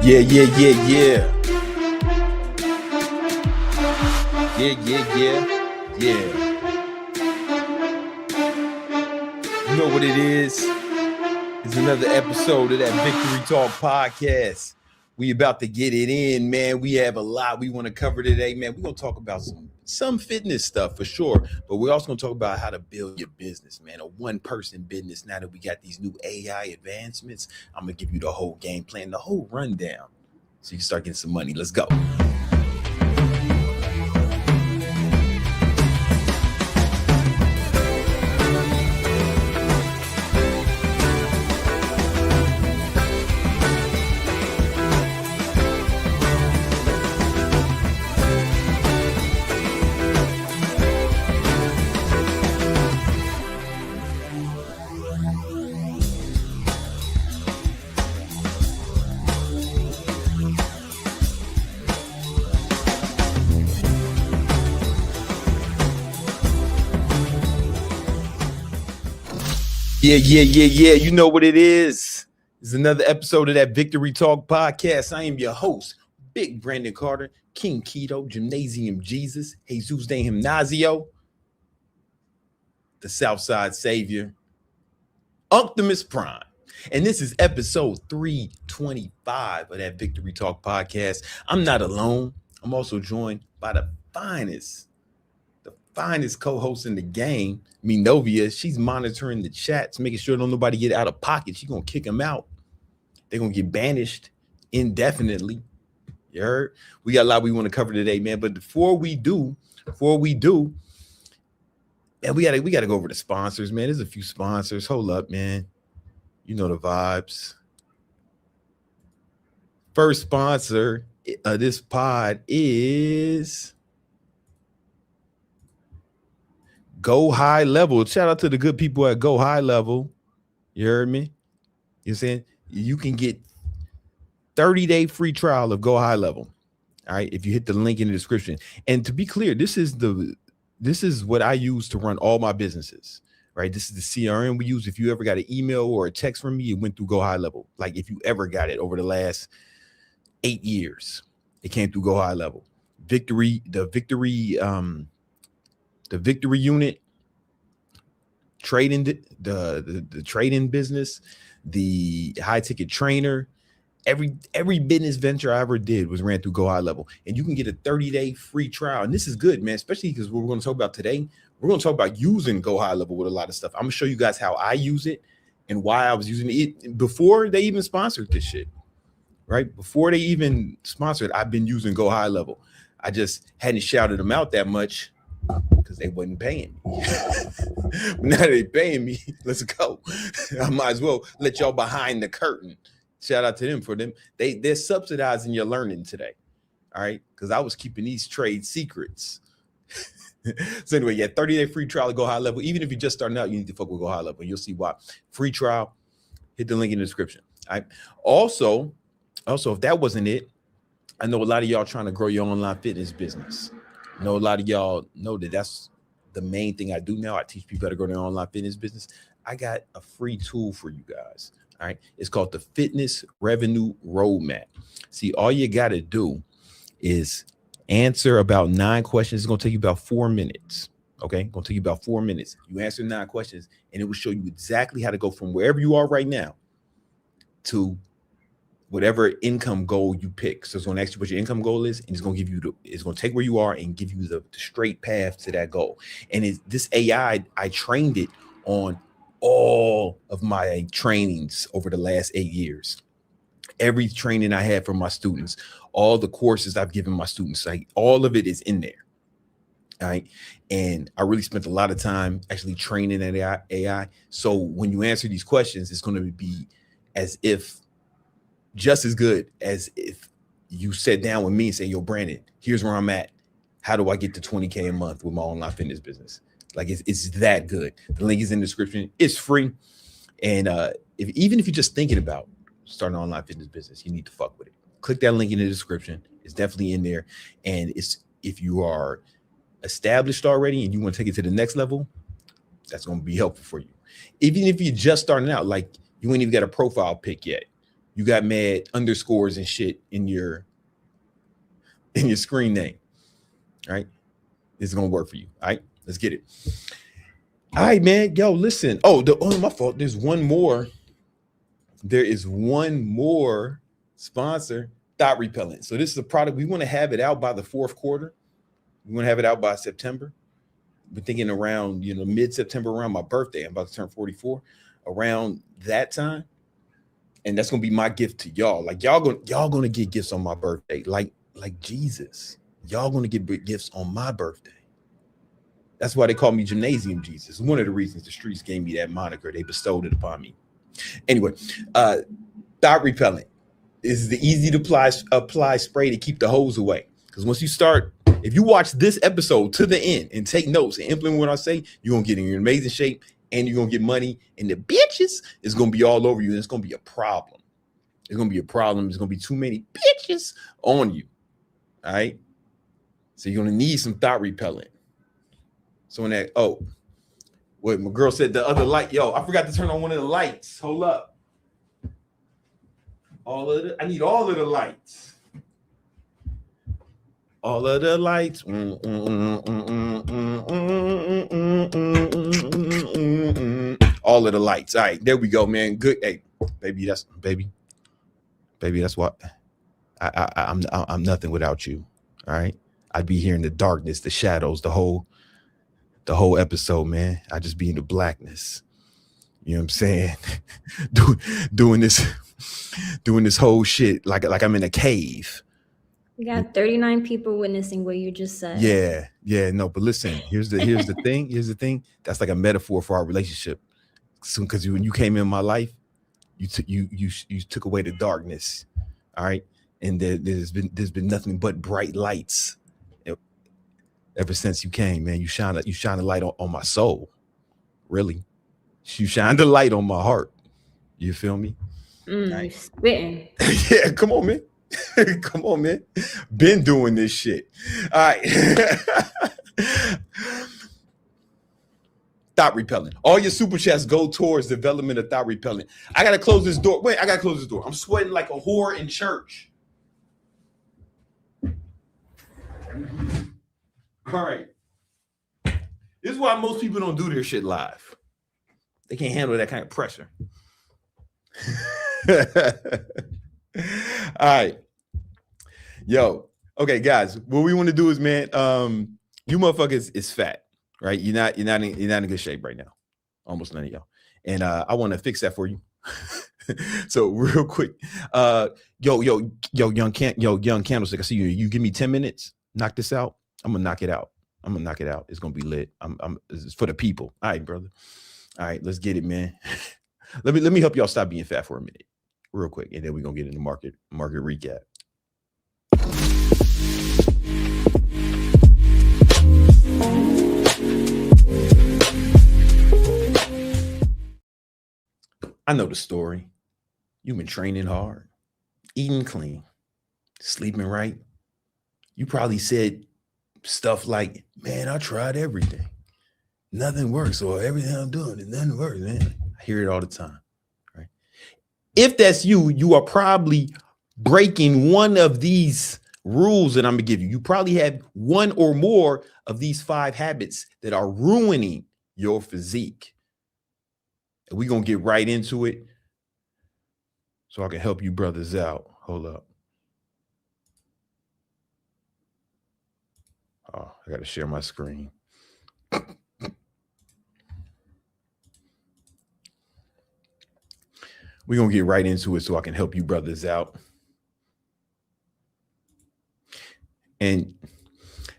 Yeah. You know what it is? It's another episode of that Victory Talk podcast. We about to get it in, man. We have a lot we want to cover today, man. We're going to talk about some fitness stuff for sure, but we're also going to talk about how to build your business, man. A one-person business. Now that we got these new AI advancements, I'm going to give you the whole game plan, the whole rundown, so you can start getting some money. Let's go. Yeah. You know what it is. It's another episode of that Victory Talk podcast. I am your host, Big Brandon Carter, King Keto, Gymnasium Jesus, Jesus de Gimnasio, the Southside Savior, Optimus Prime. And this is episode 325 of that Victory Talk podcast. I'm not alone. I'm also joined by the finest co-host in the game, Minovia. She's monitoring the chats, making sure don't nobody get out of pocket. She's gonna kick them out. They're gonna get banished indefinitely. You heard? We got a lot we want to cover today, man. But before we do, man, we gotta go over the sponsors, man. There's a few sponsors. Hold up, man. You know the vibes. First sponsor of this pod is Go High Level. Shout out to the good people at Go High Level. You heard me? You're saying you can get 30-day free trial of Go High Level. All right, if you hit the link in the description. And to be clear, this is what I use to run all my businesses. Right? This is the CRM we use. If you ever got an email or a text from me, it went through Go High Level. Like if you ever got it over the last 8 years, it came through Go High Level. The Victory Unit, trading, the trading business, the high ticket trainer, every business venture I ever did was ran through Go High Level. And you can get a 30-day free trial. And this is good, man, especially because what we're going to talk about today, we're going to talk about using Go High Level with a lot of stuff. I'm going to show you guys how I use it and why I was using it before they even sponsored this shit. Right? Before they even sponsored, I've been using Go High Level. I just hadn't shouted them out that much because they wasn't paying me. But now they paying me, let's go. I might as well let y'all behind the curtain. Shout out to them for them. They're subsidizing your learning today. All right. Because I was keeping these trade secrets. So anyway, 30-day free trial to Go High Level. Even if you're just starting out, you need to fuck with Go High Level. You'll see why. Free trial. Hit the link in the description. All right. Also, if that wasn't it, I know a lot of y'all trying to grow your online fitness business. I know a lot of y'all know that that's the main thing I do now. I teach people how to grow their online fitness business. I got a free tool for you guys. All right. It's called the Fitness Revenue Roadmap. See, all you got to do is answer about 9 questions. It's going to take you about 4 minutes. Okay. It's going to take you about 4 minutes. You answer 9 questions and it will show you exactly how to go from wherever you are right now to whatever income goal you pick. So it's going to ask you what your income goal is, and it's going to give you it's going to take where you are and give you the straight path to that goal. And this AI, I trained it on all of my trainings over the last 8 years. every training I had for my students, all the courses I've given my students, like all of it is in there. All right. And I really spent a lot of time actually training that AI. So when you answer these questions, it's going to be as if just as good as if you sat down with me and say, yo, Brandon, here's where I'm at. How do I get to 20K a month with my online fitness business? Like it's that good. The link is in the description. It's free. And even if you're just thinking about starting an online fitness business, you need to fuck with it. Click that link in the description. It's definitely in there. And it's if you are established already and you want to take it to the next level, that's going to be helpful for you. Even if you're just starting out, like you ain't even got a profile pic yet, you got mad underscores and shit in your screen name, right? This is going to work for you. All right, let's get it. All right, man. Yo, listen. Oh, my fault. There is one more sponsor, Thought Repellent. So this is a product we want to have it out by the fourth quarter. We want to have it out by September. We're thinking around, mid-September, around my birthday. I'm about to turn 44. Around that time. And that's gonna be my gift to y'all. Like y'all gonna get gifts on my birthday. Like Jesus. Y'all gonna get gifts on my birthday. That's why they call me Gymnasium Jesus. One of the reasons the streets gave me that moniker. They bestowed it upon me. Anyway, Thought Repellent is the easy to apply spray to keep the hoes away. Because once you start, if you watch this episode to the end and take notes and implement what I say, you're going to get in amazing shape and you're going to get money. And the bitches is going to be all over you. And it's going to be a problem. It's going to be a problem. There's going to be too many bitches on you. All right. So you're going to need some Thought Repellent. So when that, wait, my girl said the other light. Yo, I forgot to turn on one of the lights. Hold up. I need all of the lights. All of the lights. All of the lights. All right, there we go, man. Good. Hey, baby, that's what I'm nothing without you. All right. I'd be here in the darkness, the shadows, the whole episode, man. I just be in the blackness. You know what I'm saying? doing this whole shit like I'm in a cave. We got 39 people witnessing what you just said. Yeah, no, but listen, here's the thing. Here's the thing. That's like a metaphor for our relationship. So, because when you came in my life, you took away the darkness. All right, and there's been nothing but bright lights ever since you came, man. You shine a light on my soul. Really, you shine the light on my heart. You feel me? Right. Spitting. Yeah, come on, man. Come on, man. Been doing this shit. All right. Thought Repellent. All your super chats go towards development of Thought Repellent. I gotta close this door. Wait, I gotta close this door. I'm sweating like a whore in church. All right. This is why most people don't do their shit live. They can't handle that kind of pressure. All right. Yo. Okay, guys. What we want to do is, man, you motherfuckers is fat, right? You're not in good shape right now. Almost none of y'all. And I want to fix that for you. So real quick. Young Candlestick. I see you. You give me 10 minutes, knock this out. I'm gonna knock it out. It's gonna be lit. It's for the people. All right, brother. All right, let's get it, man. Let me help y'all stop being fat for a minute, real quick, and then we're gonna get into market recap. I know the story. You've been training hard, eating clean, sleeping right. You probably said stuff like, man, I tried everything. Nothing works, or everything I'm doing, nothing works, man. I hear it all the time, right? If that's you, you are probably breaking one of these rules that I'm gonna give you. You probably have one or more of these 5 habits that are ruining your physique. And we're gonna get right into it so I can help you brothers out. Hold up. Oh, I gotta share my screen. We're going to get right into it so I can help you brothers out. And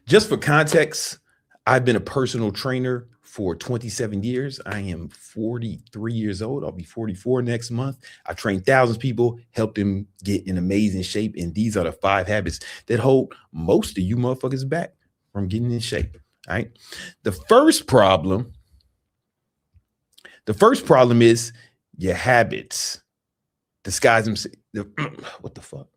just for context, I've been a personal trainer for 27 years. I am 43 years old. I'll be 44 next month. I trained thousands of people, helped them get in amazing shape. And these are the 5 habits that hold most of you motherfuckers back from getting in shape. All right. The first problem is your habits disguise themselves. What the fuck?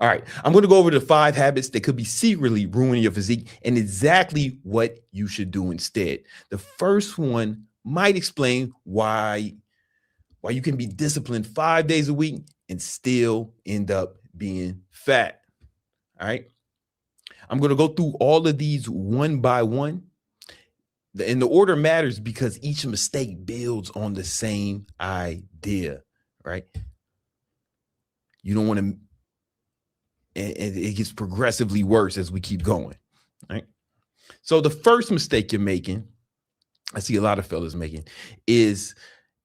All right, I'm going to go over the 5 habits that could be secretly ruining your physique and exactly what you should do instead. The first one might explain why you can be disciplined 5 days a week and still end up being fat. All right, I'm going to go through all of these one by one. And the order matters because each mistake builds on the same idea, right? You don't want to, and it gets progressively worse as we keep going, right? So the first mistake you're making, I see a lot of fellas making, is,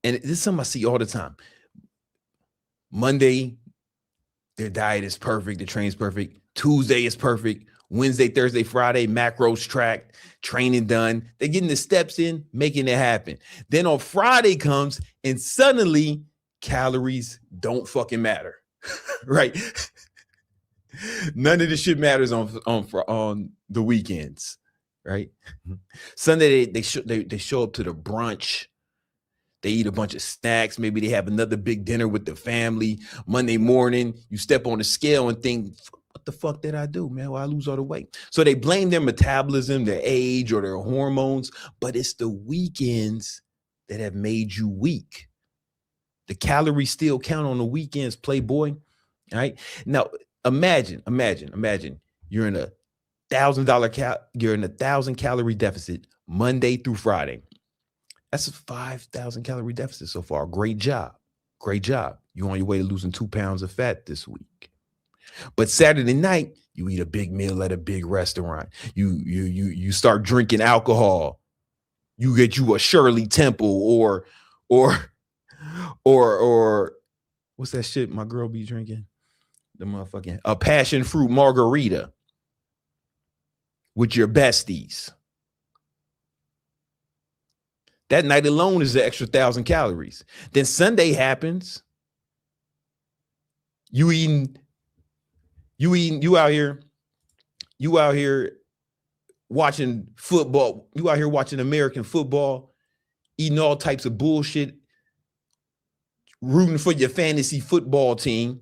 and this is something I see all the time. Monday, their diet is perfect, their training's perfect. Tuesday is perfect. Wednesday, Thursday, Friday, macros tracked, training done. They're getting the steps in, making it happen. Then on Friday comes, and suddenly calories don't fucking matter, right? None of this shit matters on the weekends, right? Sunday they show up to the brunch. They eat a bunch of snacks. Maybe they have another big dinner with the family. Monday morning, you step on the scale and think, what the fuck did I do, man? Why I lose all the weight? So they blame their metabolism, their age, or their hormones, but it's the weekends that have made you weak. The calories still count on the weekends, playboy. All right. Now, imagine you're in a $1,000 calorie deficit Monday through Friday. That's a 5,000 calorie deficit so far. Great job. You're on your way to losing 2 pounds of fat this week. But Saturday night, you eat a big meal at a big restaurant. You start drinking alcohol. You get you a Shirley Temple or what's that shit my girl be drinking? A passion fruit margarita with your besties. That night alone is an extra 1,000 calories. Then Sunday happens. You out here watching football. You out here watching American football, eating all types of bullshit, rooting for your fantasy football team.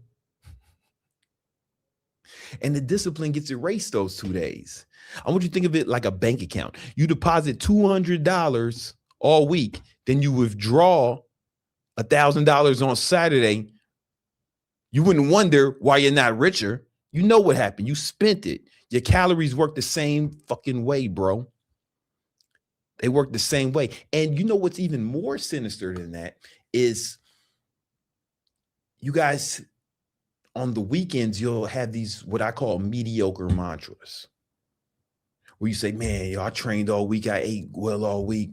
And the discipline gets erased those 2 days. I want you to think of it like a bank account. You deposit $200 all week, then you withdraw $1,000 on Saturday. You wouldn't wonder why you're not richer. You know what happened. You spent it. Your calories work the same fucking way, bro. They work the same way. And you know what's even more sinister than that is you guys on the weekends, you'll have these, what I call mediocre mantras, where you say, man, yo, I trained all week. I ate well all week.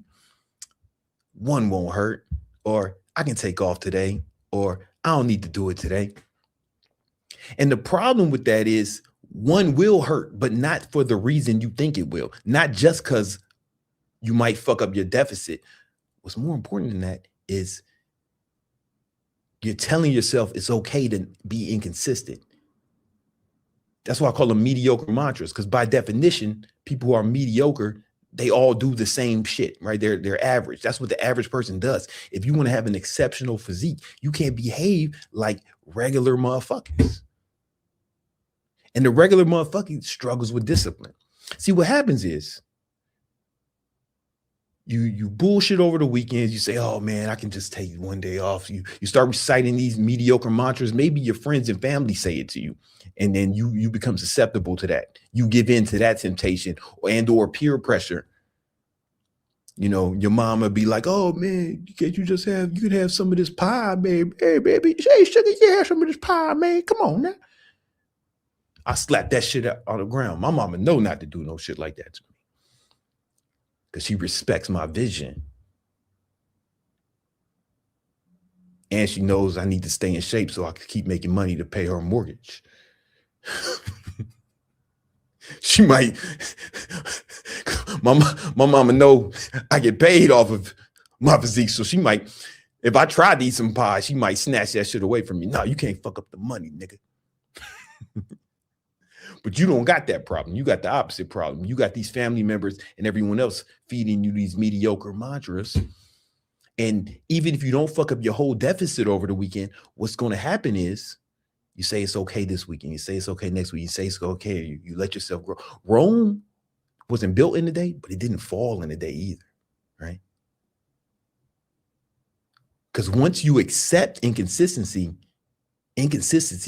One won't hurt, or I can take off today, or I don't need to do it today. And the problem with that is one will hurt, but not for the reason you think it will. Not just because you might fuck up your deficit. What's more important than that is you're telling yourself it's okay to be inconsistent. That's why I call them mediocre mantras, because by definition, people who are mediocre, they all do the same shit, right? They're average. That's what the average person does. If you want to have an exceptional physique, you can't behave like regular motherfuckers. And the regular motherfucker struggles with discipline. See, what happens is you bullshit over the weekends. You say, oh man, I can just take one day off. You start reciting these mediocre mantras. Maybe your friends and family say it to you. And then you become susceptible to that. You give in to that temptation or peer pressure. You know, your mama be like, oh man, you could have some of this pie, baby. Hey, baby, hey, sugar, you have some of this pie, man. Come on now. I slap that shit on the ground. My mama know not to do no shit like that to me, because she respects my vision. And she knows I need to stay in shape so I can keep making money to pay her mortgage. She might, my mama know I get paid off of my physique. So she might, if I try to eat some pie, she might snatch that shit away from me. No, you can't fuck up the money, nigga. But you don't got that problem. You got the opposite problem. You got these family members and everyone else feeding you these mediocre mantras. And even if you don't fuck up your whole deficit over the weekend, what's going to happen is you say it's okay this weekend. You say it's okay next week. You say it's okay. You let yourself grow. Rome wasn't built in a day, but it didn't fall in a day either, right? Because once you accept inconsistency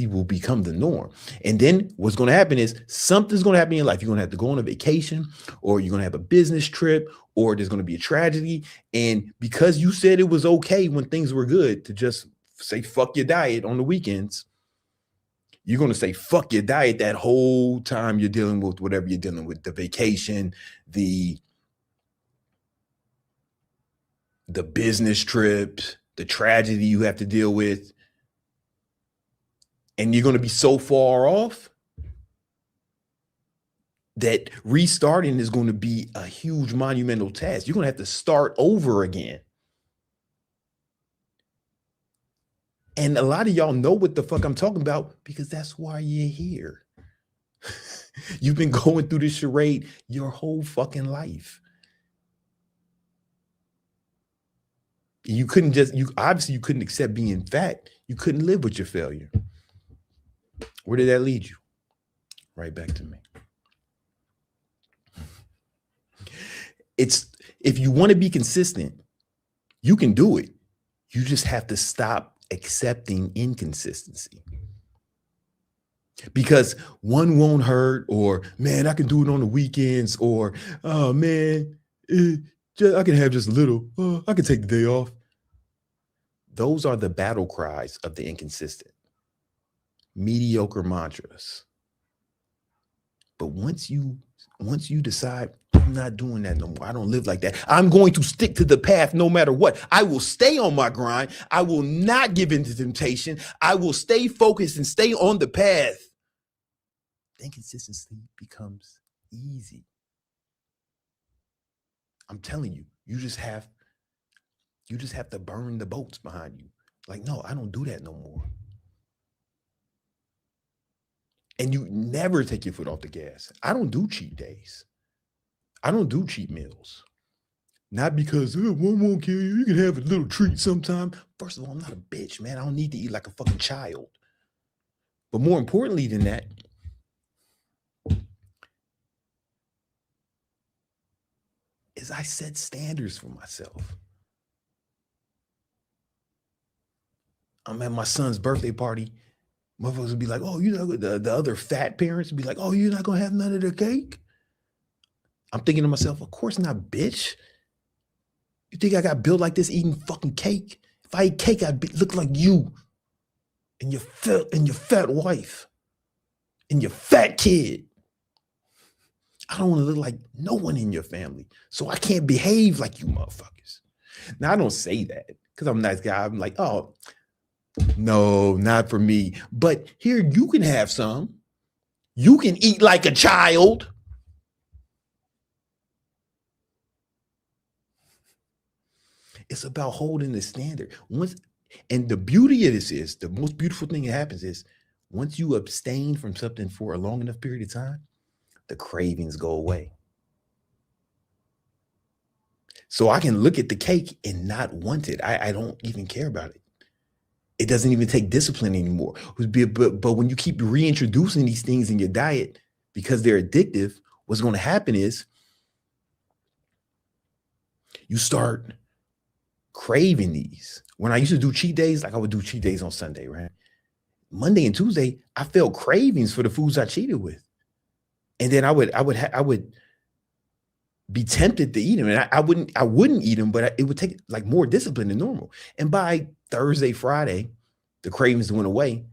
will become the norm. And then what's going to happen is something's going to happen in your life. You're going to have to go on a vacation, or you're going to have a business trip, or there's going to be a tragedy. And because you said it was okay when things were good to just say fuck your diet on the weekends, you're going to say fuck your diet that whole time you're dealing with whatever you're dealing with, the vacation, the business trips, the tragedy you have to deal with. And you're going to be so far off that restarting is going to be a huge monumental task. You're going to have to start over again. And a lot of y'all know what the fuck I'm talking about because that's why you're here. You've been going through this charade your whole fucking life. You couldn't obviously you couldn't accept being fat. You couldn't live with your failure. Where did that lead you? Right back to me. It's if you want to be consistent, you can do it. You just have to stop accepting inconsistency. Because one won't hurt, or man, I can do it on the weekends, or oh man, I can have just a little. I can take the day off. Those are the battle cries of the inconsistent. Mediocre mantras. But once you decide, I'm not doing that no more. I don't live like that. I'm going to stick to the path no matter what. I will stay on my grind. I will not give in to temptation. I will stay focused and stay on the path. Then consistency becomes easy. I'm telling you, you just have to burn the boats behind you. Like, no, I don't do that no more. And you never take your foot off the gas. I don't do cheat days. I don't do cheat meals. Not because one won't kill you. You can have a little treat sometime. First of all, I'm not a bitch, man. I don't need to eat like a fucking child. But more importantly than that, is I set standards for myself. I'm at my son's birthday party. Motherfuckers would be like, oh, you know, the other fat parents would be like, oh, you're not going to have none of the cake? I'm thinking to myself, of course not, bitch. You think I got built like this eating fucking cake? If I ate cake, I'd look like you and your fat wife and your fat kid. I don't want to look like no one in your family. So I can't behave like you motherfuckers. Now, I don't say that because I'm a nice guy. I'm like, oh, no, not for me. But here, you can have some. You can eat like a child. It's about holding the standard. And the beauty of this is, the most beautiful thing that happens is, once you abstain from something for a long enough period of time, the cravings go away. So I can look at the cake and not want it. I don't even care about it. It doesn't even take discipline anymore. But when you keep reintroducing these things in your diet because they're addictive, what's going to happen is you start craving these. When I used to do cheat days, like I would do cheat days on Sunday, right? Monday and Tuesday, I felt cravings for the foods I cheated with. And then I would be tempted to eat them, and I wouldn't eat them, but it would take like more discipline than normal. And by Thursday, Friday, the cravings went away.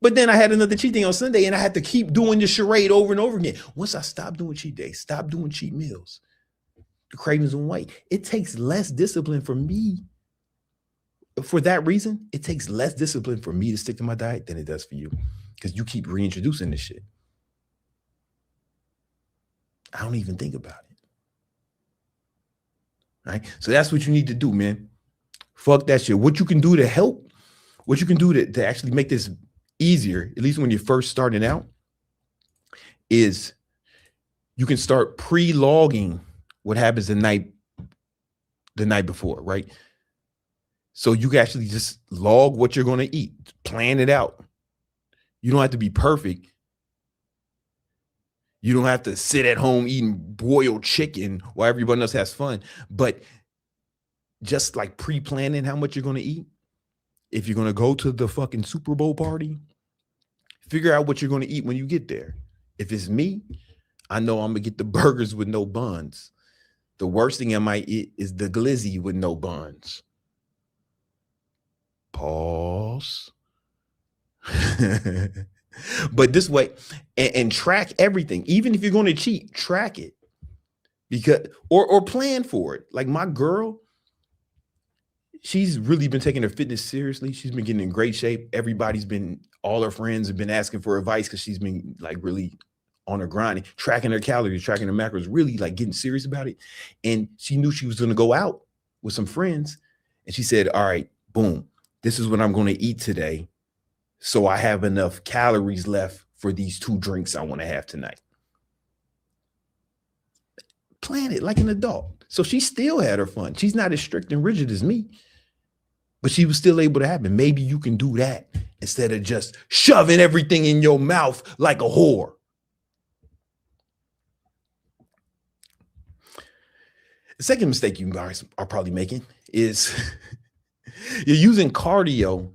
But then I had another cheat day on Sunday, and I had to keep doing the charade over and over again. Once I stopped doing cheat days, stopped doing cheat meals, the cravings went away. It takes less discipline for me for that reason, it takes less discipline for me to stick to my diet than it does for you, because you keep reintroducing this shit. I don't even think about it. Right? So that's what you need to do, man. Fuck that shit. What you can do to help, what you can do to actually make this easier, at least when you're first starting out, is you can start pre-logging what happens the night before, right? So you can actually just log what you're going to eat, plan it out. You don't have to be perfect. You don't have to sit at home eating boiled chicken while everyone else has fun, but just like pre-planning how much you're going to eat. If you're going to go to the fucking Super Bowl party, figure out what you're going to eat when you get there. If it's me, I know I'm going to get the burgers with no buns. The worst thing I might eat is the glizzy with no buns. Pause. But this way, and track everything. Even if you're going to cheat, track it. Because or plan for it. Like my girl, she's really been taking her fitness seriously. She's been getting in great shape. All her friends have been asking for advice because she's been like really on her grind, tracking her calories, tracking her macros, really like getting serious about it. And she knew she was going to go out with some friends. And she said, all right, boom, this is what I'm going to eat today, so I have enough calories left for these 2 drinks I want to have tonight. Plan it like an adult. So she still had her fun. She's not as strict and rigid as me, but she was still able to have it. Maybe you can do that instead of just shoving everything in your mouth like a whore. The second mistake you guys are probably making is you're using cardio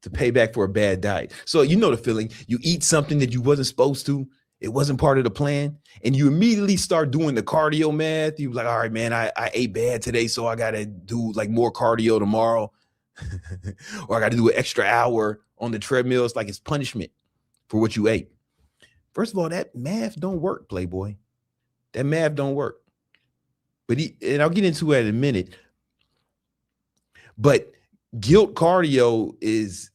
to pay back for a bad diet. So you know the feeling. You eat something that you wasn't supposed to. It wasn't part of the plan. And you immediately start doing the cardio math. You're like, all right, man, I ate bad today, so I got to do like more cardio tomorrow. Or I got to do an extra hour on the treadmill. It's like it's punishment for what you ate. First of all, that math don't work, Playboy. That math don't work. And I'll get into it in a minute. But guilt cardio is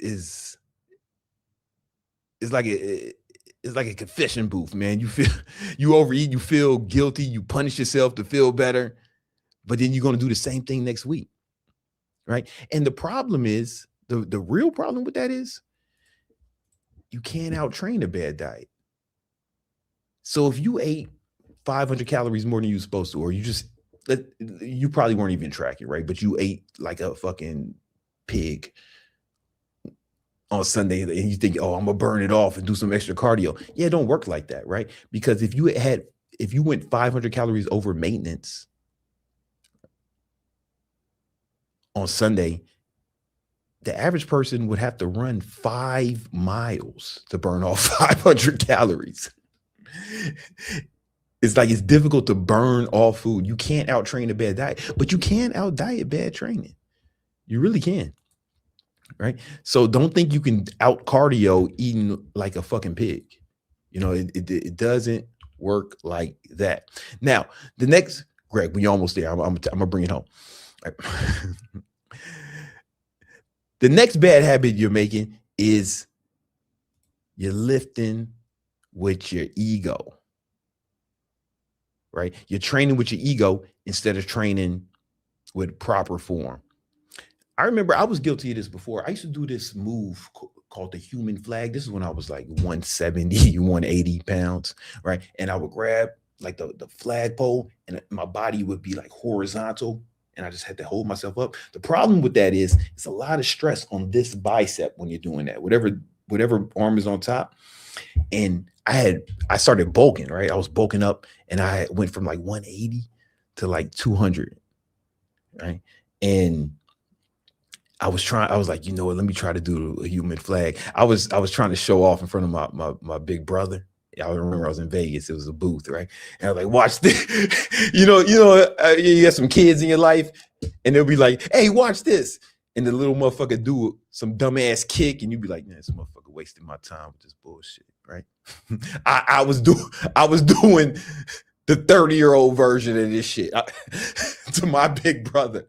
like a confession booth, man. You overeat, you feel guilty, you punish yourself to feel better, but then you're going to do the same thing next week, right? And the problem is, the real problem with that is you can't out-train a bad diet. So if you ate 500 calories more than you were supposed to, or you probably weren't even tracking, right? But you ate like a fucking pig on Sunday and you think, oh, I'm gonna burn it off and do some extra cardio. Yeah, it don't work like that, right? Because if you went 500 calories over maintenance on Sunday, the average person would have to run 5 miles to burn off 500 calories. It's like it's difficult to burn all food. You can't out-train a bad diet, but you can out-diet bad training. You really can, right? So don't think you can out-cardio eating like a fucking pig. You know, it doesn't work like that. Now, the next, Greg, we almost there. I'm gonna bring it home. Right. The next bad habit you're making is you're lifting with your ego. Right? You're training with your ego instead of training with proper form. I remember I was guilty of this before. I used to do this move called the human flag. This is when I was like 170, 180 pounds, right? And I would grab like the flagpole and my body would be like horizontal and I just had to hold myself up. The problem with that is it's a lot of stress on this bicep when you're doing that, whatever arm is on top. And I started bulking, right? I was bulking up and I went from like 180 to like 200, right? And I was like, you know what, let me try to do a human flag. I was trying to show off in front of my big brother. I remember I was in Vegas. It was a booth, right? And I was like, watch this. You got some kids in your life and they'll be like, hey, watch this. And the little motherfucker do some dumbass kick and you'd be like, man, this motherfucker wasting my time with this bullshit, right? I was doing the 30-year-old version of this shit to my big brother.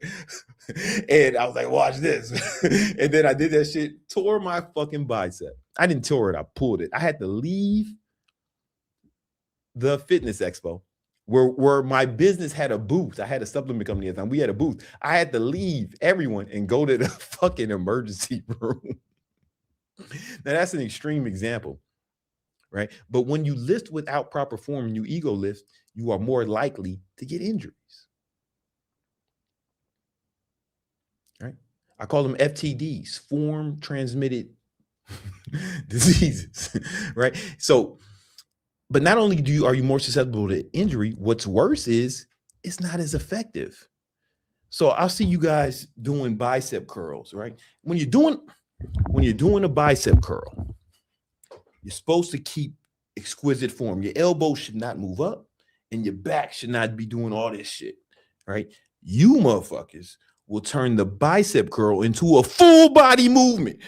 And I was like, watch this. And then I did that shit, tore my fucking bicep. I didn't tore it, I pulled it. I had to leave the fitness expo where my business had a booth. I had a supplement company at the time. We had a booth. I had to leave everyone and go to the fucking emergency room. Now that's an extreme example, right? But when you lift without proper form and you ego lift, you are more likely to get injuries. Right? I call them FTDs, form transmitted diseases, right? So, but not only are you more susceptible to injury, what's worse is it's not as effective. So I'll see you guys doing bicep curls, right? When you're doing a bicep curl, you're supposed to keep exquisite form. Your elbow should not move up and your back should not be doing all this shit, right? You motherfuckers will turn the bicep curl into a full body movement.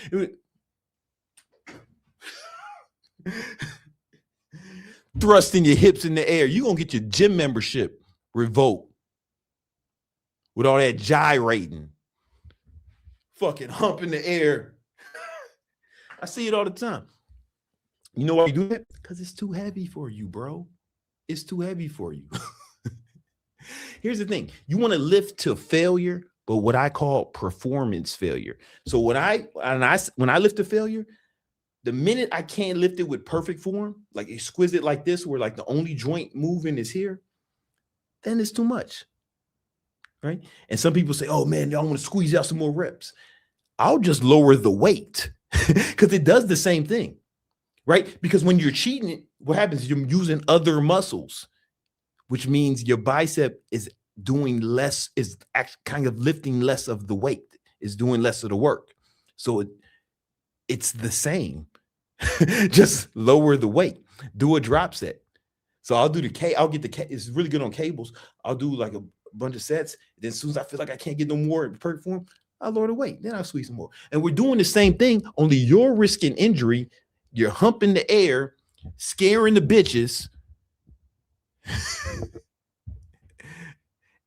Thrusting your hips in the air. You're going to get your gym membership revoked with all that gyrating. Fucking hump in the air. I see it all the time. You know why you do that? Because it's too heavy for you, bro. It's too heavy for you. Here's the thing. You want to lift to failure, but what I call performance failure. So when I lift to failure, the minute I can't lift it with perfect form, like exquisite like this, where like the only joint moving is here, then it's too much, right? And some people say, oh man, I want to squeeze out some more reps. I'll just lower the weight because it does the same thing, right? Because when you're cheating it, what happens is you're using other muscles, which means your bicep is doing less, is kind of lifting less of the weight, is doing less of the work. So it's the same. Just lower the weight. Do a drop set. So I'll do I'll get it's really good on cables. I'll do like a bunch of sets. Then as soon as I feel like I can't get no more in perfect form, I'll lower the weight. Then I'll squeeze some more. And we're doing the same thing, only you're risking injury. You're humping the air, scaring the bitches.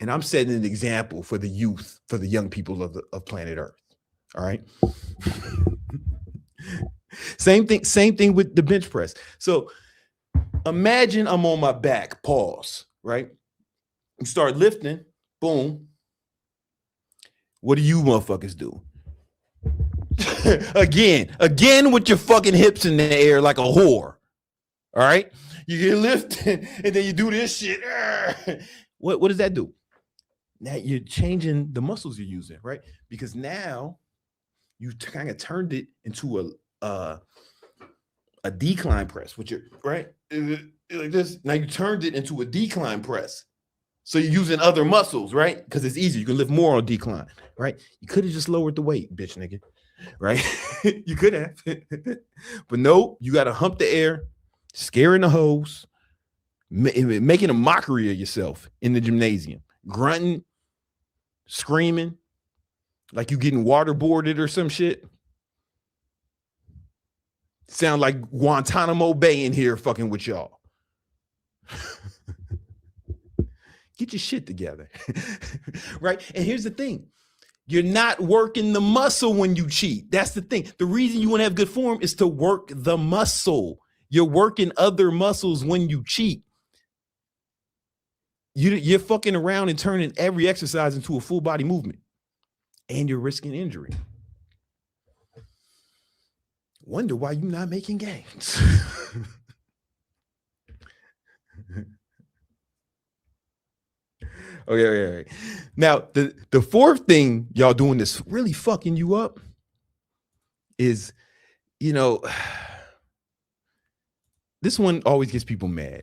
And I'm setting an example for the youth, for the young people of planet Earth. All right. Same thing with the bench press. So imagine I'm on my back, pause, right? You start lifting, boom. What do you motherfuckers do? again with your fucking hips in the air like a whore. All right? You get lifting and then you do this shit. What does that do? Now you're changing the muscles you're using, right? Because now you kind of turned it into a decline press, which you're right like this. Now you turned it into a decline press. So you're using other muscles, right? Because it's easier. You can lift more on decline, right? You could have just lowered the weight, bitch nigga, right? You could have. But no, you got to hump the air, scaring the hoes, making a mockery of yourself in the gymnasium, grunting, screaming, like you getting waterboarded or some shit. Sound like Guantanamo Bay in here fucking with y'all. Get your shit together. Right? And here's the thing. You're not working the muscle when you cheat. That's the thing. The reason you want to have good form is to work the muscle. You're working other muscles when you cheat. You're fucking around and turning every exercise into a full body movement. And you're risking injury. Wonder why you're not making gains. Okay. Now, the fourth thing y'all doing that's really fucking you up is, this one always gets people mad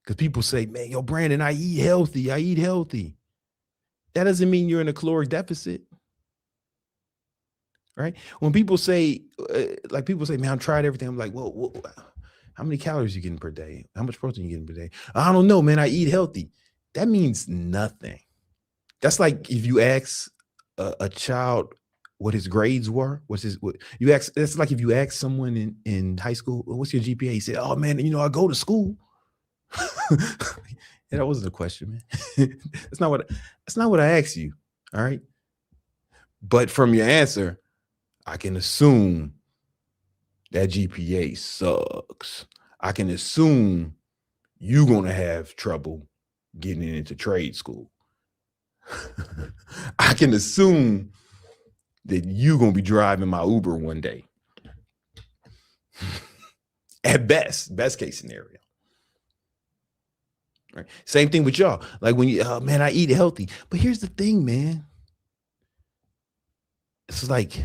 because people say, man, yo, Brandon, I eat healthy. That doesn't mean you're in a caloric deficit. Right? When people say, man, I tried everything. I'm like, well, how many calories you getting per day? How much protein you getting per day? I don't know, man. I eat healthy. That means nothing. That's like if you ask a child what his grades were. That's like if you ask someone in high school, what's your GPA? He said, oh man, I go to school. That wasn't a question, man. That's not what I asked you. All right. But from your answer, I can assume that GPA sucks. I can assume you're going to have trouble getting into trade school. I can assume that you're going to be driving my Uber one day. At best case scenario. Right? Same thing with y'all. Like when you, oh man, I eat healthy. But here's the thing, man. It's like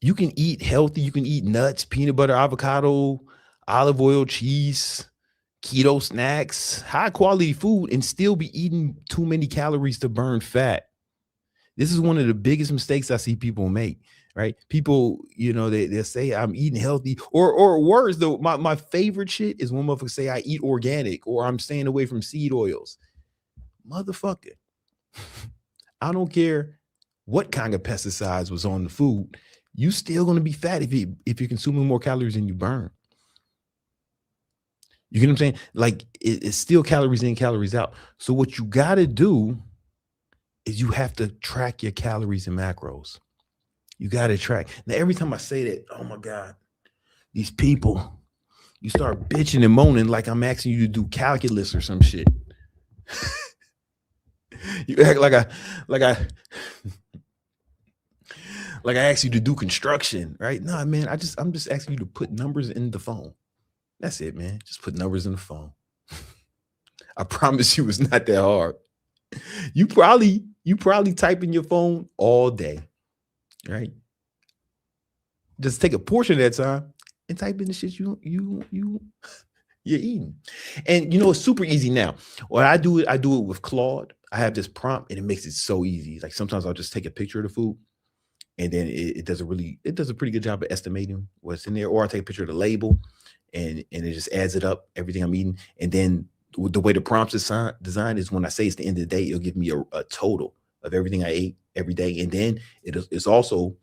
you can eat healthy. You can eat nuts, peanut butter, avocado, olive oil, cheese, keto snacks, high quality food, and still be eating too many calories to burn fat. This is one of the biggest mistakes I see people make, right? People, you know, they say I'm eating healthy, or worse, though, my favorite shit is when motherfuckers say I eat organic or I'm staying away from seed oils. Motherfucker, I don't care what kind of pesticides was on the food. You still gonna be fat if you're consuming more calories than you burn. You get what I'm saying? Like it's still calories in, calories out. So what you gotta do is you have to track your calories and macros. You got to track. Now, every time I say that, oh my God, these people, you start bitching and moaning like I'm asking you to do calculus or some shit. You act like I asked you to do construction, right? Nah, man, I'm just asking you to put numbers in the phone. That's it, man. Just put numbers in the phone. I promise you it's not that hard. You probably type in your phone all day, right? Just take a portion of that time and type in the shit you're eating. And you know, it's super easy now. What I do it with Claude. I have this prompt and it makes it so easy. Like sometimes I'll just take a picture of the food and then it does a pretty good job of estimating what's in there. Or I take a picture of the label and it just adds it up, everything I'm eating. And then the way the prompts is designed is when I say it's the end of the day, it'll give me a total of everything I ate every day. And then it also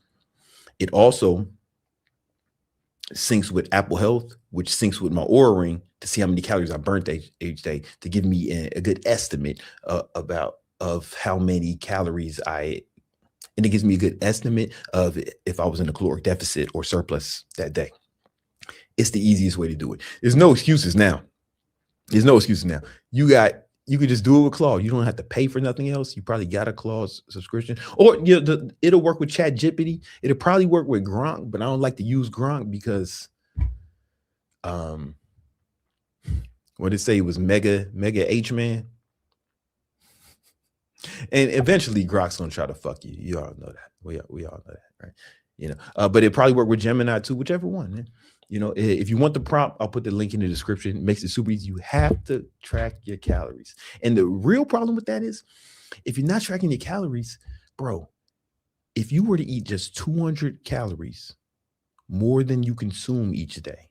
syncs with Apple Health, which syncs with my Oura Ring to see how many calories I burnt each day to give me a good estimate of how many calories I ate. And it gives me a good estimate of if I was in a caloric deficit or surplus that day. It's the easiest way to do it. There's no excuses now. You could just do it with Claude. You don't have to pay for nothing else. You probably got a Claude subscription, or it'll work with ChatGPT. It'll probably work with Gronk, but I don't like to use Gronk because, what did it say? It was Mega H Man, and eventually Gronk's gonna try to fuck you. You all know that. We all know that, right? You know, but it probably work with Gemini too, whichever one, man. You know, if you want the prompt, I'll put the link in the description. It makes it super easy. You have to track your calories. And the real problem with that is if you're not tracking your calories, bro, if you were to eat just 200 calories more than you consume each day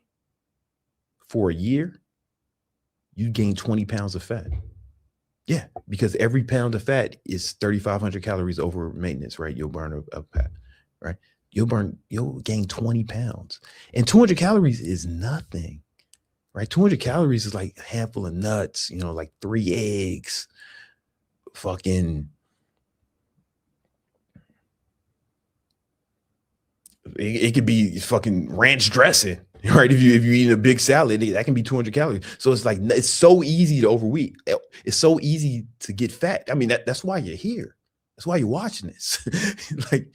for a year, you gain 20 pounds of fat. Yeah, because every pound of fat is 3,500 calories over maintenance, right? You'll burn a fat, right? You'll gain 20 pounds. And 200 calories is nothing, right? 200 calories is like a handful of nuts, you know, like 3 eggs, fucking, it could be fucking ranch dressing, right? If you're eating a big salad, that can be 200 calories. So it's like, it's so easy to overeat. It's so easy to get fat. I mean, that's why you're here. That's why you're watching this. Like,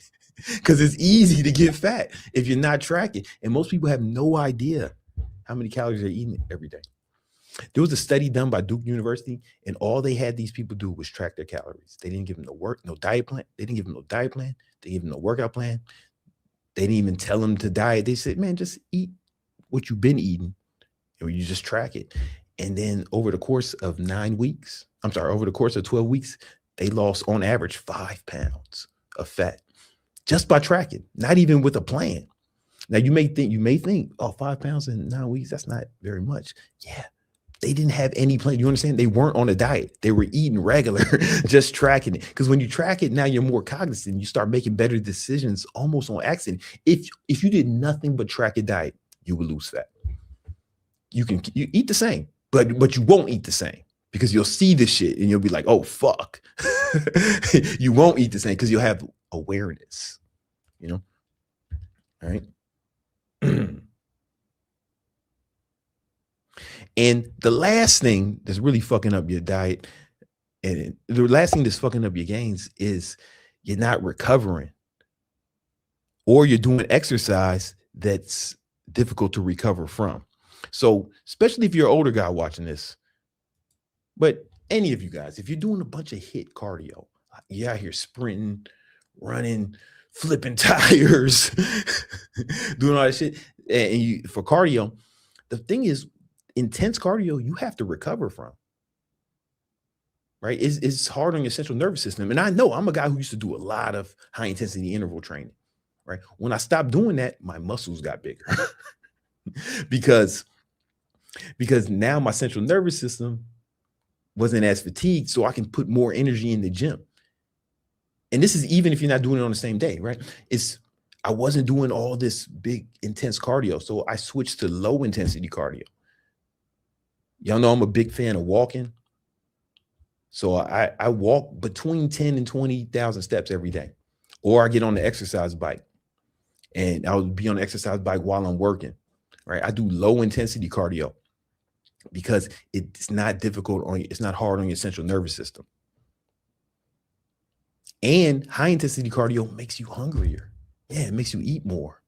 because it's easy to get fat if you're not tracking. And most people have no idea how many calories they're eating every day. There was a study done by Duke University, and all they had these people do was track their calories. They didn't give them no diet plan. They didn't give them no diet plan. They didn't give them no workout plan. They didn't even tell them to diet. They said, man, just eat what you've been eating, and you just track it. And then over the course of 12 weeks, they lost on average 5 pounds of fat. Just by tracking, not even with a plan. Now you may think, oh, 5 pounds in 9 weeks, that's not very much. Yeah, they didn't have any plan. You understand? They weren't on a diet. They were eating regular, just tracking it. Because when you track it, now you're more cognizant. You start making better decisions almost on accident. If you did nothing but track a diet, you would lose fat. You eat the same, but you won't eat the same. because you'll see this shit and you'll be like, oh, fuck. You won't eat the same because you'll have awareness, you know? All right. And the last thing that's really fucking up your diet, and the last thing that's fucking up your gains, is you're not recovering, or you're doing exercise that's difficult to recover from. So, especially if you're an older guy watching this, but any of you guys, if you're doing a bunch of HIIT cardio, you're out here sprinting, running, flipping tires, doing all that shit, and you for cardio, the thing is, intense cardio you have to recover from. Right? It's hard on your central nervous system. And I know I'm a guy who used to do a lot of high intensity interval training. Right? When I stopped doing that, my muscles got bigger because now my central nervous system wasn't as fatigued, so I can put more energy in the gym. And this is even if you're not doing it on the same day, right? I wasn't doing all this big intense cardio, so I switched to low intensity cardio. Y'all know I'm a big fan of walking. So I walk between 10 and 20,000 steps every day, or I get on the exercise bike and I'll be on the exercise bike while I'm working, right? I do low intensity cardio because it's not difficult it's not hard on your central nervous system. And high intensity cardio makes you hungrier. Yeah, it makes you eat more.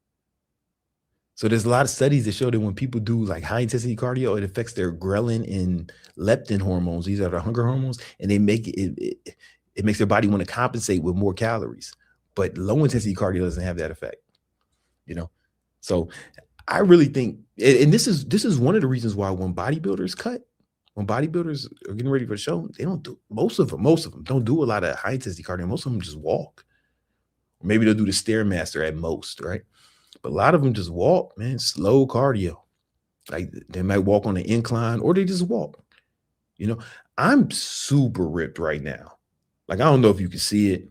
So there's a lot of studies that show that when people do like high intensity cardio, it affects their ghrelin and leptin hormones. These are the hunger hormones, and they make it makes their body want to compensate with more calories. But low intensity cardio doesn't have that effect, you know. So I really think, and this is one of the reasons why when bodybuilders are getting ready for the show, they don't do most of them don't do a lot of high intensity cardio. Most of them just walk. Or maybe they'll do the Stairmaster at most, right? But a lot of them just walk, man, slow cardio. Like they might walk on an incline or they just walk. You know, I'm super ripped right now. Like, I don't know if you can see it.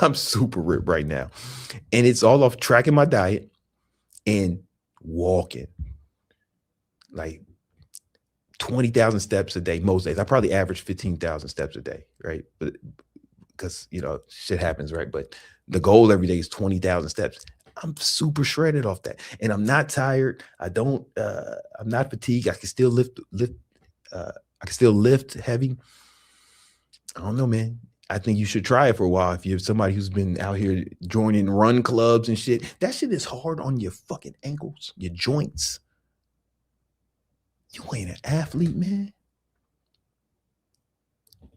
I'm super ripped right now. And it's all off tracking my diet and walking. Like 20,000 steps a day, most days. I probably average 15,000 steps a day, right? But because, you know, shit happens, right? But the goal every day is 20,000 steps. I'm super shredded off that. And I'm not tired. I'm not fatigued. I can still lift heavy. I don't know, man. I think you should try it for a while. If you're somebody who's been out here joining run clubs and shit, that shit is hard on your fucking ankles, your joints. You ain't an athlete, man.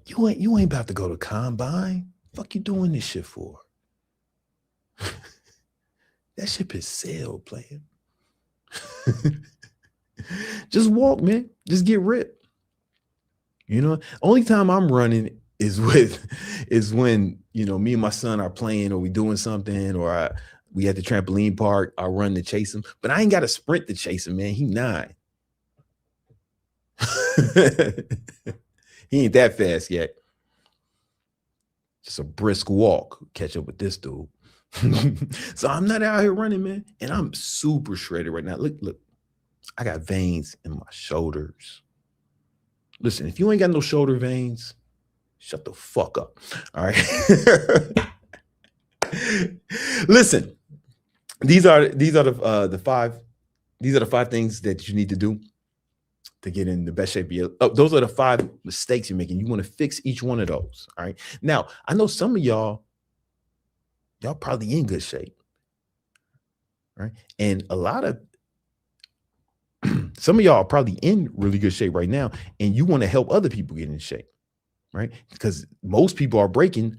You ain't about to go to combine. Fuck you doing this shit for? That ship is sailed, player. Just walk, man. Just get ripped. You know, only time I'm running is when, you know, me and my son are playing or we doing something, or we at the trampoline park. I run to chase him, but I ain't got to sprint to chase him, man. He 9. He ain't that fast yet. Just a brisk walk. Catch up with this dude. So I'm not out here running, man. And I'm super shredded right now. Look. I got veins in my shoulders. Listen, if you ain't got no shoulder veins, shut the fuck up. All right. Listen, these are the 5 things that you need to do to get in the best shape of your. Those are the 5 mistakes you're making. You want to fix each one of those. All right. Now, I know some of y'all probably in good shape. Right. And a lot of some of y'all are probably in really good shape right now, and you want to help other people get in shape, right? Because most people are breaking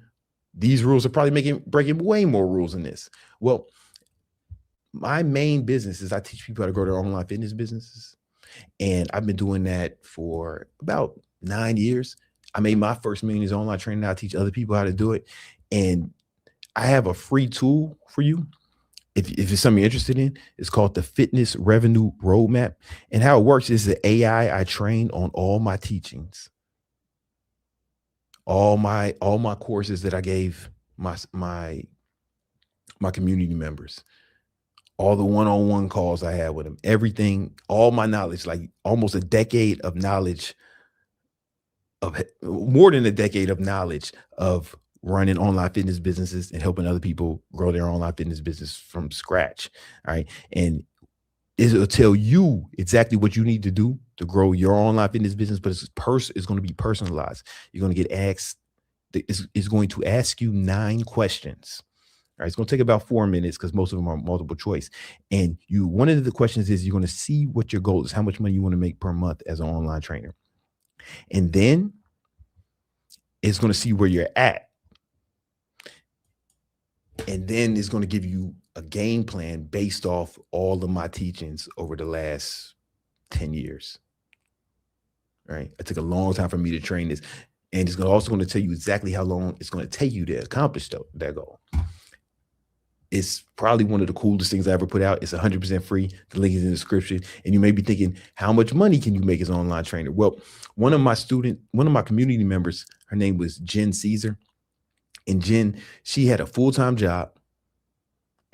these rules, are probably breaking way more rules than this. Well, my main business is I teach people how to grow their online fitness businesses, and I've been doing that for about 9 years. I made my first million online training. Now I teach other people how to do it, and I have a free tool for you. If it's something you're interested in, it's called the Fitness Revenue Roadmap. And how it works is the AI I trained on all my teachings, all my courses that I gave my community members, all the one-on-one calls I had with them, everything, all my knowledge, like almost a decade of knowledge of more than a decade of knowledge of running online fitness businesses and helping other people grow their online fitness business from scratch. All right. And it'll tell you exactly what you need to do to grow your online fitness business, but it's going to be personalized. You're going to get asked, it's going to ask you 9 questions. All right, it's going to take about 4 minutes because most of them are multiple choice. And one of the questions is you're going to see what your goal is, how much money you want to make per month as an online trainer. And then it's going to see where you're at. And then it's going to give you a game plan based off all of my teachings over the last 10 years. Right? It took a long time for me to train this. And it's also going to tell you exactly how long it's going to take you to accomplish that goal. It's probably one of the coolest things I ever put out. It's 100% free. The link is in the description. And you may be thinking, how much money can you make as an online trainer? Well, one of my community members, her name was Jen Caesar. And Jen, she had a full-time job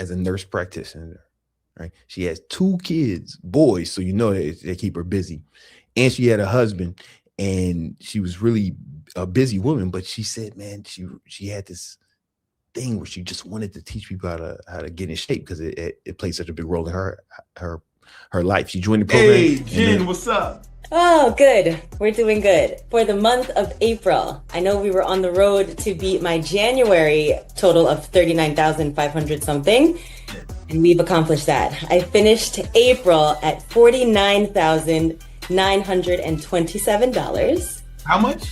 as a nurse practitioner, right? She has 2 kids, boys, so you know they keep her busy. And she had a husband, and she was really a busy woman, but she said, man, she had this thing where she just wanted to teach people how to get in shape because it played such a big role in her life. She joined the program. Hey, Jen, what's up? Oh, good. We're doing good. For the month of April, I know we were on the road to beat my January total of 39,500 something, and we've accomplished that. I finished April at $49,927. How much?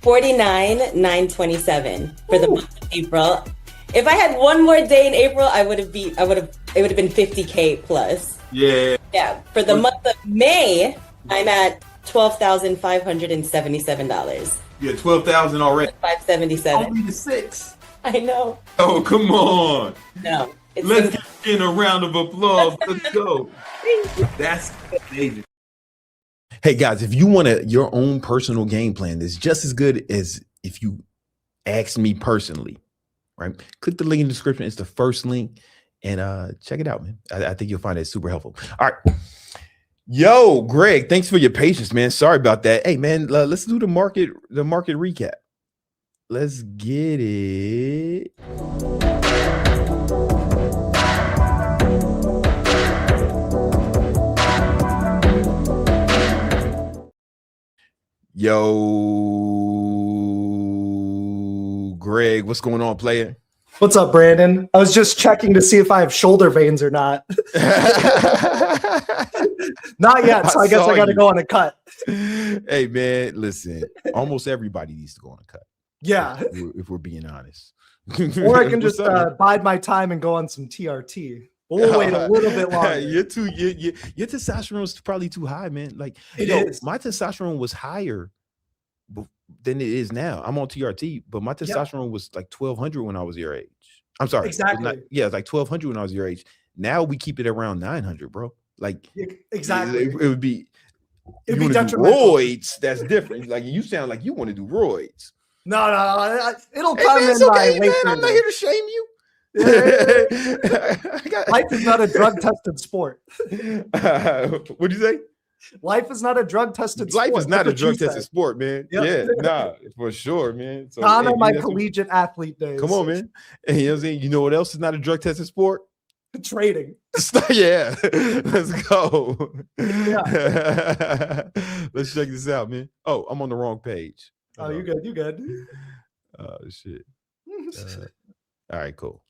$49,927 for the month of April. If I had one more day in April, it would have been 50K plus. Yeah. Yeah. For the month of May, I'm at $12,577. Yeah, 12,000 already. 577. Only the 6. I know. Oh, come on. No. Let's give Jen a round of applause. Let's go. That's amazing. Hey guys, if you want your own personal game plan that's just as good as if you ask me personally, right? Click the link in the description. It's the first link, and check it out, man. I think you'll find it super helpful. All right. Yo, Greg, thanks for your patience, man. Sorry about that. Hey, man, let's do the market recap. Let's get it. Yo, Greg, what's going on, player? What's up, Brandon? I was just checking to see if I have shoulder veins or not. Not yet, so I guess I got to go on a cut. Hey, man, listen, almost everybody needs to go on a cut. Yeah. If we're being honest. Or I can just bide my time and go on some TRT. We'll wait a little bit longer. Your testosterone is probably too high, man. Like, my testosterone was higher than it is now. I'm on TRT, but my testosterone was like 1,200 when I was your age. I'm sorry. Exactly. It's like 1,200 when I was your age. Now we keep it around 900, bro. Like, exactly. It would be. It'd be detrimental. Roids. That's different. Like, you sound like you want to do roids. No, it'll come in my late. Man, I'm not here to shame you. Life is not a drug-tested sport. What'd you say? Life is not a drug-tested sport. Life is not a drug-tested sport, man. Yep. Yeah, nah, for sure, man. So, on my collegiate athlete days. Come on, man. And you know what I'm saying? You know what else is not a drug-tested sport? Trading. Yeah, let's go. Yeah. Let's check this out, man. Oh, I'm on the wrong page. Oh, you good? You good? Oh, shit. All right, cool.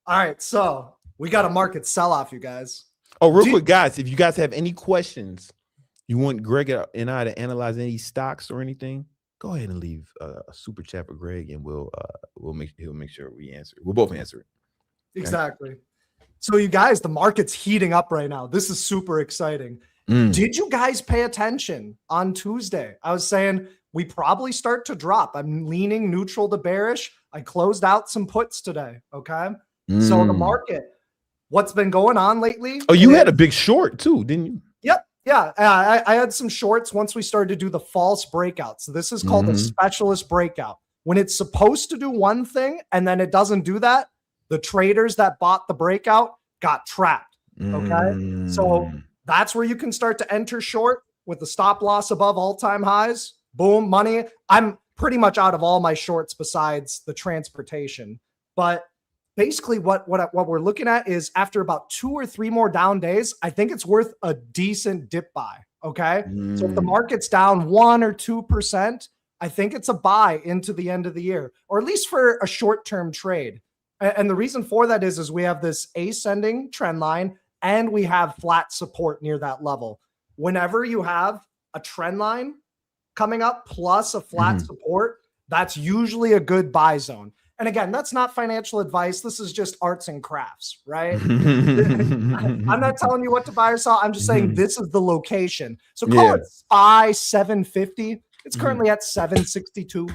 All right, so we got a market sell-off, you guys. Oh, real quick, guys, if you guys have any questions, you want Greg and I to analyze any stocks or anything, go ahead and leave a super chat for Greg, and he'll make sure we answer it. We'll both answer it. Okay? Exactly. So you guys, the market's heating up right now. This is super exciting. Did you guys pay attention on Tuesday? I was saying we probably start to drop. I'm leaning neutral to bearish. I closed out some puts today. Okay. So the market, what's been going on lately? Oh, you had a big short too, didn't you? Yep. Yeah. I had some shorts once we started to do the false breakout. So this is called a specialist breakout. When it's supposed to do one thing and then it doesn't do that, the traders that bought the breakout got trapped. Okay. So that's where you can start to enter short with the stop loss above all-time highs. boom, money. I'm pretty much out of all my shorts besides the transportation. But basically what we're looking at is after about 2 or 3 more down days, I think it's worth a decent dip buy. Okay. So if the market's down 1 or 2%, I think it's a buy into the end of the year, or at least for a short-term trade. And the reason for that is we have this ascending trend line and we have flat support near that level. Whenever you have a trend line coming up plus a flat support, that's usually a good buy zone. And again, that's not financial advice. This is just arts and crafts, right? I'm not telling you what to buy or sell. I'm just saying this is the location. So call it SPY 750. It's currently at 762.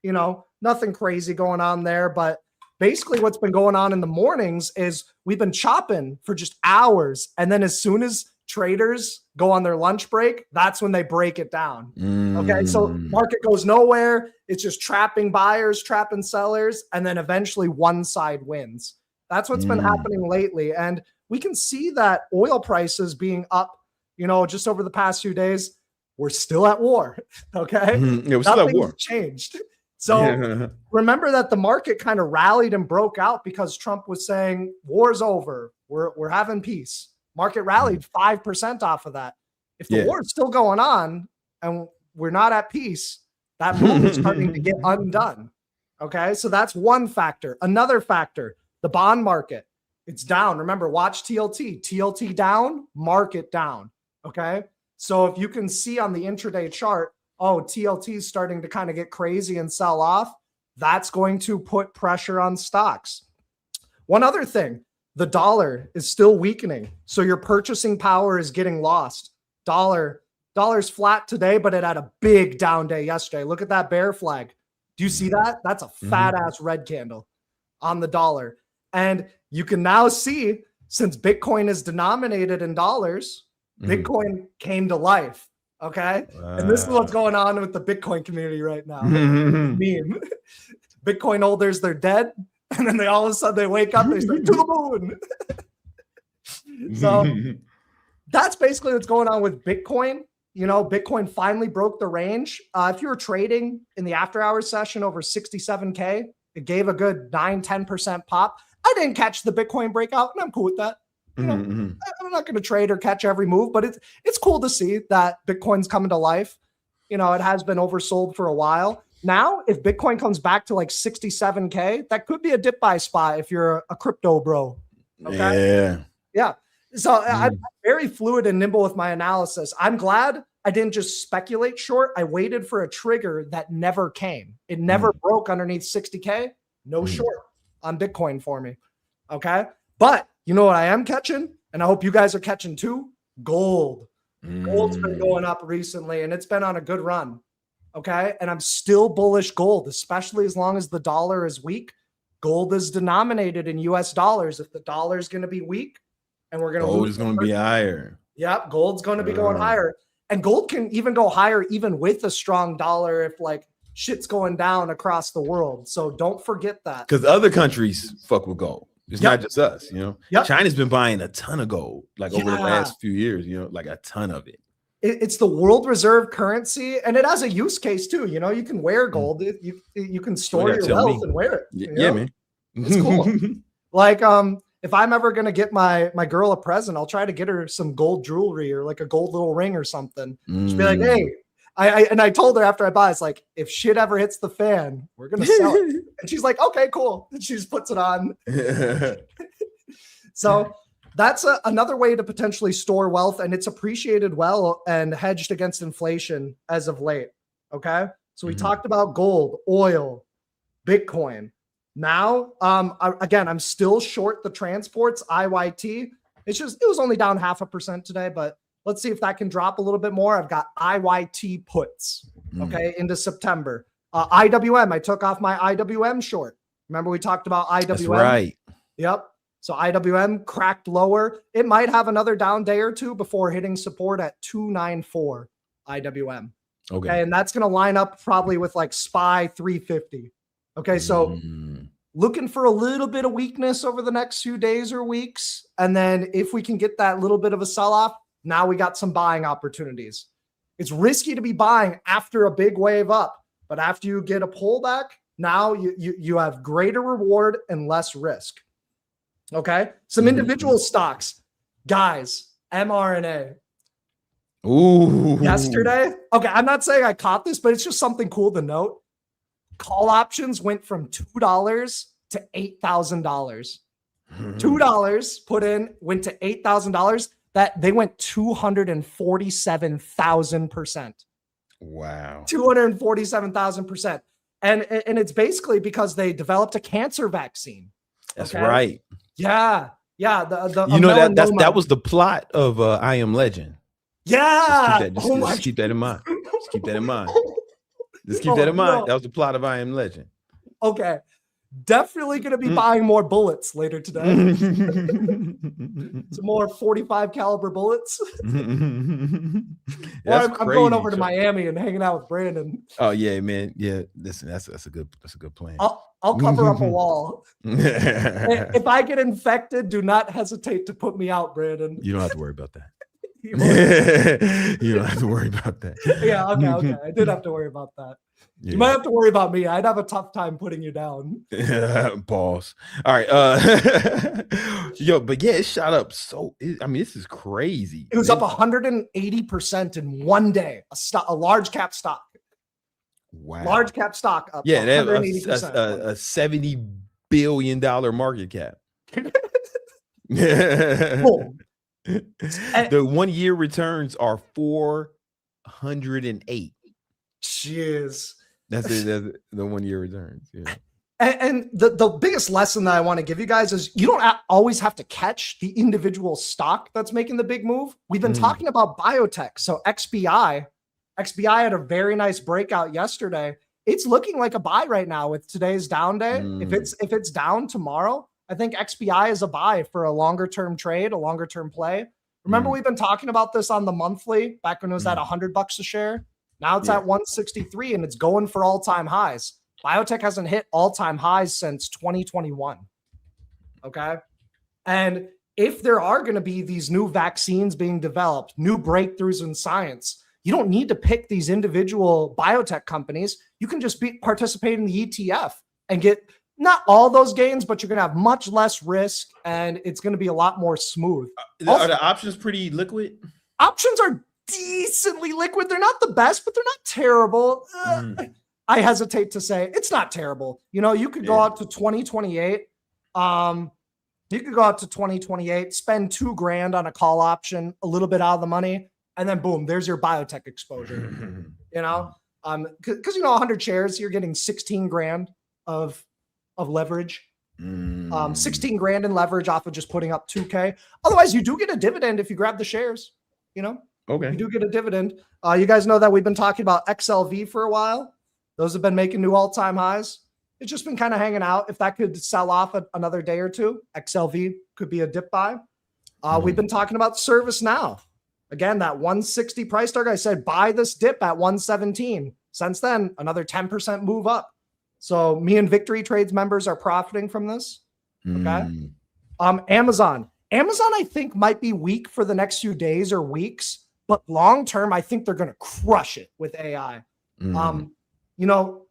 You know, nothing crazy going on there. But basically what's been going on in the mornings is we've been chopping for just hours. And then as soon as traders go on their lunch break, that's when they break it down. Okay, so market goes nowhere. It's just trapping buyers, trapping sellers, and then eventually one side wins. That's what's been happening lately. And we can see that oil prices being up, you know, just over the past few days. We're still at war. Okay, Yeah, we're still at war. Changed. So remember that the market kind of rallied and broke out because Trump was saying war's over. We're having peace. Market rallied 5% off of that. If the war is still going on and we're not at peace, that move is starting to get undone. Okay, so that's one factor. Another factor, the bond market, it's down. Remember, watch TLT. TLT down, market down. Okay, so if you can see on the intraday chart, oh, TLT is starting to kind of get crazy and sell off, that's going to put pressure on stocks. One other thing, the dollar is still weakening. So your purchasing power is getting lost. Dollar's flat today, but it had a big down day yesterday. Look at that bear flag. Do you see that? That's a fat ass red candle on the dollar. And you can now see, since Bitcoin is denominated in dollars, Bitcoin came to life. Okay. And this is what's going on with the Bitcoin community right now. Meme. Bitcoin holders, they're dead. And then they all of a sudden they wake up and they say, to the moon. So that's basically what's going on with Bitcoin. You know, Bitcoin finally broke the range. If you were trading in the after hours session over 67K, it gave a good 9-10% pop. I didn't catch the Bitcoin breakout, and I'm cool with that. You know, I'm not going to trade or catch every move, but it's cool to see that Bitcoin's coming to life. You know, it has been oversold for a while. Now, if Bitcoin comes back to like 67K, that could be a dip buy spot if you're a crypto bro. Okay. Yeah. So I'm very fluid and nimble with my analysis. I'm glad I didn't just speculate short. I waited for a trigger that never came. It never broke underneath 60K. No short on Bitcoin for me. Okay. But you know what I am catching? And I hope you guys are catching too. Gold. Gold's been going up recently and it's been on a good run. Okay. And I'm still bullish gold, especially as long as the dollar is weak. Gold is denominated in US dollars. If the dollar is going to be weak and we're going to gold is going to be higher. Yep. Gold's going to be going higher. And gold can even go higher even with a strong dollar if like shit's going down across the world. So don't forget that. Because other countries fuck with gold. It's not just us, you know. China's been buying a ton of gold like over the last few years, you know, like a ton of it. It's the world reserve currency, and it has a use case too. You know, you can wear gold. You can store your wealth and wear it. Yeah, man. It's cool. Like, if I'm ever gonna get my girl a present, I'll try to get her some gold jewelry or like a gold little ring or something. She'll be like, hey. I told her after I buy, it's like, if shit ever hits the fan, we're gonna sell it. And she's like, okay, cool. And she just puts it on. So that's another way to potentially store wealth, and it's appreciated well and hedged against inflation as of late. Okay. So we talked about gold, oil, Bitcoin. Now, again, I'm still short the transports, IYT. It was only down 0.5% today, but let's see if that can drop a little bit more. I've got IYT puts, okay, into September. IWM, I took off my IWM short. Remember we talked about IWM? That's right. Yep. So IWM cracked lower. It might have another down day or two before hitting support at 294 IWM. Okay. And that's going to line up probably with like SPY 350. Okay. So looking for a little bit of weakness over the next few days or weeks. And then if we can get that little bit of a sell-off, now we got some buying opportunities. It's risky to be buying after a big wave up, but after you get a pullback, now you have greater reward and less risk. Okay. Some individual stocks, guys, mRNA. Ooh. Yesterday. Okay. I'm not saying I caught this, but it's just something cool to note. Call options went from $2 to $8,000. $2 put in, went to $8,000. That they went 247,000%. Wow. 247,000%. And it's basically because they developed a cancer vaccine. That's okay? right. Yeah. Yeah. The You know melanoma. that was the plot of I Am Legend. Yeah. Just keep that in mind. Just keep that in mind. Just keep that in mind. No. That was the plot of I Am Legend. Okay. Definitely going to be buying more bullets later today. Some more 45 caliber bullets. I'm going over to Miami and hanging out with Brandon. Oh yeah, man. Yeah, listen, that's a good plan. I'll cover up a wall. If I get infected, do not hesitate to put me out, Brandon. You don't have to worry about that. You don't have to worry about that. Yeah, okay. I did have to worry about that. Yeah. You might have to worry about me. I'd have a tough time putting you down. Pause. All right. Yo, but yeah, it shot up. I mean, this is crazy. It was up 180% in one day. A large cap stock. Wow. Large cap stock up. Yeah, they have a 180%. $70 billion market cap. Boom. The 1 year returns are 408. Cheers. That's it. That's the 1 year returns. Yeah. And the biggest lesson that I want to give you guys is you don't always have to catch the individual stock that's making the big move. We've been talking about biotech. So XBI had a very nice breakout yesterday. It's looking like a buy right now with today's down day. If it's down tomorrow, I think XBI is a buy for a longer term trade, a longer term play. Remember, we've been talking about this on the monthly back when it was at $100 a share. Now it's at 163 and it's going for all-time highs. Biotech hasn't hit all-time highs since 2021. Okay. And if there are going to be these new vaccines being developed, new breakthroughs in science, you don't need to pick these individual biotech companies. You can just participate in the ETF and get not all those gains, but you're going to have much less risk and it's going to be a lot more smooth. Are the options pretty liquid? Options are decently liquid. They're not the best, but they're not terrible. I hesitate to say it's not terrible. You know, you could go out to 2028. You could go out to 2028, spend $2,000 on a call option, a little bit out of the money, and then boom, there's your biotech exposure. You know, because 100 shares, you're getting 16 grand of leverage. 16 grand in leverage off of just putting up 2K. Otherwise, you do get a dividend if you grab the shares. You know. Okay. You do get a dividend. You guys know that we've been talking about XLV for a while. Those have been making new all-time highs. It's just been kind of hanging out. If that could sell off another day or two, XLV could be a dip buy. We've been talking about ServiceNow. Again, that 160 price target. I said buy this dip at 117. Since then, another 10% move up. So me and Victory Trades members are profiting from this. Okay. Amazon, I think might be weak for the next few days or weeks. But long term, I think they're going to crush it with AI. You know,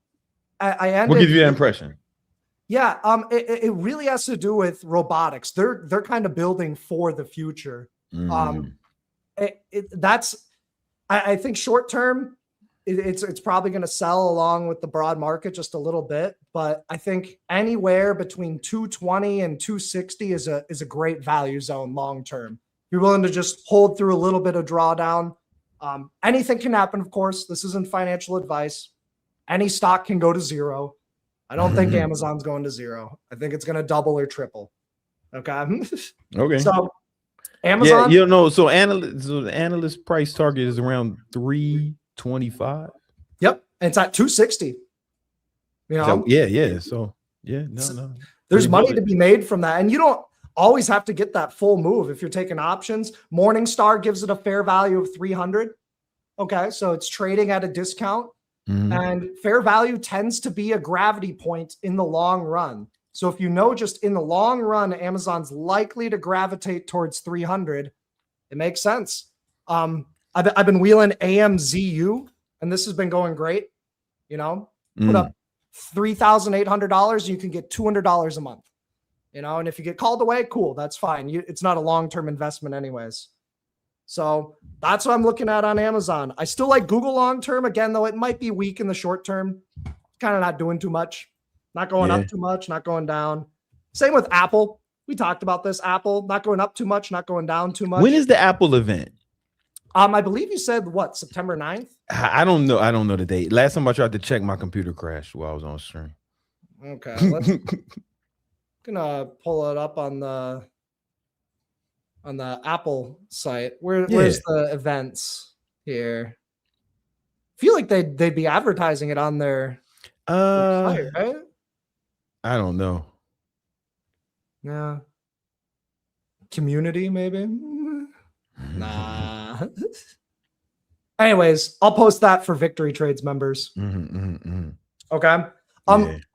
I what gives you that impression? Yeah, it really has to do with robotics. They're kind of building for the future. I think short term, it's probably going to sell along with the broad market just a little bit. But I think anywhere between 220 and 260 is a great value zone long term. You're willing to just hold through a little bit of drawdown. Anything can happen, of course. This isn't financial advice. Any stock can go to zero. I don't think Amazon's going to zero. I think it's going to double or triple. Okay. Okay. So Amazon. Yeah, so the analyst price target is around 325. Yep. And it's at 260. You know? So, yeah. So no. There's money to be made from that. And you don't always have to get that full move if you're taking options. Morningstar gives it a fair value of 300. Okay, so it's trading at a discount. And fair value tends to be a gravity point in the long run. So if you know just in the long run, Amazon's likely to gravitate towards 300, it makes sense. I've been wheeling AMZU, and this has been going great. You know, put up $3,800, you can get $200 a month. You know, and if you get called away, cool, that's fine. It's not a long-term investment anyways. So that's what I'm looking at on Amazon. I still like Google long-term. Again, though, it might be weak in the short term. Kind of not doing too much. Not going up too much, not going down. Same with Apple. We talked about this. Apple, not going up too much, not going down too much. When is the Apple event? I believe you said, what, September 9th? I don't know. I don't know the date. Last time I tried to check, my computer crashed while I was on stream. Okay. Let's gonna pull it up on the Apple site. Where's the events here? I feel like they'd be advertising it on their site, right? I don't know. Yeah. Community, maybe? Nah. Anyways, I'll post that for Victory Trades members. Okay.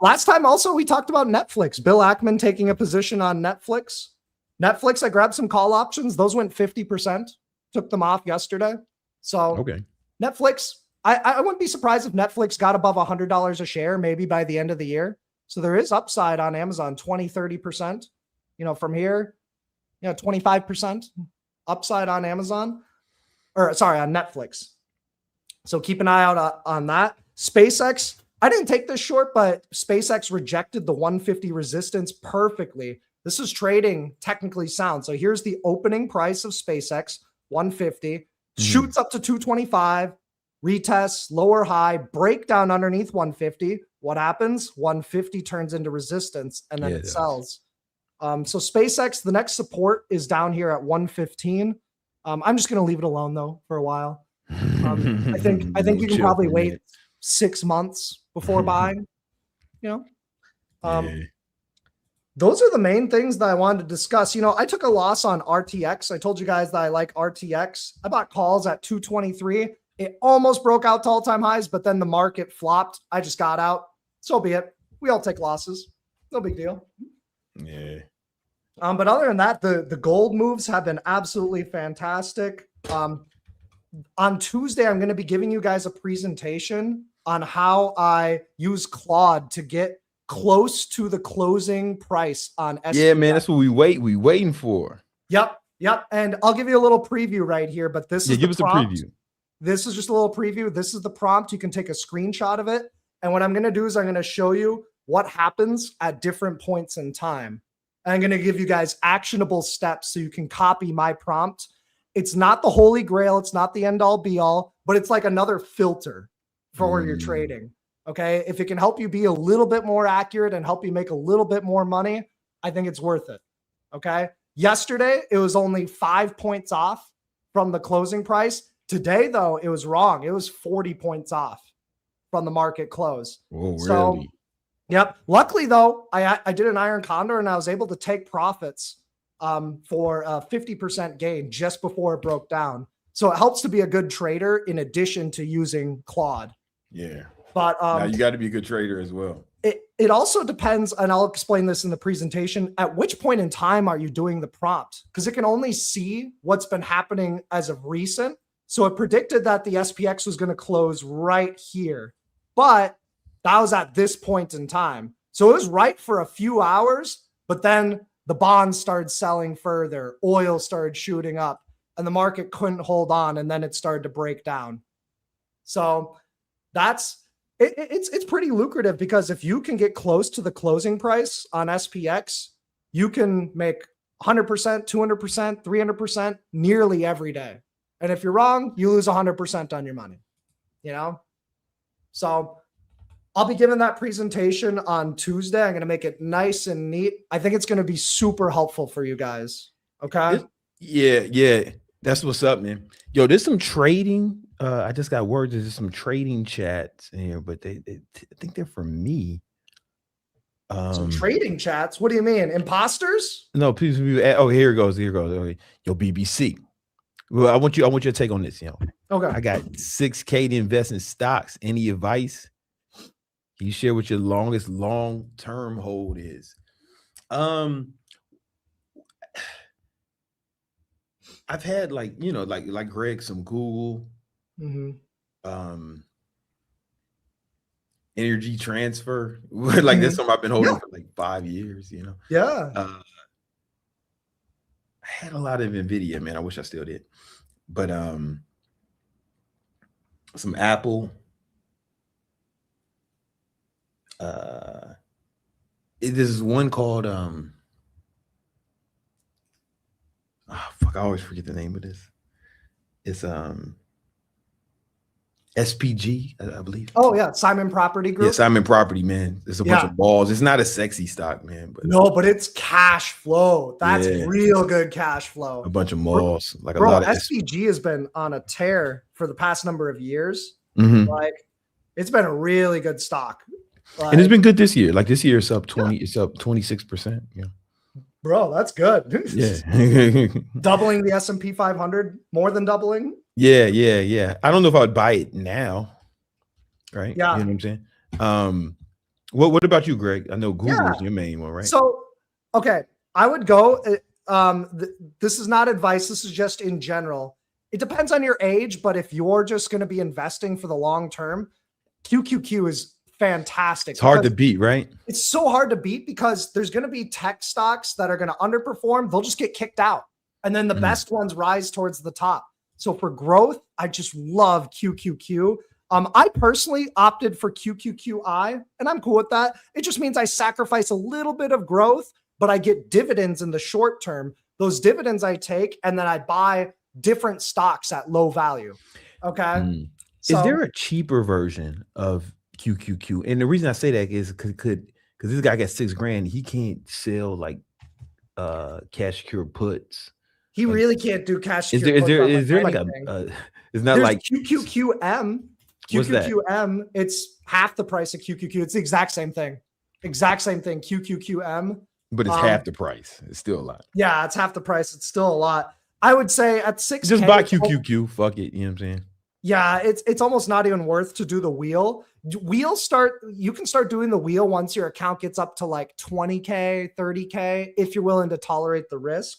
Last time also we talked about Netflix. Bill Ackman taking a position on Netflix. I grabbed some call options. Those went 50%. Took them off yesterday. So okay. Netflix, I wouldn't be surprised if Netflix got above $100 a share, maybe by the end of the year. So there is upside on Amazon, 20, 30%. You know, from here, 25% upside on Amazon, or sorry, on Netflix. So keep an eye out on that. SpaceX, I didn't take this short, but SpaceX rejected the 150 resistance perfectly. This is trading technically sound. So here's the opening price of SpaceX, 150, shoots up to 225, retests, lower high, breakdown underneath 150. What happens? 150 turns into resistance, and then it sells. So SpaceX, the next support is down here at 115. I'm just going to leave it alone though for a while. I think you can probably wait 6 months before buying. Those are the main things that I wanted to discuss. I took a loss on RTX. I told you guys that I like RTX. I bought calls at 223. It almost broke out to all-time highs, but then the market flopped. I just got out. So be it. We all take losses. No big deal. Yeah. But other than that, the gold moves have been absolutely fantastic. On Tuesday, I'm going to be giving you guys a presentation on how I use Claude to get close to the closing price on SPX. Yeah, man, that's what we waiting for. Yep. And I'll give you a little preview right here, but this is give us prompt. a preview. This is just a little preview. This is the prompt. You can take a screenshot of it. And what I'm going to do is I'm going to show you what happens at different points in time. I'm going to give you guys actionable steps so you can copy my prompt. It's not the holy grail. It's not the end all be all, but it's like another filter for your trading. Okay. If it can help you be a little bit more accurate and help you make a little bit more money, I think it's worth it. Okay. Yesterday, it was only 5 points off from the closing price. Today, though, it was wrong. It was 40 points off from the market close. Oh, so, really? Yep. Luckily, though, I did an iron condor and I was able to take profits for a 50% gain just before it broke down. So it helps to be a good trader in addition to using Claude. Yeah. But now you got to be a good trader as well. It also depends, and I'll explain this in the presentation, at which point in time are you doing the prompt? Because it can only see what's been happening as of recent. So it predicted that the SPX was going to close right here, but that was at this point in time. So it was right for a few hours, but then the bonds started selling further. Oil started shooting up and the market couldn't hold on. And then it started to break down. So it's pretty lucrative because if you can get close to the closing price on SPX, you can make 100%, 200%, 300% nearly every day. And if you're wrong, you lose 100% on your money, So I'll be giving that presentation on Tuesday. I'm going to make it nice and neat. I think it's going to be super helpful for you guys. Okay. Yeah. That's what's up, man. Yo, there's some trading. I just got word there's some trading chats in here, but I think they're for me. Some trading chats. What do you mean? Imposters? No, please. Oh, here it goes. Okay. Yo, BBC. Well, I want you to take on this, Okay. I got 6K to invest in stocks. Any advice? Can you share what your longest long-term hold is? I've had like like Greg some Google Mhm. energy transfer. Like that's something I've been holding Yeah. for like 5 years. Yeah. I had a lot of Nvidia, man. I wish I still did, but some Apple. There's one called oh fuck, I always forget the name of this. It's SPG, I believe. Oh yeah, Simon Property Group. Yes, I'm in property, man. There's a bunch of balls. It's not a sexy stock, man, but no, but it's cash flow. That's Yeah. real good cash flow. a bunch of malls, like a Bro, lot of SPG has been on a tear for the past number of years. Mhm. Like, it's been a really good stock. Like, And it's been good this year. Like this year, it's up 20. It's up 26%. Yeah, bro, that's good. yeah, Doubling the S&P 500, more than doubling. yeah. I don't know if I would buy it now. Right? Yeah. You know what I'm saying? What about you, Greg? I know Google is your main one, right? So, okay, I would go. This is not advice. This is just in general. It depends on your age, but if you're just going to be investing for the long term, QQQ is fantastic. It's hard to beat, right? It's so hard to beat because there's going to be tech stocks that are going to underperform. They'll just get kicked out. And then the best ones rise towards the top. So for growth, I just love QQQ. I personally opted for QQQI, and I'm cool with that. It just means I sacrifice a little bit of growth, but I get dividends in the short term. Those dividends I take, and then I buy different stocks at low value. Okay. Is there a cheaper version of QQQ? And the reason I say that is because this guy got $6,000. He can't sell like cash secure puts. He really can't do cash. Is there like a it's not There's like QQQM. What's that? QQQM, it's half the price of QQQ. It's the exact same thing. QQQM. But it's half the price. It's still a lot. Yeah, it's half the price. It's still a lot. I would say at 6K. Just buy QQQ. Fuck it. You know what I'm saying? Yeah, it's almost not even worth to do the wheel. You can start doing the wheel once your account gets up to like 20K, 30K, if you're willing to tolerate the risk.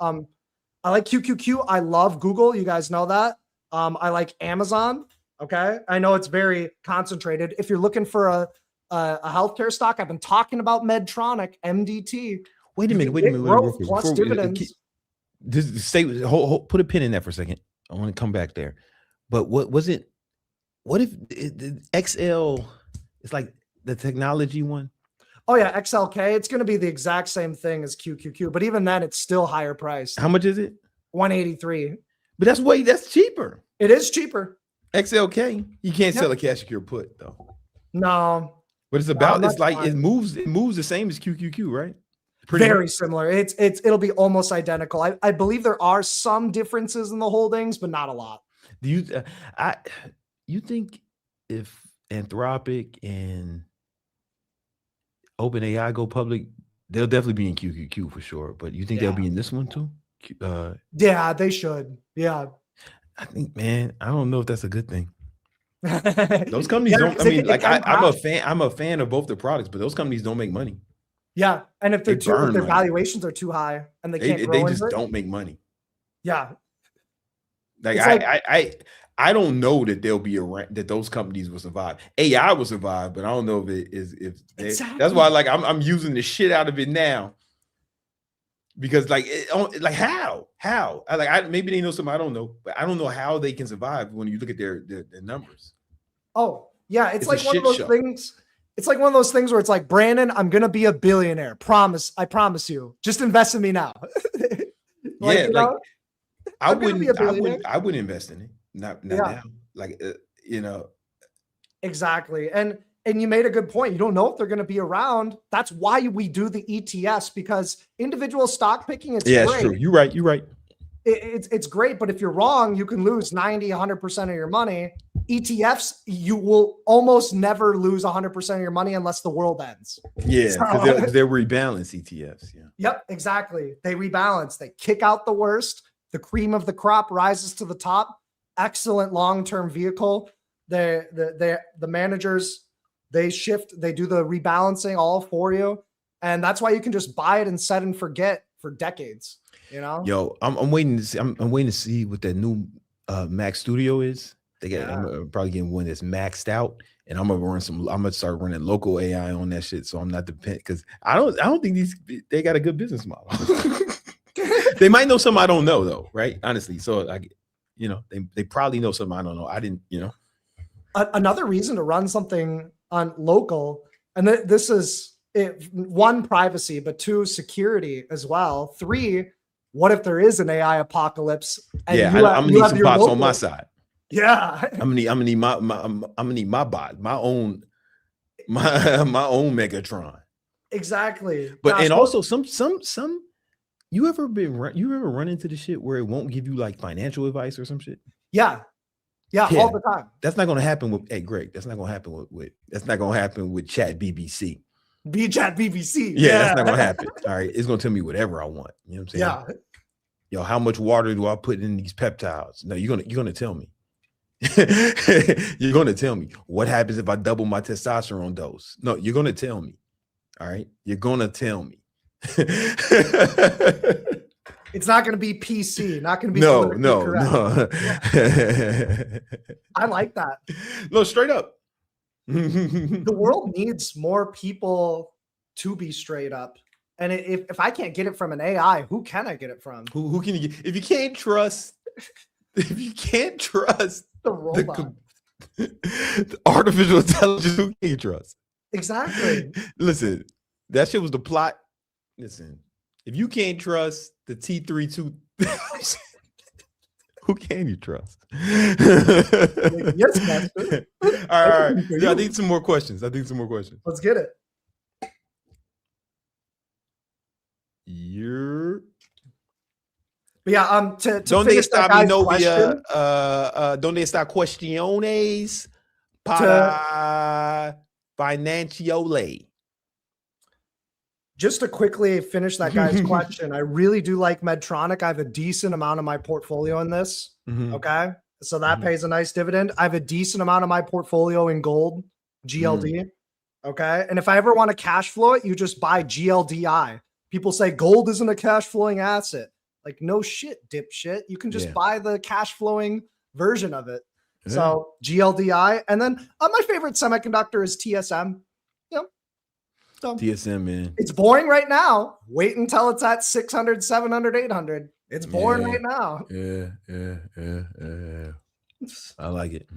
I like QQQ. I love Google. You guys know that. I like Amazon. Okay. I know it's very concentrated. If you're looking for a healthcare stock, I've been talking about Medtronic, MDT. Wait a minute. Growth plus dividends. Put a pin in that for a second. I want to come back there. But what was it? What if XL is like the technology one? Oh yeah, XLK. It's going to be the exact same thing as QQQ, but even then, it's still higher priced. How much is it? 183. But that's cheaper. It is cheaper. XLK. You can't sell a cash secure put though. No. But it's about it moves the same as QQQ, right? Very similar. It'll be almost identical. I believe there are some differences in the holdings, but not a lot. Do you think if Anthropic and OpenAI go public, they'll definitely be in QQQ for sure. But you think they'll be in this one too? Yeah, they should. Yeah. I think, man, I don't know if that's a good thing. Those companies don't. I mean, like I'm a fan of both the products, but those companies don't make money. Yeah, and if their valuations are too high and they can't grow, they just don't make money. Yeah. Like I don't know that they'll be around, that those companies will survive. AI will survive, but I don't know if it is that's why I'm using the shit out of it now. Because how maybe they know something I don't know, but I don't know how they can survive when you look at their numbers. Oh yeah, it's like one of those things. It's like one of those things where it's like, Brandon, I'm gonna be a billionaire. I promise you. Just invest in me now. I wouldn't invest in it. Not now. Exactly. And you made a good point. You don't know if they're going to be around. That's why we do the ETFs, because individual stock picking, it's great. It's true. You're right. It's great, but if you're wrong, you can lose 90, 100% of your money. ETFs, you will almost never lose 100% of your money unless the world ends. Yeah, because they're rebalance ETFs. Yeah. Yep, exactly. They rebalance. They kick out the worst. The cream of the crop rises to the top. Excellent long-term vehicle. The managers, they shift, they do the rebalancing all for you. And that's why you can just buy it and set and forget for decades. You know? Yo, I'm waiting to see. I'm waiting to see what that new Mac Studio is. They got. Yeah. I'm probably getting one that's maxed out, and I'm gonna start running local AI on that shit, so I'm not dependent. Because I don't think they got a good business model. They might know something I don't know though, right? Honestly, so they probably know something I don't know. I didn't, Another reason to run something on local, and this is it, one, privacy, but two, security as well. Three, what if there is an AI apocalypse? And I'm gonna need some bots on my side. Yeah, I'm gonna need my bot, my own Megatron. Exactly. But and also some you ever run into the shit where it won't give you like financial advice or some shit? Yeah, all the time. That's not gonna happen with Greg. That's not gonna happen with Chat BBC. Chat BBC. Yeah, that's not gonna happen. All right, it's gonna tell me whatever I want. You know what I'm saying? Yeah. Yo, how much water do I put in these peptides? No, you're gonna tell me. You're gonna tell me what happens if I double my testosterone dose. No, you're gonna tell me. All right, you're gonna tell me. It's not going to be PC. Not going to be no. I like that. No, straight up. The world needs more people to be straight up. And if I can't get it from an AI, who can I get it from? Who can you get? If you can't trust the robot, the artificial intelligence, who can you trust? Exactly. Listen, that shit was the plot. Listen, if you can't trust the T32, who can you trust? Yes, master. All right. Yeah, I need some more questions. Let's get it. But yeah, to donde finish está that mi guy's novia? question, Donde está cuestiones para financiole? just to quickly finish that guy's question, I really do like Medtronic. I have a decent amount of my portfolio in this. Okay. So that pays a nice dividend. I have a decent amount of my portfolio in gold, GLD. Okay. And if I ever want to cash flow it, you just buy GLDI. People say gold isn't a cash flowing asset. Like, no shit, dipshit. You can just buy the cash flowing version of it. Yeah. So GLDI. And then my favorite semiconductor is TSM. So TSM, man. It's boring right now. Wait until it's at 600, 700, 800. It's boring right now. Yeah. I like it.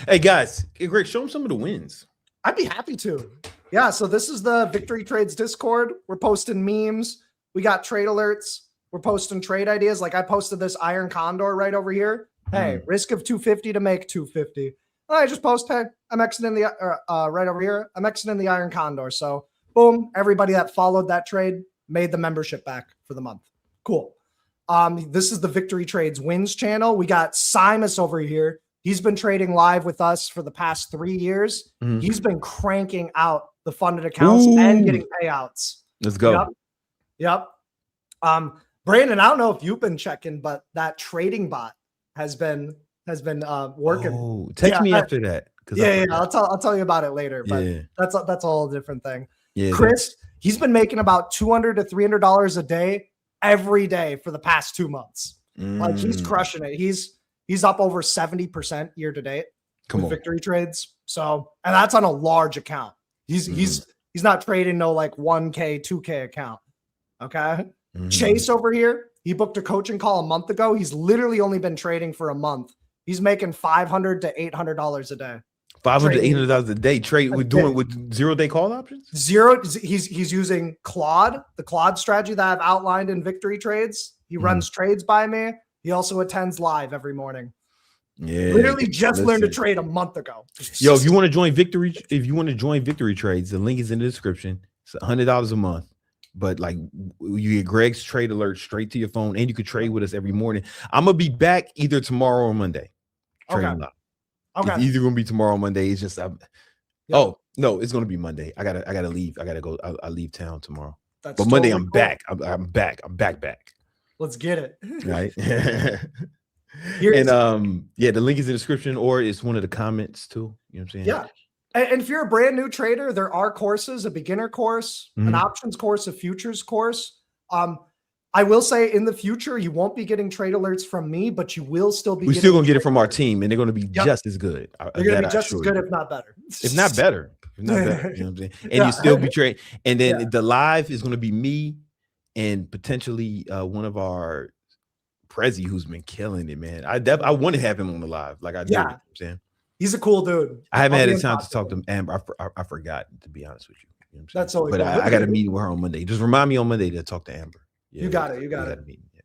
Hey, guys. Hey, Greg, show them some of the wins. I'd be happy to. Yeah, so this is the Victory Trades Discord. We're posting memes. We got trade alerts. We're posting trade ideas. Like I posted this Iron Condor right over here. Hey, risk of 250 to make 250. And I just post, hey, I'm exiting the right over here. I'm exiting the Iron Condor. So boom, everybody that followed that trade made the membership back for the month. Cool. This is the Victory Trades Wins channel. We got Simus over here. He's been trading live with us for the past 3 years. He's been cranking out the funded accounts and getting payouts. Let's go. Yep. Brandon, I don't know if you've been checking, but that trading bot has been working. Oh, text me after that. Yeah, I'll tell you about it later. But that's a whole different thing. Yeah, Chris, he's been making about $200 to $300 a day every day for the past 2 months. Like he's crushing it. He's up over 70% year to date with Victory Trades. So, and that's on a large account. He's not trading no like 1K, 2K account. Okay. Chase over here, he booked a coaching call a month ago. He's literally only been trading for a month. He's making $500 to $800 a day. $500 to $800 a day trade with 0-day call options. He's using Claude, the Claude strategy that I've outlined in Victory Trades. He runs trades by me. He also attends live every morning. Yeah, literally just learned to trade a month ago. Yo, if you want to join Victory Trades, the link is in the description. It's $100 a month. But like you get Greg's trade alert straight to your phone, and you can trade with us every morning. I'm gonna be back either tomorrow or Monday. Okay. It's either gonna be tomorrow or Monday. It's just oh no, it's gonna be Monday. I gotta leave. I gotta go. I leave town tomorrow. But Monday I'm back. I'm back. Let's get it. Right. And the link is in the description, or it's one of the comments too. You know what I'm saying? Yeah. And if you're a brand new trader, there are courses, a beginner course, an options course, a futures course. I will say in the future, you won't be getting trade alerts from me, but you will still be. We're still gonna get it trade from our alerts. team, and they're gonna be just as good. They're gonna be just as good, if not better. If not better. If not better. You know what I'm saying? And Yeah. you still be trade. And then Yeah. the live is gonna be me and potentially one of our Prezi who's been killing it, man. I want to have him on the live. Like I do. You know what I'm saying? He's a cool dude. I haven't I'll had be a in time touch to talk with him. to Amber. I forgot, to be honest with you. You know what I'm saying? That's always But cool. I got a meeting with her on Monday. Just remind me on Monday to talk to Amber. Yeah, You got it. You we got it. a meeting. Yeah.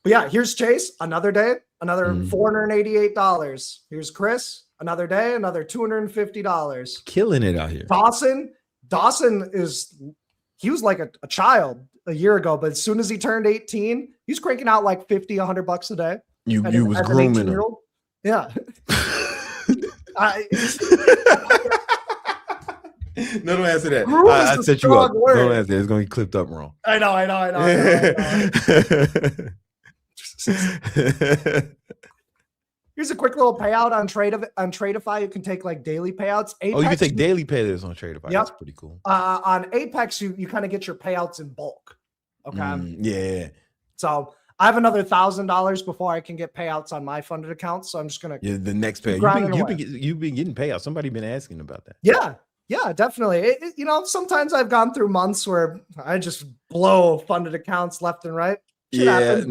But yeah, here's Chase, another day, another Mhm. $488. Here's Chris, another day, another $250. Killing it out here. Dawson he was like a child a year ago, but as soon as he turned 18, he's cranking out like 50, $100 a day. You was As an grooming him. 18-year-old. Yeah. No, don't answer that. Groom I is a set you up. strong word. Don't answer. It's gonna get clipped up wrong. I know. Here's a quick little payout on Tradeify. You can take like daily payouts. Apex, Oh, you can take daily payouts on Tradeify. Yep. That's pretty cool. On Apex, you kind of get your payouts in bulk. Okay. Yeah. So I have another $1,000 before I can get payouts on my funded account. So I'm just gonna Yeah, the next payout. grinding You've been getting payouts. Somebody been asking about that. Yeah, definitely. Sometimes I've gone through months where I just blow funded accounts left and right. Shit happens,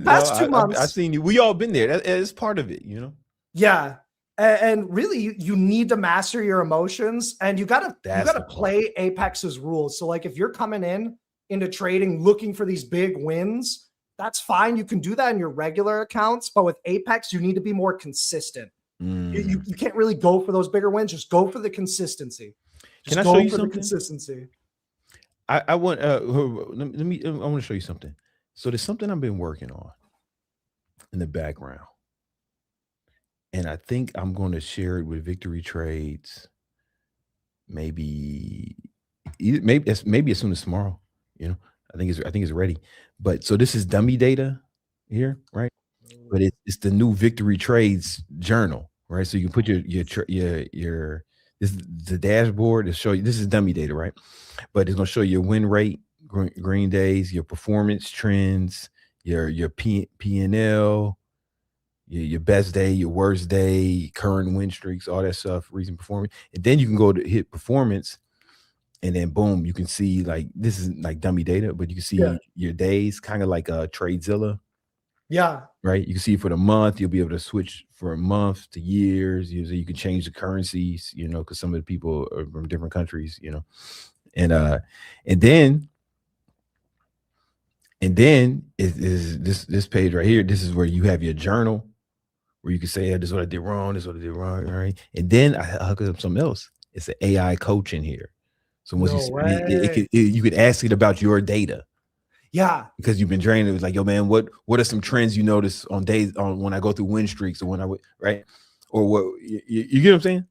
past 2 months. I've seen you. We all been there. It's part of it, you know. Yeah, and really, you need to master your emotions, and you gotta play Apex's rules. So, like, if you're coming into trading looking for these big wins, that's fine. You can do that in your regular accounts, but with Apex, you need to be more consistent. You can't really go for those bigger wins. Just go for the consistency. Can I show you something? Consistency. I want I want to show you something. So there's something I've been working on in the background, and I think I'm going to share it with Victory Trades. Maybe as soon as tomorrow. You know, I think it's ready. But so this is dummy data here, right? But it's the new Victory Trades journal, right? So you can put your this is the dashboard to show you. This is dummy data, right? But it's gonna show your win rate, green days, your performance trends, your P&L, your best day, your worst day, current win streaks, all that stuff, recent performance, and then you can go to hit performance, and then boom, you can see, like, this is like dummy data, but you can see your days, kind of like a Tradezilla. Yeah. Right. You can see for the month, you'll be able to switch for a month to years. You can change the currencies, you know, because some of the people are from different countries, you know. And then is this page right here. This is where you have your journal, where you can say, this is what I did wrong, this is what I did wrong, right? And then I hook up something else. It's an AI coach in here. So once you could ask it about your data. Yeah, because you've been training. It was like, yo, man, what are some trends you notice on days when I go through win streaks, or when I right, or what you get what I'm saying?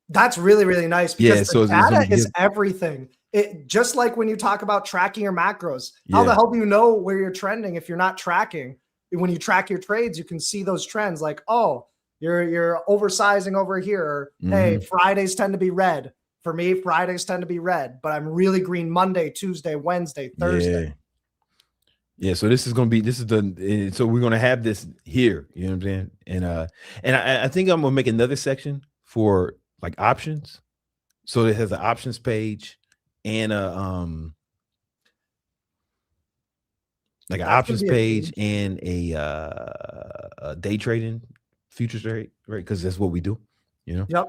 That's really, really nice, because so data is everything. It just like when you talk about tracking your macros. How the hell do you know where you're trending if you're not tracking? When you track your trades, you can see those trends. Like, oh, you're oversizing over here. Or, hey, Fridays tend to be red. For me, Fridays tend to be red, but I'm really green Monday, Tuesday, Wednesday, Thursday. Yeah, so so we're gonna have this here, you know what I'm saying? And I think I'm gonna make another section for like options. So it has an options page and an options page and a day trading futures trade, right? Because that's what we do, you know. Yep.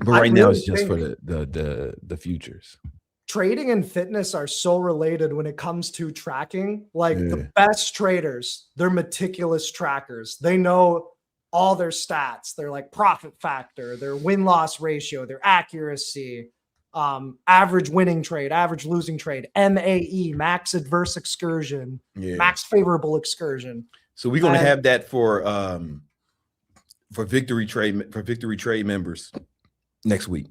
But right now it's just for the futures. Trading and fitness are so related when it comes to tracking. Like the best traders, they're meticulous trackers. They know all their stats. They're like profit factor, their win-loss ratio, their accuracy, average winning trade, average losing trade, MAE, max adverse excursion, max favorable excursion. So we're going to have that for Victory Trade members next week.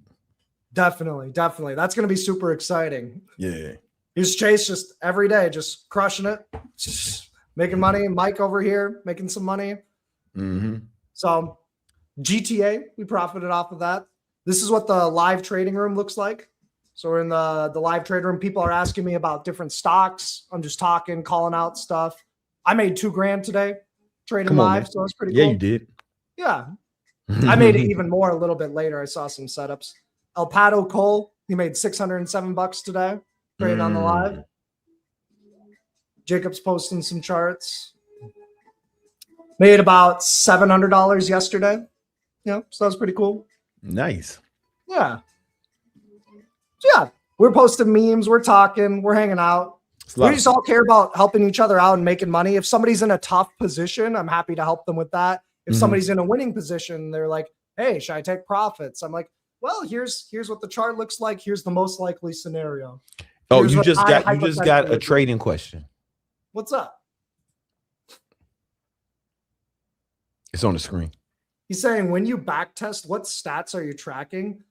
Definitely. That's going to be super exciting. Yeah. Here's Chase just every day, just crushing it, just making money. Mike over here making some money. So GTA, we profited off of that. This is what the live trading room looks like. So we're in the live trade room. People are asking me about different stocks. I'm just talking, calling out stuff. I made $2,000 today trading Come on, live, man. so that's pretty Yeah, cool. you did. Yeah. I made it even more a little bit later. I saw some setups. El Pato Cole, he made $607 today trading on the live. Jacob's posting some charts. Made about $700 yesterday. Yeah, so that was pretty cool. Nice. Yeah. So yeah, we're posting memes, we're talking, we're hanging out. We just all care about helping each other out and making money. If somebody's in a tough position, I'm happy to help them with that. If somebody's in a winning position, they're like, hey, should I take profits? I'm like, well, here's what the chart looks like. Here's the most likely scenario. Oh, Here's you what just I got a hypothetically trading question. What's up? It's on the screen. He's saying, when you back test, what stats are you tracking?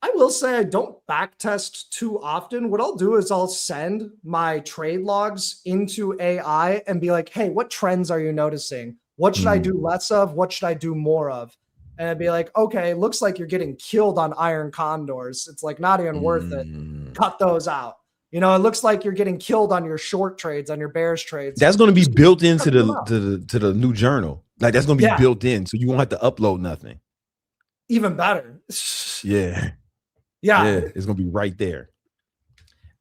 I will say I don't back test too often. What I'll do is I'll send my trade logs into AI and be like, hey, what trends are you noticing? What should I do less of? What should I do more of? And I'd be like, okay, looks like you're getting killed on iron condors. It's like not even worth it. Cut those out. You know, it looks like you're getting killed on your short trades, on your bearish trades. That's going to be built into the new journal. Like that's going to be built in, so you won't have to upload nothing. Even better. Yeah. Yeah. It's going to be right there.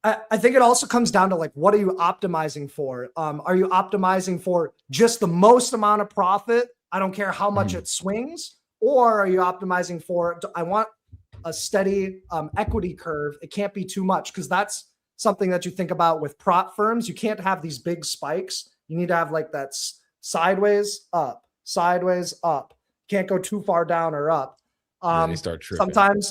I think it also comes down to like, what are you optimizing for? Are you optimizing for just the most amount of profit? I don't care how much it swings. Or are you optimizing for, I want a steady equity curve. It can't be too much, because that's something that you think about with prop firms. You can't have these big spikes. You need to have like that sideways up. Can't go too far down or up. They start tripping.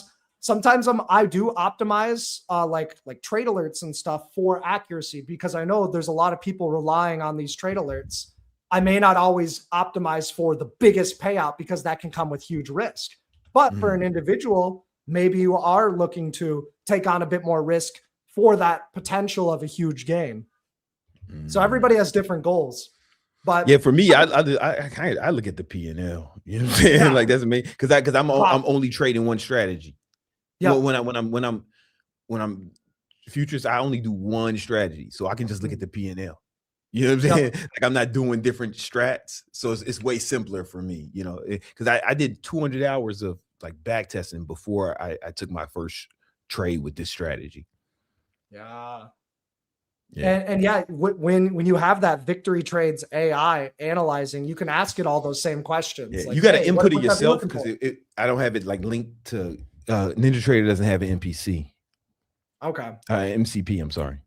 Sometimes I do optimize like trade alerts and stuff for accuracy, because I know there's a lot of people relying on these trade alerts. I may not always optimize for the biggest payout, because that can come with huge risk. But for an individual, maybe you are looking to take on a bit more risk for that potential of a huge gain. So everybody has different goals. But yeah, for me, I look at the P&L. You know what I'm saying? Yeah. Like that's amazing, because I'm only trading one strategy. Yeah. When I'm futures, I only do one strategy, so I can just look at the P&L. You know what I'm saying? Like I'm not doing different strats, so it's way simpler for me. You know, because I did 200 hours of like back testing before I took my first trade with this strategy. Yeah. And yeah, when you have that Victory Trades AI analyzing, you can ask it all those same questions. Yeah, like, you got to input it yourself, because I don't have it like linked to Ninja Trader doesn't have an MPC. Okay. MCP, I'm sorry.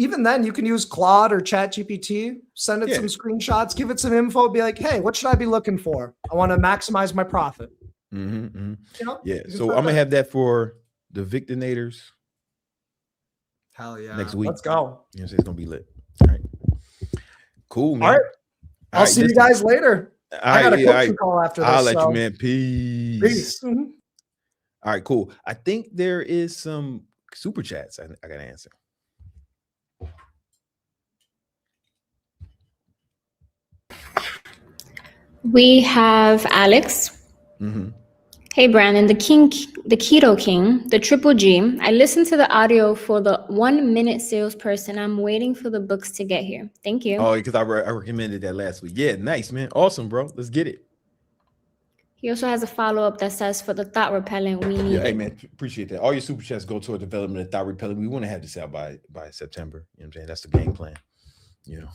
Even then, you can use Claude or ChatGPT, send it some screenshots, give it some info, be like, hey, what should I be looking for? I want to maximize my profit. You know? Yeah, so I'm going to have that for the Victinators. Hell yeah. Next week. Let's go. You know, it's going to be lit. All right. Cool, man. All right. I'll see you guys later. I got a coaching call after this. I'll let you, man. Peace. All right, cool. I think there is some super chats I got to answer. We have Alex. Hey, Brandon, the Keto King, the Triple G. I listened to the audio for the 1 minute salesperson. I'm waiting for the books to get here. Thank you. Oh, because I recommended that last week. Yeah, nice, man. Awesome, bro. Let's get it. He also has a follow-up that says, for the thought repellent, we need hey, man, appreciate that. All your super chats go toward development of thought repellent. We want to have this out by September. You know what I'm saying? That's the game plan. You know.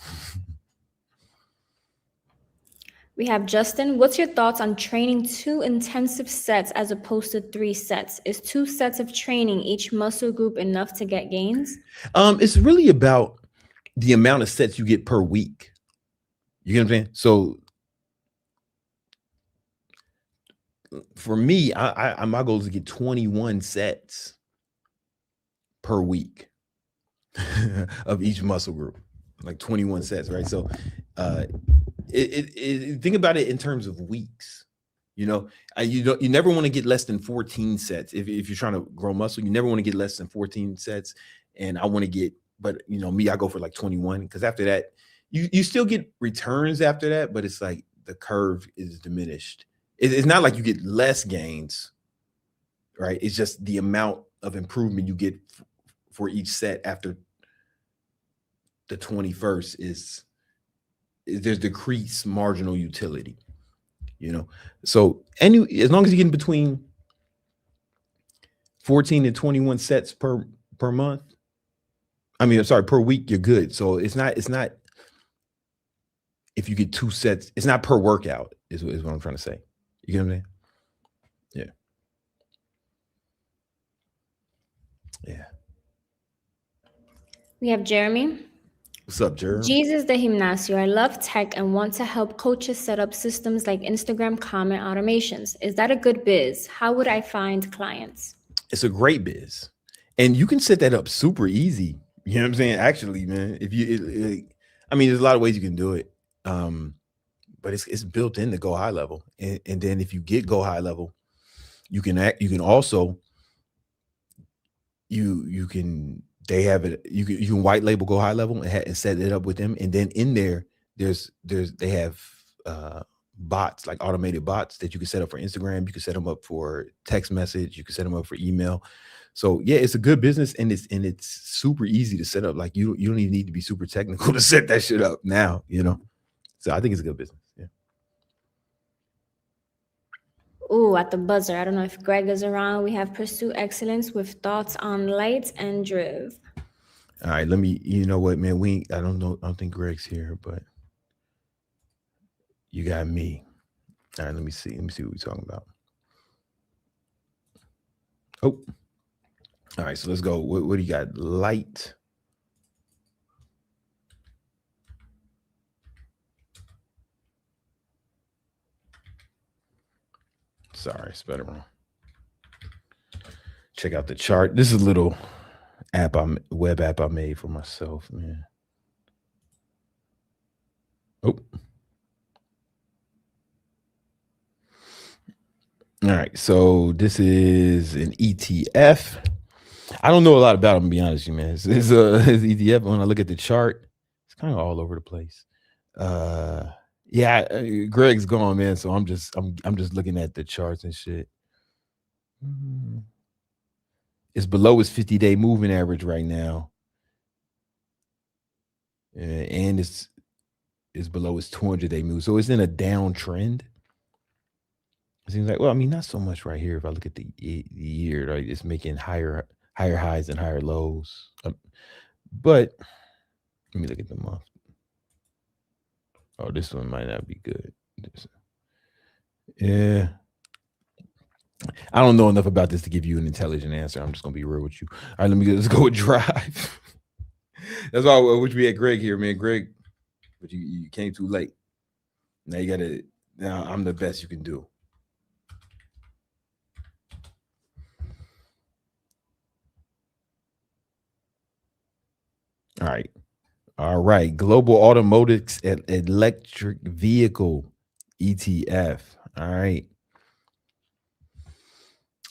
We have Justin. What's your thoughts on training 2 intensive sets as opposed to 3 sets? Is 2 sets of training each muscle group enough to get gains? It's really about the amount of sets you get per week. You get what I'm saying? So for me, I my goal is to get 21 sets per week of each muscle group, like 21 sets, right? So think about it in terms of weeks. You know, you never want to get less than 14 sets if you're trying to grow muscle. You never want to get less than 14 sets. And I want to get, but you know, me, I go for like 21, because after that, you still get returns after that, but it's like the curve is diminished. It's not like you get less gains, right? It's just the amount of improvement you get for each set after the 21st is there's decreased marginal utility, So as long as you get in between 14 and 21 sets per month, per week, you're good. So it's not if you get 2 sets, it's not per workout is what I'm trying to say. You get what I'm saying? Yeah. Yeah. We have Jeremy. What's up, Jeremy? Jesus de Gimnasio. I love tech and want to help coaches set up systems like Instagram comment automations. Is that a good biz? How would I find clients? It's a great biz. And you can set that up super easy. You know what I'm saying? Actually, man, if you, there's a lot of ways you can do it. But it's built in to Go High Level. And then if you get Go High Level, you can also, they have it. You can white label Go High Level and set it up with them. And then in there, they have bots, like automated bots that you can set up for Instagram. You can set them up for text message. You can set them up for email. So yeah, it's a good business, and it's super easy to set up. Like you don't even need to be super technical to set that shit up now. So I think it's a good business. Yeah. Ooh, at the buzzer. I don't know if Greg is around. We have Pursue Excellence with thoughts on light and driv. All right, let me. You know what, man? I don't know. I don't think Greg's here, but you got me. All right, let me see. Let me see what we're talking about. Oh, all right. So let's go. What do you got? Light. Sorry, spelled it wrong. Check out the chart. This is a little web app I made for myself, man. Oh. All right, so this is an ETF. I don't know a lot about them, to be honest with you, man. It's ETF. When I look at the chart, it's kind of all over the place. Yeah, Greg's gone, man. So I'm just looking at the charts and shit. It's below its 50-day moving average right now, and it's below its 200-day move. So it's in a downtrend. It seems like, not so much right here. If I look at the year, right, it's making higher highs and higher lows. But let me look at the month. Oh, this one might not be good. Yeah. I don't know enough about this to give you an intelligent answer. I'm just gonna be real with you. All right, let's go with drive. That's why I wish we had Greg here, man. Greg, but you came too late. Now I'm the best you can do. All right. Global Automotive Electric Vehicle ETF. All right.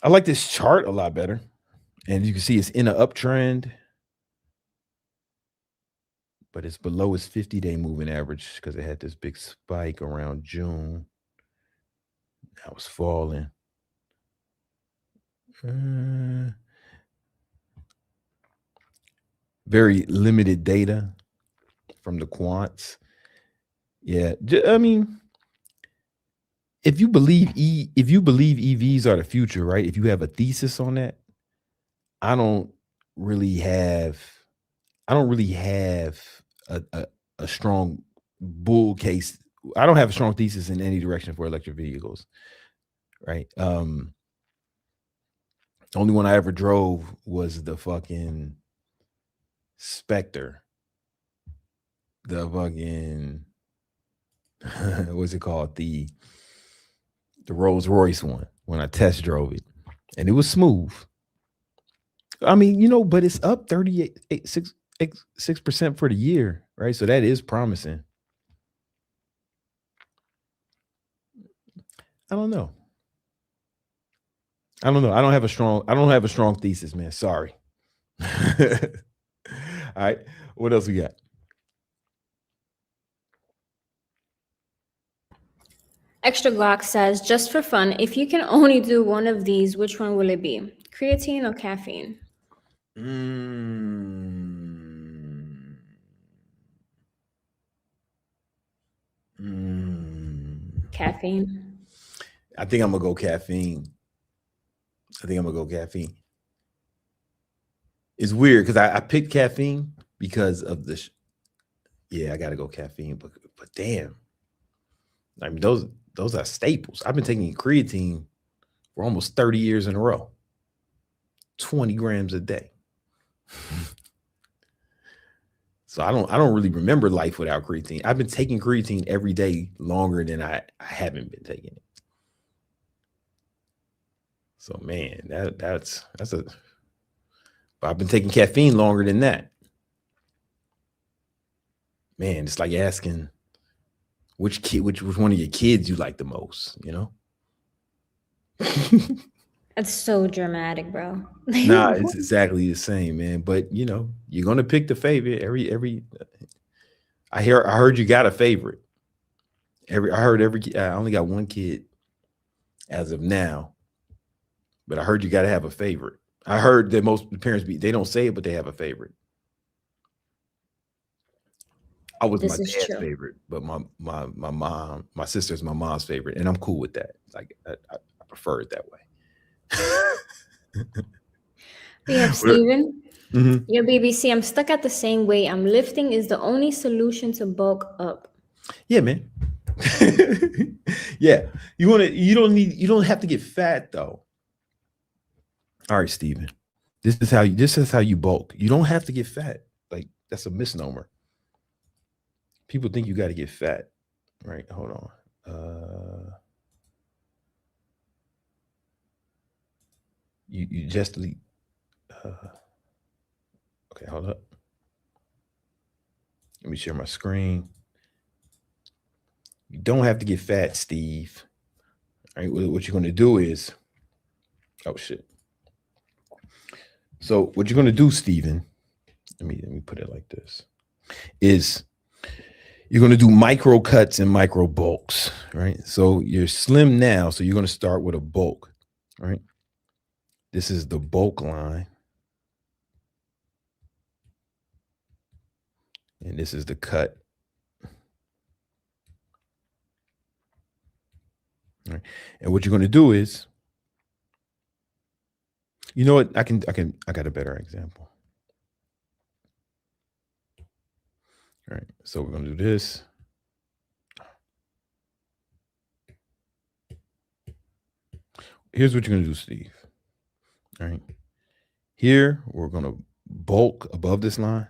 I like this chart a lot better. And you can see it's in an uptrend, but it's below its 50-day moving average because it had this big spike around June. Now it's falling. Very limited data from the quants. Yeah, if you believe EVs are the future, right? If you have a thesis on that, I don't really have a strong bull case. I don't have a strong thesis in any direction for electric vehicles, right? The only one I ever drove was the fucking Spectre, the fucking what's it called, the Rolls Royce one, when I test drove it, and it was smooth. But it's up 6% for the year, right? So that is promising. I don't know. I don't have a strong thesis, man. Sorry. All right. What else we got? Extra Glock says, just for fun, if you can only do one of these, which one will it be? Creatine or caffeine? Caffeine. I think I'm gonna go caffeine. It's weird because I picked caffeine because of the. I gotta go caffeine, but damn, I mean those are staples. I've been taking creatine for almost 30 years in a row. 20 grams a day. So I don't really remember life without creatine. I've been taking creatine every day longer than I haven't been taking it. So man, that's a. But I've been taking caffeine longer than that. Man, it's like asking which one of your kids you like the most, you know? That's so dramatic, bro. Nah, it's exactly the same, man. But you know, you're gonna pick the favorite. I heard you got a favorite. I only got one kid as of now, but I heard you got to have a favorite. I heard that most parents they don't say it, but they have a favorite. I was my dad's favorite, but my sister's my mom's favorite, and I'm cool with that. Like I prefer it that way. We have Steven. Mm-hmm. Yo, BBC, I'm stuck at the same weight. I'm lifting is the only solution to bulk up. Yeah, man. Yeah. You don't have to get fat though. All right, Steven. This is how you bulk. You don't have to get fat. Like that's a misnomer. People think you got to get fat. Right? Hold on. You just leave. Okay, hold up. Let me share my screen. You don't have to get fat, Steve. All right, what you're going to do is, oh shit. So what you're going to do, Steven, let me put it like this, is you're going to do micro cuts and micro bulks, right? So you're slim now, so you're going to start with a bulk, right? This is the bulk line. And this is the cut. All right. And what you're going to do is, you know what? I got a better example. All right. So we're going to do this. Here's what you're going to do, Steve. All right. Here, we're going to bulk above this line.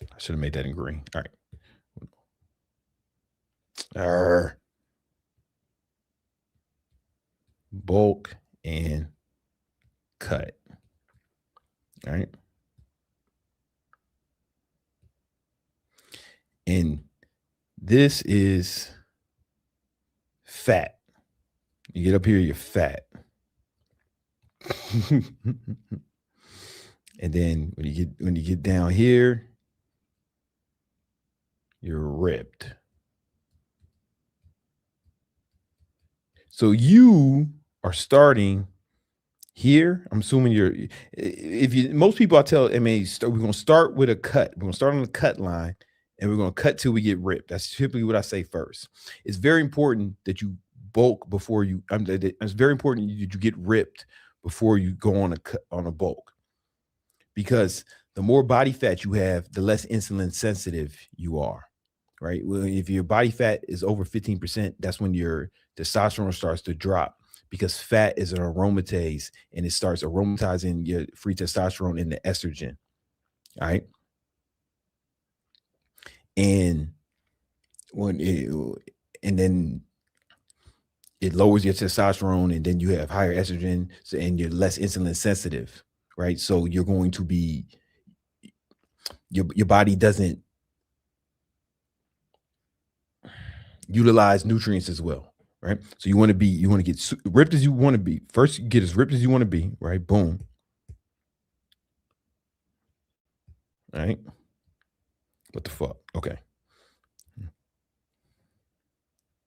I should have made that in green. All right. Bulk and cut. All right. And this is fat. You get up here, you're fat. And then when you get down here, you're ripped. So you are starting here. I'm assuming most people I tell, we're going to start with a cut. We're going to start on the cut line and we're going to cut till we get ripped. That's typically what I say first. It's very important that you bulk before you, it's very important that you get ripped before you go on a bulk, because the more body fat you have, the less insulin sensitive you are, right? Well, if your body fat is over 15%, that's when your testosterone starts to drop, because fat is an aromatase and it starts aromatizing your free testosterone into estrogen. All right. And then it lowers your testosterone, and then you have higher estrogen, and you're less insulin sensitive, right? So you're going to be, your body doesn't utilize nutrients as well, right? So you want to get ripped as you want to be. First, you get as ripped as you want to be, right? Boom. All right. What the fuck? Okay.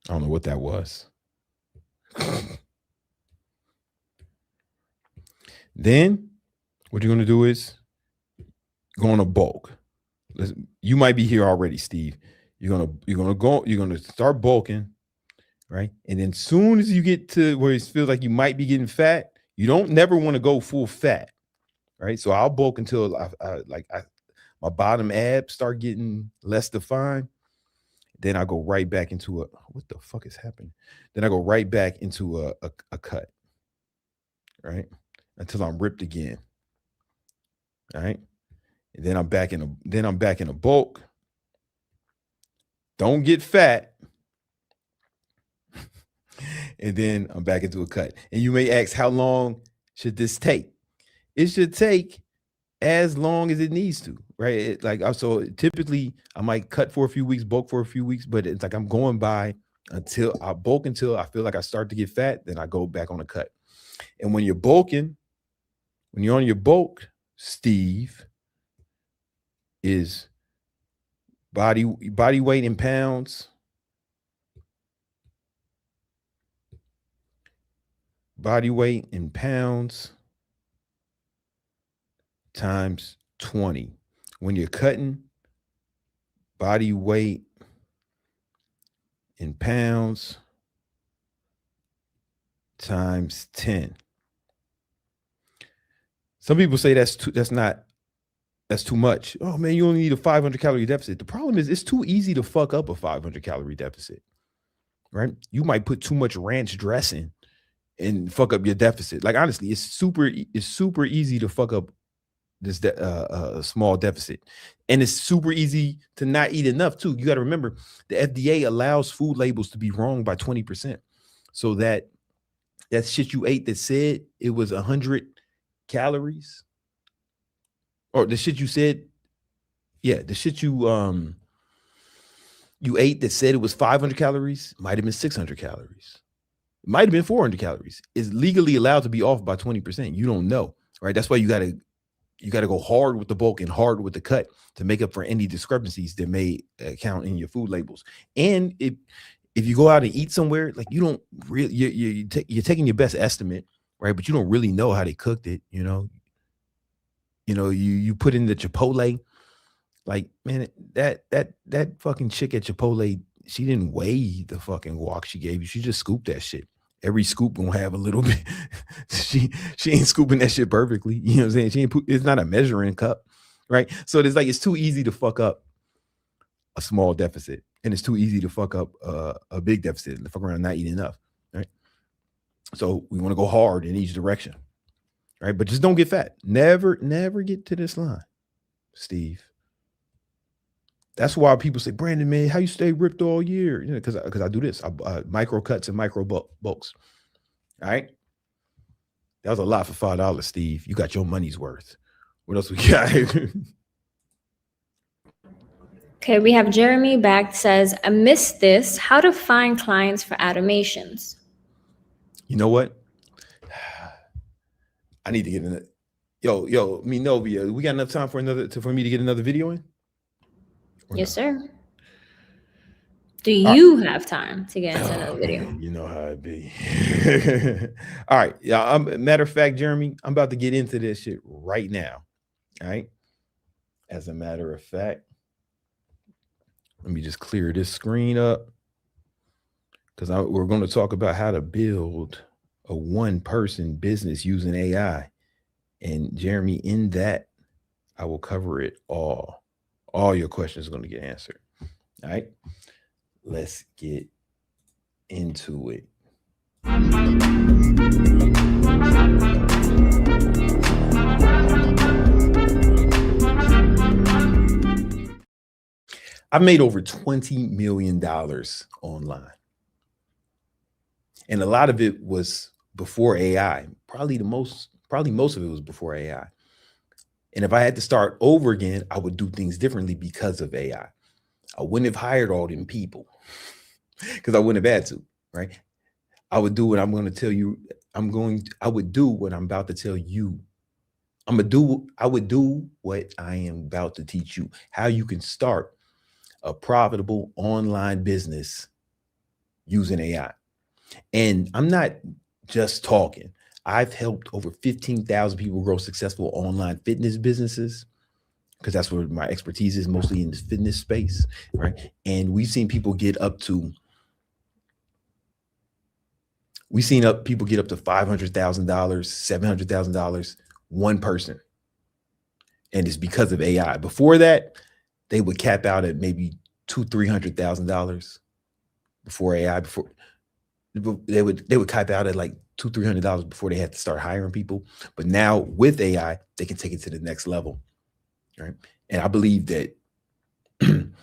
I don't know what that was. Then what you're going to do is go on a bulk. You might be here already, Steve. You're gonna start bulking, right? And then soon as you get to where it feels like you might be getting fat, you don't never want to go full fat, right? So I'll bulk until my bottom abs start getting less defined. Then I go right back into what the fuck is happening? Then I go right back into a cut, right? Until I'm ripped again. All right. And then I'm back in a bulk. Don't get fat. And then I'm back into a cut. And you may ask, how long should this take? It should take as long as it needs to, right? So typically I might cut for a few weeks, bulk for a few weeks, but it's like I'm going by until I bulk until I feel like I start to get fat, then I go back on a cut. And when you're bulking, when you're on your bulk, Steve, is body weight in pounds, body weight in pounds times 20. When you're cutting, body weight in pounds times 10. Some people say that's too much. Oh man, you only need a 500 calorie deficit. The problem is it's too easy to fuck up a 500 calorie deficit, right? You might put too much ranch dressing and fuck up your deficit. Like honestly, it's super easy to fuck up this small deficit, and it's super easy to not eat enough too. You got to remember, the FDA allows food labels to be wrong by 20%, so that shit you ate that said it was 100 calories, or the shit you said, the shit you ate that said it was 500 calories might have been 600 calories. It might have been 400 calories. It's legally allowed to be off by 20%. You don't know, right? That's why you got to go hard with the bulk and hard with the cut to make up for any discrepancies that may count in your food labels. And if you go out and eat somewhere, like you don't really, you're taking your best estimate, right? But you don't really know how they cooked it. You put in the Chipotle, like, man, that fucking chick at Chipotle, she didn't weigh the fucking guac she gave you. She just scooped that shit. Every scoop gonna have a little bit. she ain't scooping that shit perfectly. You know what I'm saying? It's not a measuring cup, right? So it's too easy to fuck up a small deficit, and it's too easy to fuck up a big deficit and fuck around not eating enough, right? So we want to go hard in each direction, right? But just don't get fat. Never get to this line, Steve. That's why people say, Brandon, man, how you stay ripped all year? Because I do this. I micro cuts and micro bulks. All right. That was a lot for $5, Steve. You got your money's worth. What else we got? Okay, we have Jeremy back, says, I missed this. How to find clients for automations. You know what? I need to get in it. Yo, Novia, we got enough time for me to get another video in? Yes, sir. Do you have time to get into another video? Man, you know how it be. All right. Yeah. Matter of fact, Jeremy, I'm about to get into this shit right now. All right. As a matter of fact, let me just clear this screen up, because we're going to talk about how to build a one-person business using AI. And Jeremy, in that, I will cover it all. All your questions are going to get answered. All right. Let's get into it. I've made over $20 million online. And a lot of it was before AI. Probably most of it was before AI. And if I had to start over again, I would do things differently because of AI. I wouldn't have hired all them people because I wouldn't have had to, right? I would do what I'm going to tell you. I would do what I'm about to tell you. I would do what I am about to teach you, how you can start a profitable online business using AI. And I'm not just talking. I've helped over 15,000 people grow successful online fitness businesses, because that's where my expertise is, mostly in the fitness space, right? And we've seen people get up to $500,000, $700,000, one person. And it's because of AI. Before that, they would cap out at maybe $200,000-$300,000 before AI. Before they would cap out at like $200,000-$300 before they had to start hiring people. But now with AI, they can take it to the next level, right? And I believe that, and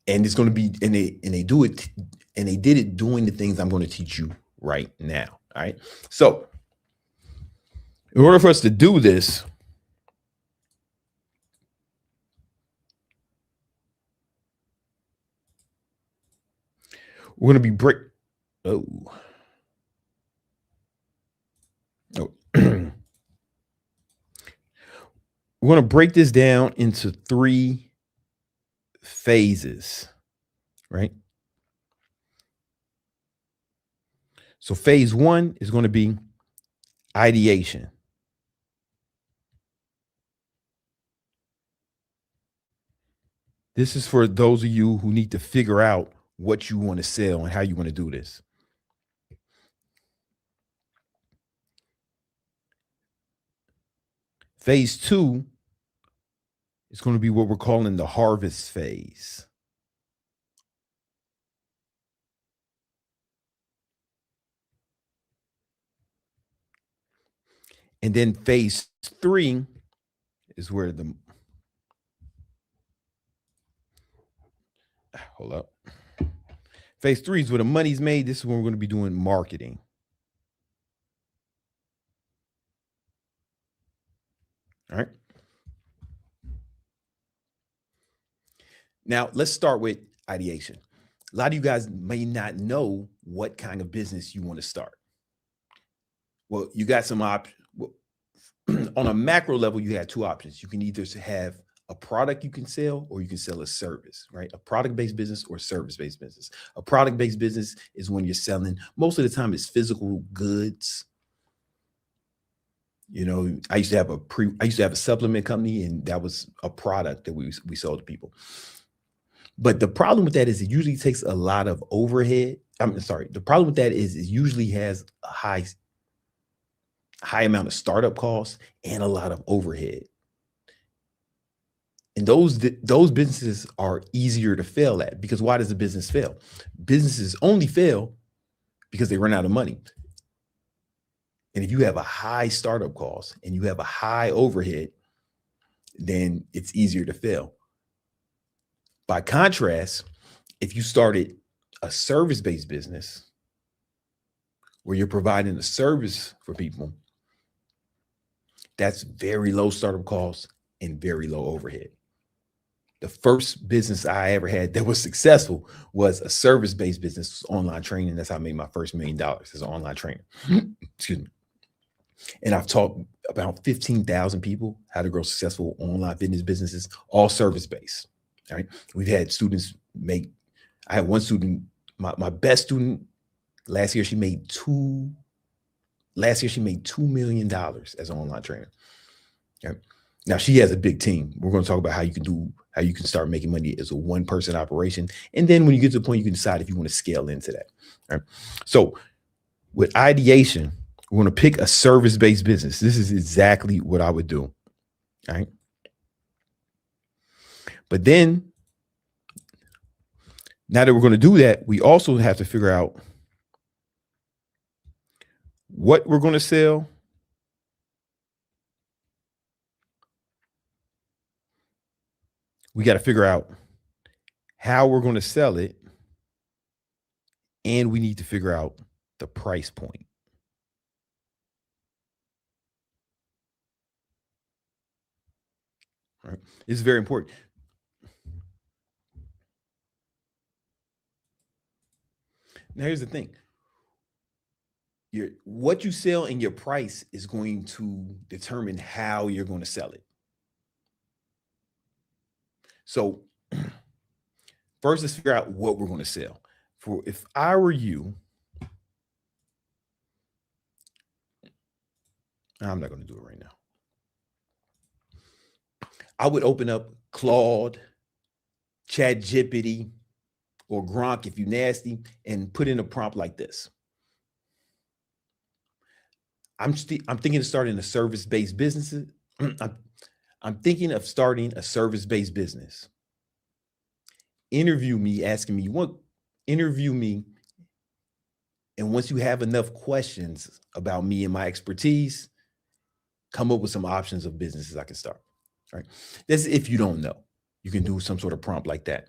it's going to be, and they do it, and they did it doing the things I'm going to teach you right now. All right. So in order for us to do this, we're going to be we're going to break this down into 3 phases, right? So phase 1 is going to be ideation. This is for those of you who need to figure out what you want to sell and how you want to do this. Phase 2 is going to be what we're calling the harvest phase. And then phase 3 is where hold up. Phase 3 is where the money's made. This is when we're going to be doing marketing. All right. Now, let's start with ideation. A lot of you guys may not know what kind of business you want to start. Well, you got some options. On a macro level, you have 2 options. You can either have a product you can sell, or you can sell a service, right? A product-based business or service-based business. A product-based business is when you're selling, most of the time it's physical goods. You know, I used to have a supplement company, and that was a product that we sold to people. But the problem with that is it usually takes a lot of overhead. The problem with that is it usually has a high amount of startup costs and a lot of overhead. And those businesses are easier to fail at, because why does a business fail? Businesses only fail because they run out of money. And if you have a high startup cost and you have a high overhead, then it's easier to fail. By contrast, if you started a service-based business where you're providing a service for people, that's very low startup costs and very low overhead. The first business I ever had that was successful was a service-based business, online training. That's how I made my first $1 million as an online trainer. Excuse me. And I've taught about 15,000 people how to grow successful online fitness businesses, all service-based. All right. We've had students I had one student, my best student last year, she made $2 million as an online trainer. Right? Now she has a big team. We're going to talk about how you can start making money as a 1-person operation. And then when you get to the point, you can decide if you want to scale into that. Right? So with ideation, we're going to pick a service-based business. This is exactly what I would do. All right. But then, now that we're going to do that, we also have to figure out what we're going to sell, we got to figure out how we're going to sell it, and we need to figure out the price point. Right? It's very important. Now, here's the thing. What you sell and your price is going to determine how you're going to sell it. So first, let's figure out what we're going to sell. If I were you, I'm not going to do it right now. I would open up Claude, ChatGPT, or Gronk if you nasty, and put in a prompt like this. I'm thinking of starting a service-based business. I'm thinking of starting a service-based business. Interview me, asking me what. Interview me, and once you have enough questions about me and my expertise, come up with some options of businesses I can start. All right. That's if you don't know. You can do some sort of prompt like that.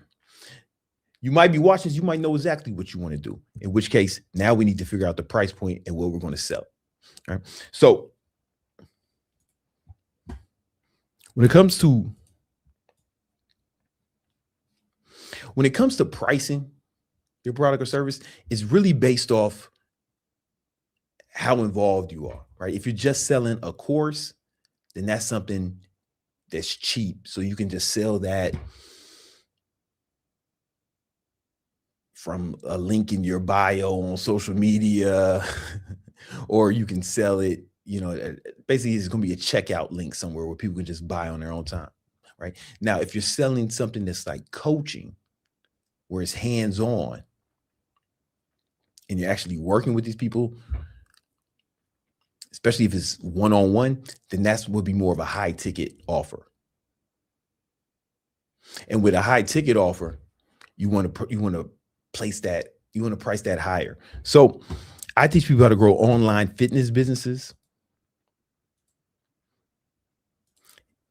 You might be watching this, you might know exactly what you want to do. In which case, now we need to figure out the price point and what we're going to sell. All right. So when it comes to pricing your product or service, it's really based off how involved you are, right? If you're just selling a course, then that's something that's cheap. So you can just sell that from a link in your bio on social media, or you can sell it, basically it's going to be a checkout link somewhere where people can just buy on their own time, right? Now, if you're selling something that's like coaching, where it's hands-on, and you're actually working with these people, especially if it's one-on-one, then that's would be more of a high ticket offer. And with a high ticket offer, you want to price that higher. So I teach people how to grow online fitness businesses.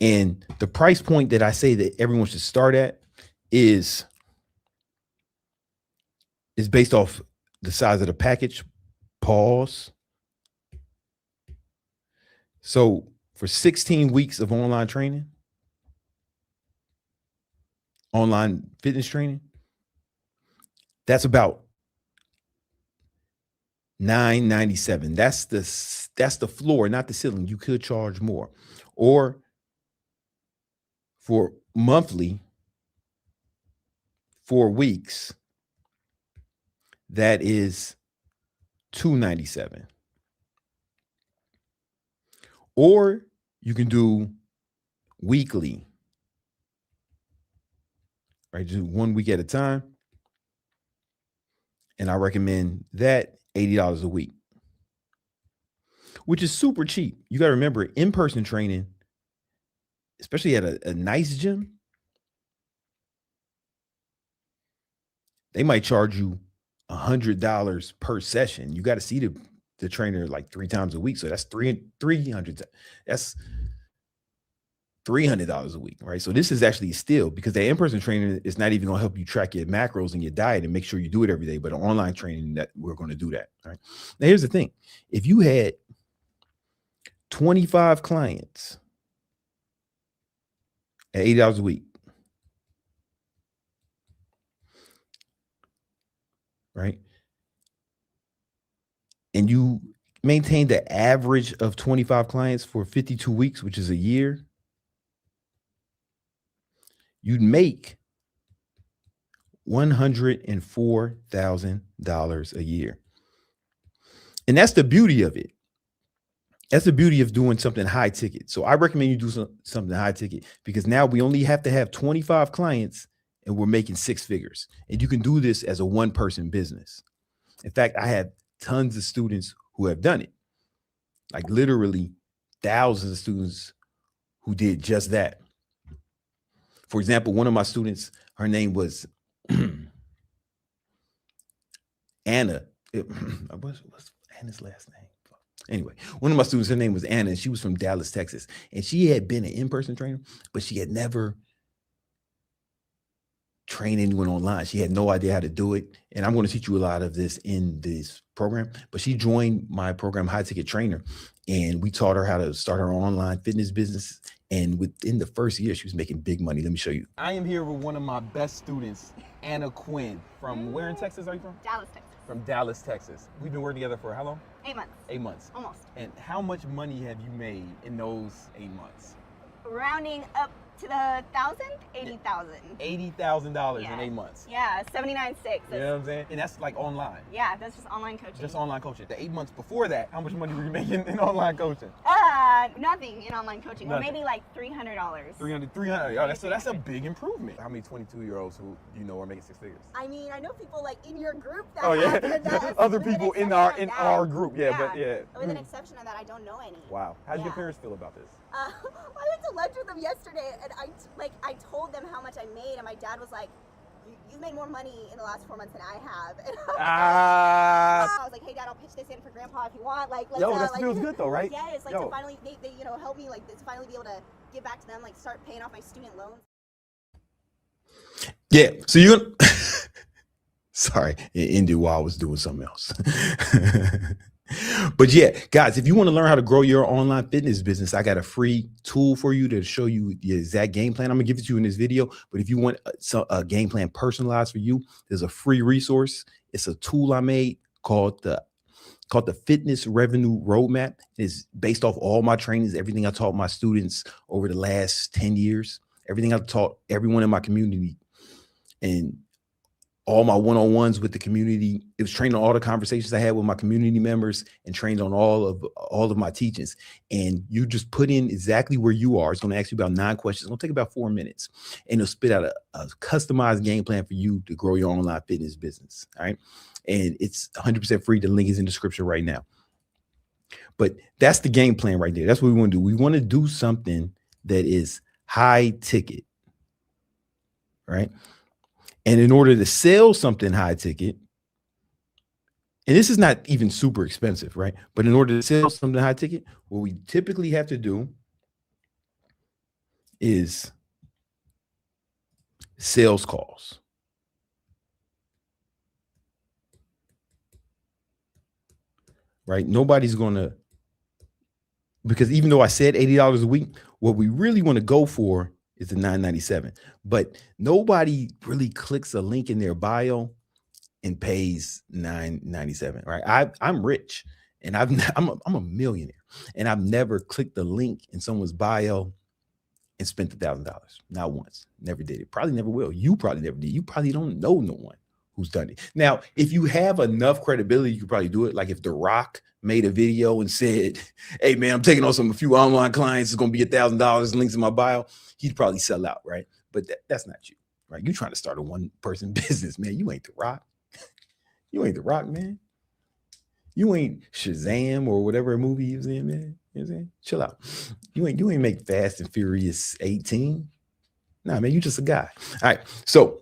And the price point that I say that everyone should start at is based off the size of the package. Pause. So for 16 weeks of online training, online fitness training, that's about $997. That's the floor, not the ceiling. You could charge more. Or for monthly, 4 weeks, that is $297. Or you can do weekly, right? Do 1 week at a time. And I recommend that $80 a week, which is super cheap. You got to remember, in-person training, especially at a nice gym, they might charge you $100 per session. You got to see the trainer like 3 times a week. So that's $300. That's $300 a week, right? So this is actually a steal, because the in-person training is not even going to help you track your macros and your diet and make sure you do it every day. But online training, that we're going to do that. All right. Now here's the thing: if you had 25 clients at $80 a week, right, and you maintain the average of 25 clients for 52 weeks, which is a year, you'd make $104,000 a year. And that's the beauty of it. That's the beauty of doing something high ticket. So I recommend you do something high ticket, because now we only have to have 25 clients and we're making 6 figures. And you can do this as a one-person business. In fact, I have tons of students who have done it. Like literally thousands of students who did just that. For example, one of my students, her name was Anna. What's Anna's last name? Anyway, one of my students, her name was Anna, and she was from Dallas, Texas. And she had been an in-person trainer, but she had never trained anyone online. She had no idea how to do it. And I'm going to teach you a lot of this in this program. But she joined my program, High Ticket Trainer, and we taught her how to start her online fitness business. And within the first year, she was making big money. Let me show you. I am here with one of my best students, Anna Quinn. From where in Texas are you from? Dallas, Texas. From Dallas, Texas. We've been working together for how long? 8 months. 8 months. Almost. And how much money have you made in those 8 months? Rounding up to the $80,000. $80,000 in 8 months. Yeah, 79.6. You know what I'm saying? And that's like online. Yeah, that's just online coaching. Just online coaching. The 8 months before that, how much money were you making in online coaching? Nothing in online coaching, or maybe like $300. 300. Oh, that's a big improvement. How many 22-year-olds who you know are making six figures? I mean, I know people like in your group that Oh yeah, that other people in our group. Yeah, but yeah. With an exception of that, I don't know any. Wow. How do your parents feel about this? I went to lunch with them yesterday, and I told them how much I made, and my dad was like, "You've made more money in the last 4 months than I have." And I was like, "Hey, Dad, I'll pitch this in for Grandpa if you want." Like, let's, that feels good though, right? Yes, like to finally they help me like to finally be able to give back to them, like start paying off my student loans. Yeah. So you're gonna. Sorry, it ended while I was doing something else. But yeah, guys, if you want to learn how to grow your online fitness business, I got a free tool for you to show you the exact game plan. I'm gonna give it to you in this video, but if you want a game plan personalized for you, there's a free resource. It's a tool I made called the Fitness Revenue Roadmap. It's based off all my trainings, everything I taught my students over the last 10 years, everything I've taught everyone in my community, and all my one-on-ones with the community. It was trained on all the conversations I had with my community members and trained on all of my teachings. And you just put in exactly where you are. It's going to ask you about 9 questions. It's going to take about 4 minutes, and it'll spit out a customized game plan for you to grow your online fitness business. All right. And it's 100% free. The link is in the description right now. But that's the game plan right there. That's what we want to do. We want to do something that is high ticket, right? And in order to sell something high ticket, and this is not even super expensive, right? But in order to sell something high ticket, what we typically have to do is sales calls. Right? Nobody's going to, because even though I said $80 a week, what we really want to go for is the $9.97. But nobody really clicks a link in their bio and pays $9.97. Right? I'm rich, and I'm a millionaire, and I've never clicked the link in someone's bio and spent $1,000. Not once. Never did it. Probably never will. You probably never did. You probably don't know no one who's done it. Now, if you have enough credibility, you could probably do it. Like if The Rock made a video and said, "Hey man, I'm taking on a few online clients. It's going to be $1,000. Links in my bio." He'd probably sell out, right? But that's not you, right? You're trying to start a one-person business, man. You ain't The Rock. You ain't The Rock, man. You ain't Shazam or whatever movie he was in, man. You know what I'm saying? Chill out. You ain't make Fast and Furious 18. Nah, man, you just a guy. All right. So,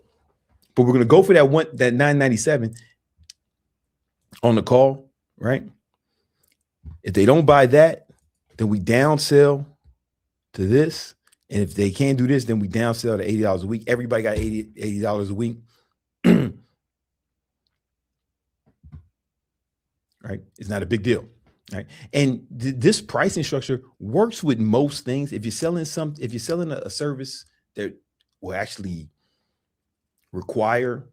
but we're gonna go for that $9.97 on the call, right? If they don't buy that, then we downsell to this. And if they can't do this, then we downsell to $80 a week. Everybody got $80 a week. Right? It's not a big deal. Right? And this pricing structure works with most things. If you're selling a service that will actually require,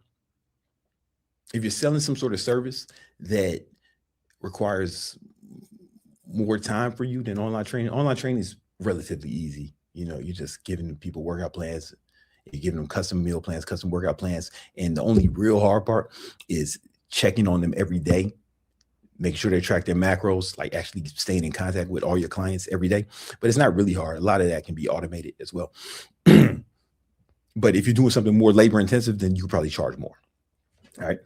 if you're selling some sort of service that requires more time for you than online training is relatively easy. You know, you're just giving people workout plans, you're giving them custom meal plans, custom workout plans. And the only real hard part is checking on them every day, making sure they track their macros, like actually staying in contact with all your clients every day. But it's not really hard. A lot of that can be automated as well. But if you're doing something more labor intensive, then you could probably charge more. All right.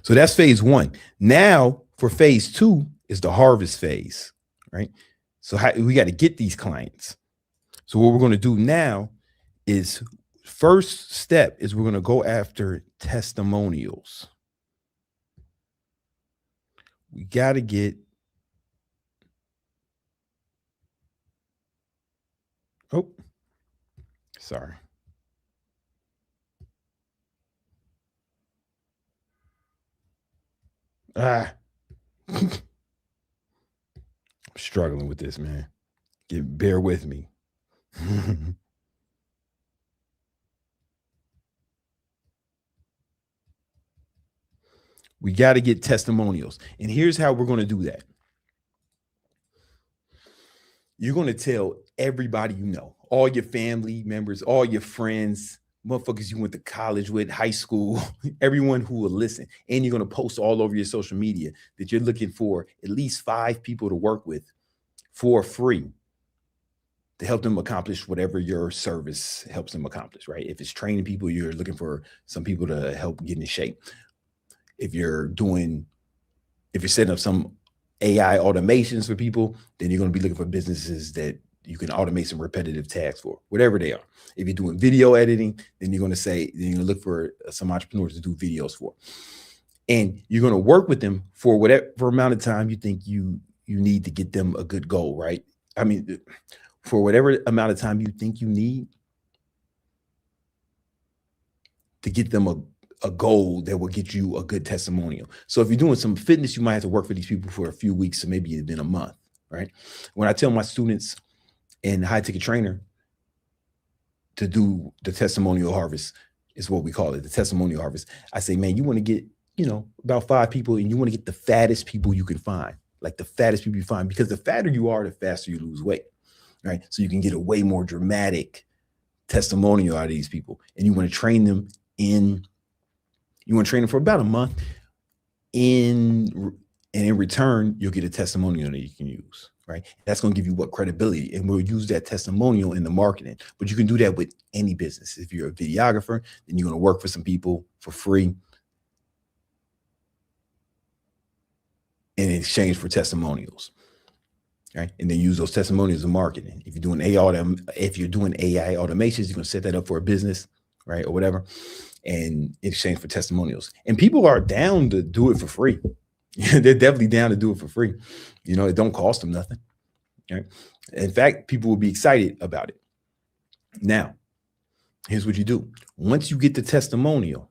So that's phase 1. Now for phase 2 is the harvest phase, right? So we got to get these clients. So what we're going to do now is, first step is we're going to go after testimonials. We got to get, oh, sorry. I'm struggling with this, man. Bear with me. We got to get testimonials. And here's how we're going to do that. You're going to tell everybody you know, all your family members, all your friends, motherfuckers you went to college with, high school, everyone who will listen. And you're going to post all over your social media that you're looking for at least 5 people to work with for free to help them accomplish whatever your service helps them accomplish, right? If it's training people, you're looking for some people to help get in shape. If you're setting up some AI automations for people, then you're going to be looking for businesses that you can automate some repetitive tasks for, whatever they are. If you're doing video editing, then you're going to look for some entrepreneurs to do videos for. And you're going to work with them for whatever amount of time you think you need to get them a good goal, right? I mean, for whatever amount of time you think you need to get them a goal that will get you a good testimonial. So if you're doing some fitness, you might have to work for these people for a few weeks, so maybe it's been a month, right? When I tell my students in High Ticket Trainer to do the testimonial harvest, is what we call it, the testimonial harvest. I say, man, you want to get, about 5 people, and you want to get the fattest people you can find, like the fattest people you find, because the fatter you are, the faster you lose weight, right? So you can get a way more dramatic testimonial out of these people, and you want to train them for about a month. And in return, you'll get a testimonial that you can use, right? That's going to give you what credibility, and we'll use that testimonial in the marketing. But you can do that with any business. If you're a videographer, then you're going to work for some people for free in exchange for testimonials, right? And then use those testimonials in marketing. If you're doing AI automations, you're going to set that up for a business, right, or whatever, and in exchange for testimonials. And people are down to do it for free. They're definitely down to do it for free. It don't cost them nothing. Right? In fact, people will be excited about it. Now, here's what you do. Once you get the testimonial,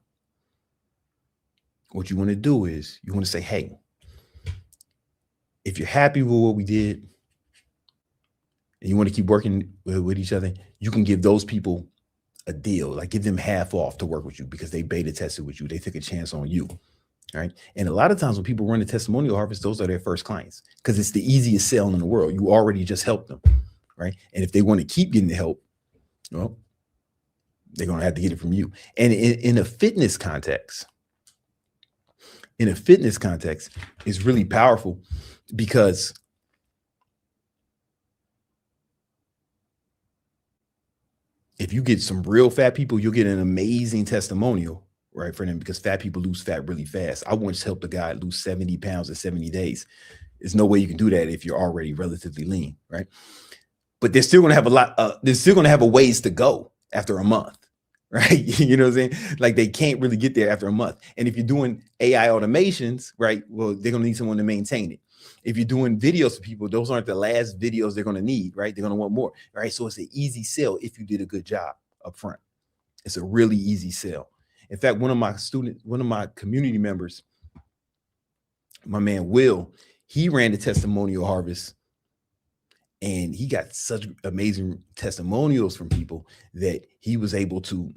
what you want to do is you want to say, hey, if you're happy with what we did and you want to keep working with each other, you can give those people a deal, like give them half off to work with you because they beta tested with you. They took a chance on you. Right. And a lot of times when people run the testimonial harvest, those are their first clients because it's the easiest sell in the world. You already just helped them. Right. And if they want to keep getting the help, well, they're going to have to get it from you. And in a fitness context, it's really powerful because if you get some real fat people, you'll get an amazing testimonial, right, for them, because fat people lose fat really fast. I once helped a guy lose 70 pounds in 70 days. There's no way you can do that if you're already relatively lean, right? But they're still going to have they're still going to have a ways to go after a month, right? You know what I'm saying? Like they can't really get there after a month. And if you're doing AI automations, right, well, they're going to need someone to maintain it. If you're doing videos for people, those aren't the last videos they're going to need, right? They're going to want more, right? So it's an easy sell if you did a good job up front. It's a really easy sell. In fact, one of my community members, my man Will, he ran the testimonial harvest and he got such amazing testimonials from people that he was able to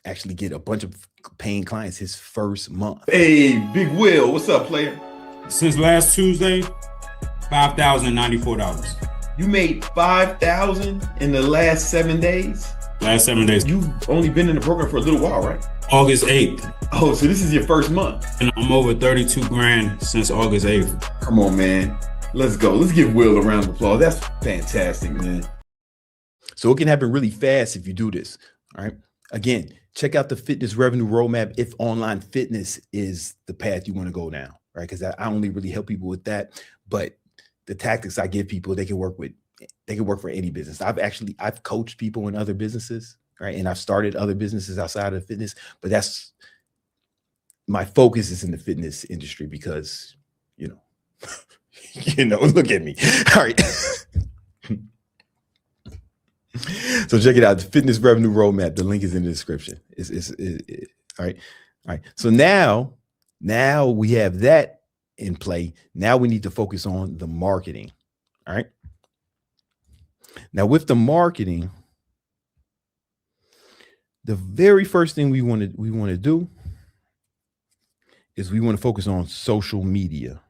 actually get a bunch of paying clients his first month. Hey, Big Will, what's up, player? Since last Tuesday, $5,094. You made $5,000 in the last 7 days? Last 7 days. You've only been in the program for a little while, right? August 8th. Oh, so this is your first month. And I'm over 32 grand since August 8th. Come on, man. Let's go. Let's give Will a round of applause. That's fantastic, man. So it can happen really fast if you do this. All right. Again, check out the fitness revenue roadmap if online fitness is the path you want to go down, right? Because I only really help people with that. But the tactics I give people, they can work for any business. I've coached people in other businesses, right? And I've started other businesses outside of fitness, but that's my focus is in the fitness industry because, look at me. All right. So check it out. The fitness revenue roadmap. The link is in the description. All right. All right. So now we have that in play. Now we need to focus on the marketing. All right. Now with the marketing, the very first thing we want to do is we want to focus on social media.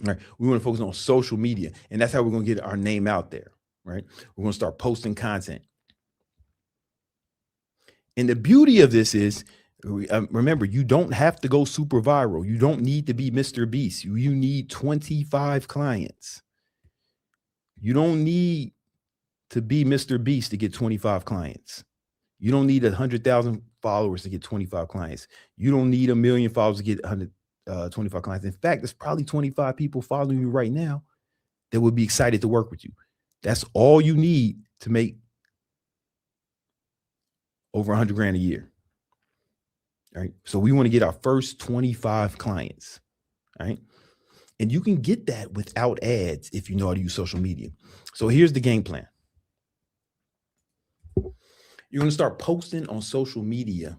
Right. We want to focus on social media, and that's how we're going to get our name out there. Right. We're going to start posting content. And the beauty of this is, remember, you don't have to go super viral. You don't need to be Mr. Beast. You need 25 clients. You don't need to be Mr. Beast to get 25 clients. You don't need 100,000 followers to get 25 clients. You don't need 1 million followers to get 25 clients. In fact, there's probably 25 people following you right now that would be excited to work with you. That's all you need to make over 100 grand a year. All right. So we want to get our first 25 clients. All right. And you can get that without ads if you know how to use social media. So here's the game plan. You're going to start posting on social media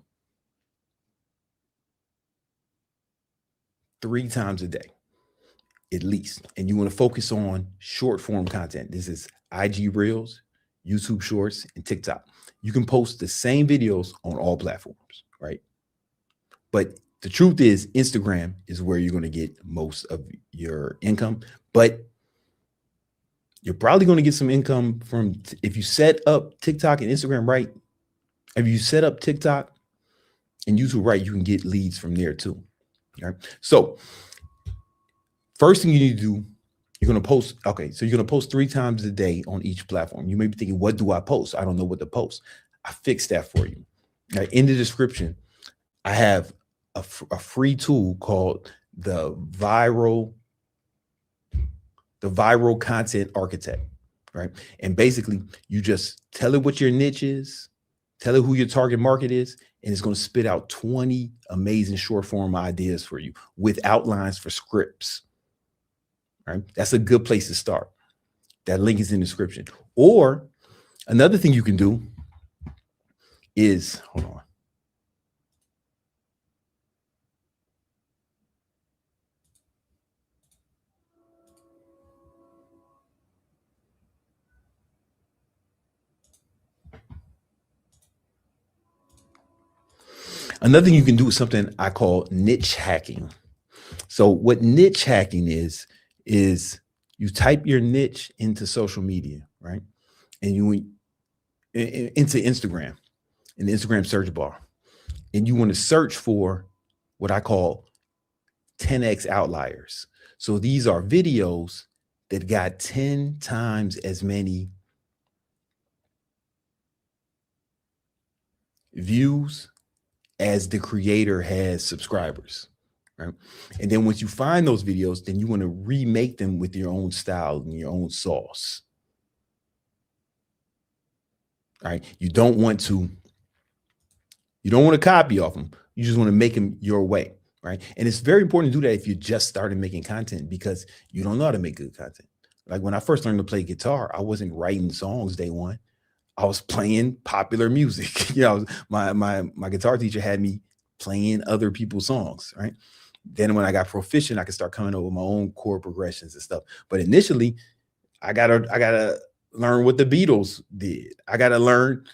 3 times a day, at least. And you want to focus on short form content. This is IG Reels, YouTube Shorts, and TikTok. You can post the same videos on all platforms, right? But the truth is, Instagram is where you're going to get most of your income. But you're probably going to get some income from, if you set up TikTok and Instagram right, if you set up TikTok and YouTube right, you can get leads from there too. All right. So first thing you need to do, you're going to post. Okay. So you're going to post 3 times a day on each platform. You may be thinking, what do I post? I don't know what to post. I fixed that for you. Right. In the description, I have a free tool called the viral content architect. Right. And basically you just tell it what your niche is, tell it who your target market is, and it's going to spit out 20 amazing short form ideas for you with outlines for scripts. Right? That's a good place to start. That link is in the description. Or another thing you can do is, hold on. Another thing you can do is something I call niche hacking. So what niche hacking is you type your niche into social media, right? And you into Instagram, in the Instagram search bar. And you want to search for what I call 10x outliers. So these are videos that got 10 times as many views as the creator has subscribers, right? And then once you find those videos, then you want to remake them with your own style and your own sauce. All right. You don't want to copy off them. You just want to make them your way, right? And it's very important to do that if you just started making content, because you don't know how to make good content. Like when I first learned to play guitar, I wasn't writing songs day one. I was playing popular music. You know, my guitar teacher had me playing other people's songs, right? Then when I got proficient, I could start coming up with my own chord progressions and stuff. But initially, I gotta learn what the Beatles did. I gotta learn,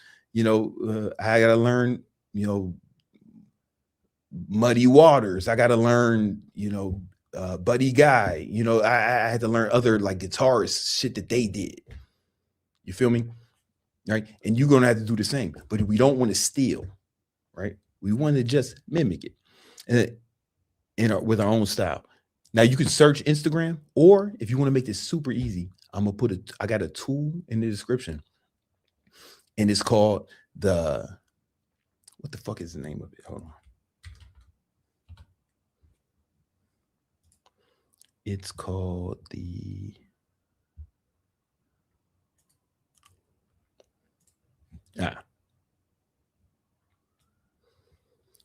Muddy Waters. I gotta learn, Buddy Guy. I had to learn other like guitarists shit that they did. You feel me? Right. And you're going to have to do the same, but we don't want to steal, right? We want to just mimic it with our own style. Now you can search Instagram, or if you want to make this super easy, I got a tool in the description, and it's called what the fuck is the name of it? Hold on. It's called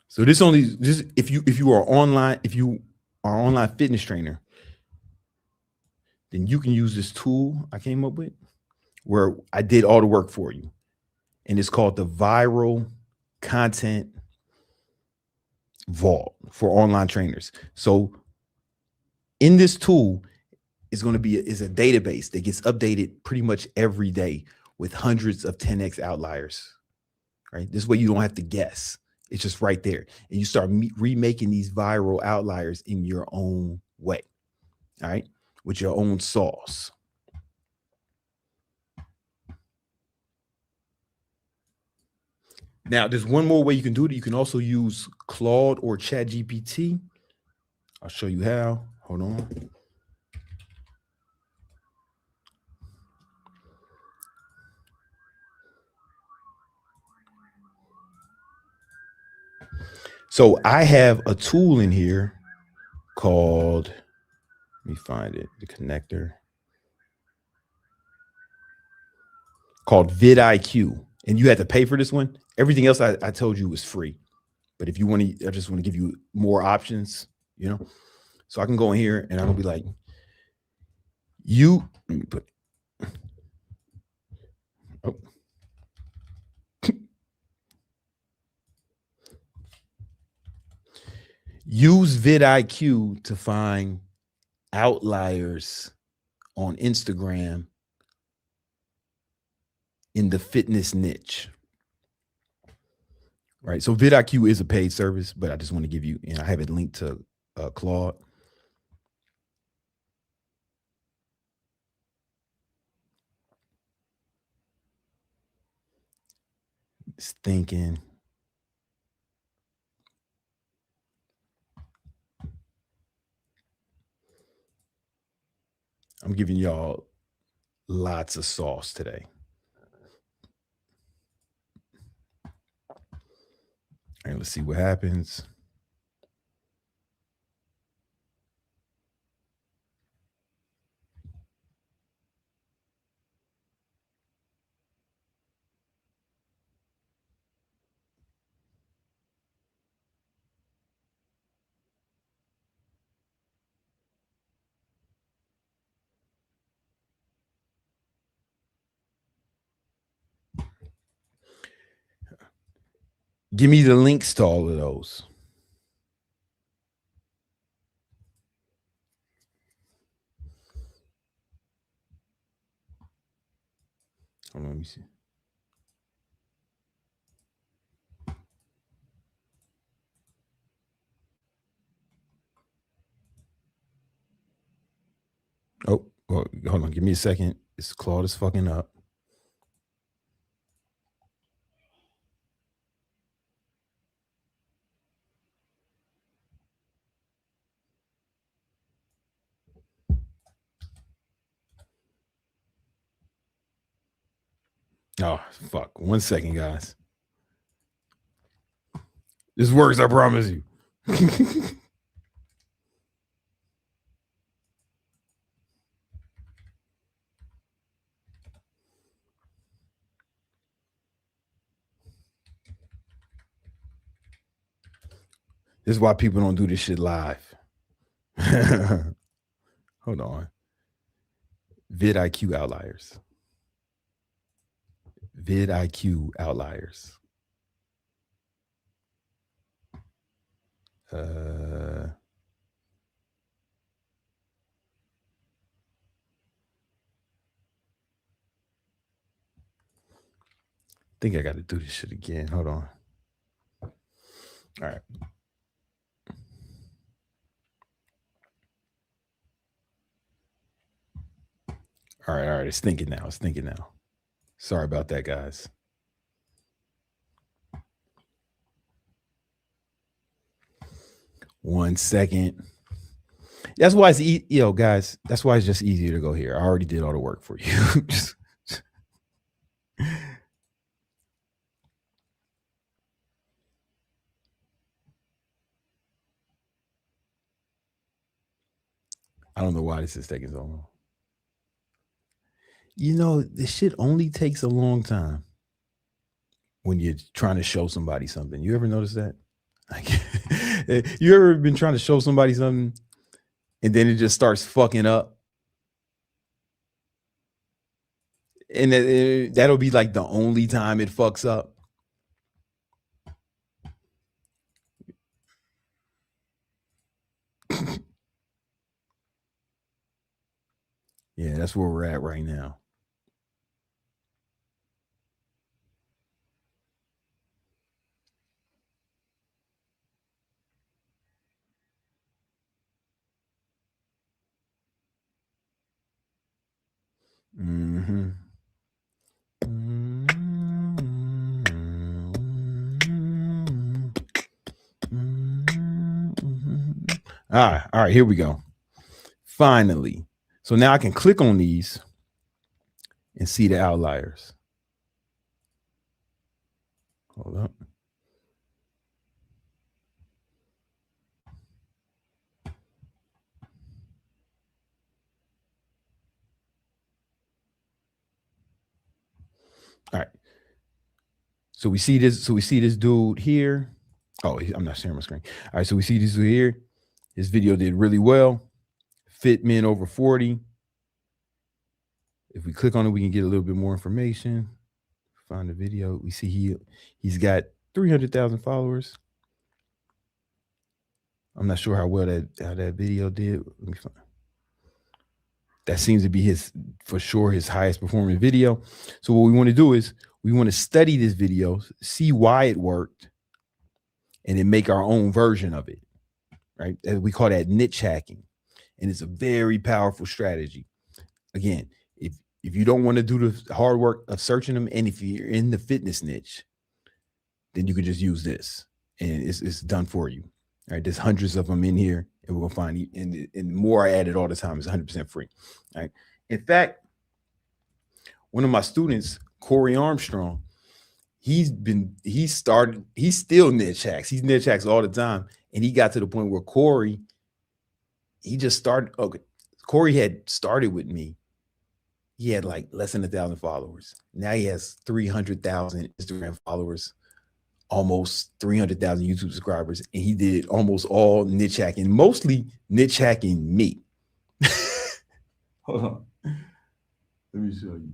So this if you are online fitness trainer, then you can use this tool I came up with where I did all the work for you. And it's called the Viral Content Vault for online trainers. So in this tool is going to be a database that gets updated pretty much every day with hundreds of 10x outliers, right? This way you don't have to guess. It's just right there. And you start remaking these viral outliers in your own way. All right, with your own sauce. Now, there's one more way you can do it. You can also use Claude or ChatGPT. I'll show you how. Hold on. So I have a tool in here called, let me find it, the connector, called vidIQ. And you had to pay for this one. Everything else I told you was free. But if you want to, I just want to give you more options, you know. So I can go in here and I'm gonna be like, use vidIQ to find outliers on Instagram in the fitness niche. Right. So vidIQ is a paid service, but I just want to give you, I have it linked to Claude. It's thinking. I'm giving y'all lots of sauce today. All right, let's see what happens. Give me the links to all of those. Hold on, let me see. Oh, well, hold on. Give me a second. This Claude is fucking up. Oh, fuck. 1 second, guys. This works, I promise you. This is why people don't do this shit live. Hold on. vidIQ outliers. vidIQ outliers. I think I got to do this shit again. Hold on. All right. All right. It's thinking now. Sorry about that, guys. One second. That's why it's guys. That's why it's just easier to go here. I already did all the work for you. I don't know why this is taking so long. This shit only takes a long time when you're trying to show somebody something. You ever notice that? Like, you ever been trying to show somebody something and then it just starts fucking up? And that'll be like the only time it fucks up. Yeah, that's where we're at right now. Mm-hmm. All right, here we go. Finally. So now I can click on these and see the outliers. Hold up. All right. So we see this. So we see this dude here. Oh, I'm not sharing my screen. All right. So we see this dude here. His video did really well. Fit men over 40. If we click on it, we can get a little bit more information. Find the video. We see he's got 300,000 followers. I'm not sure how well that video did. Let me find. That seems to be for sure his highest performing video. So what we want to do is we want to study this video, see why it worked, and then make our own version of it, right? And we call that niche hacking. And it's a very powerful strategy. Again, if you don't want to do the hard work of searching them, and if you're in the fitness niche, then you can just use this and it's done for you. All right, there's hundreds of them in here, and we're gonna find and more I added all the time. It's 100% free. All right. In fact, one of my students, Corey Armstrong, he still niche hacks. He's niche hacks all the time. And he got to the point where Corey had started with me. He had like less than 1,000 followers. Now he has 300,000 Instagram followers, almost 300,000 YouTube subscribers. And he did almost all niche hacking, mostly niche hacking me. Hold on. Let me show you.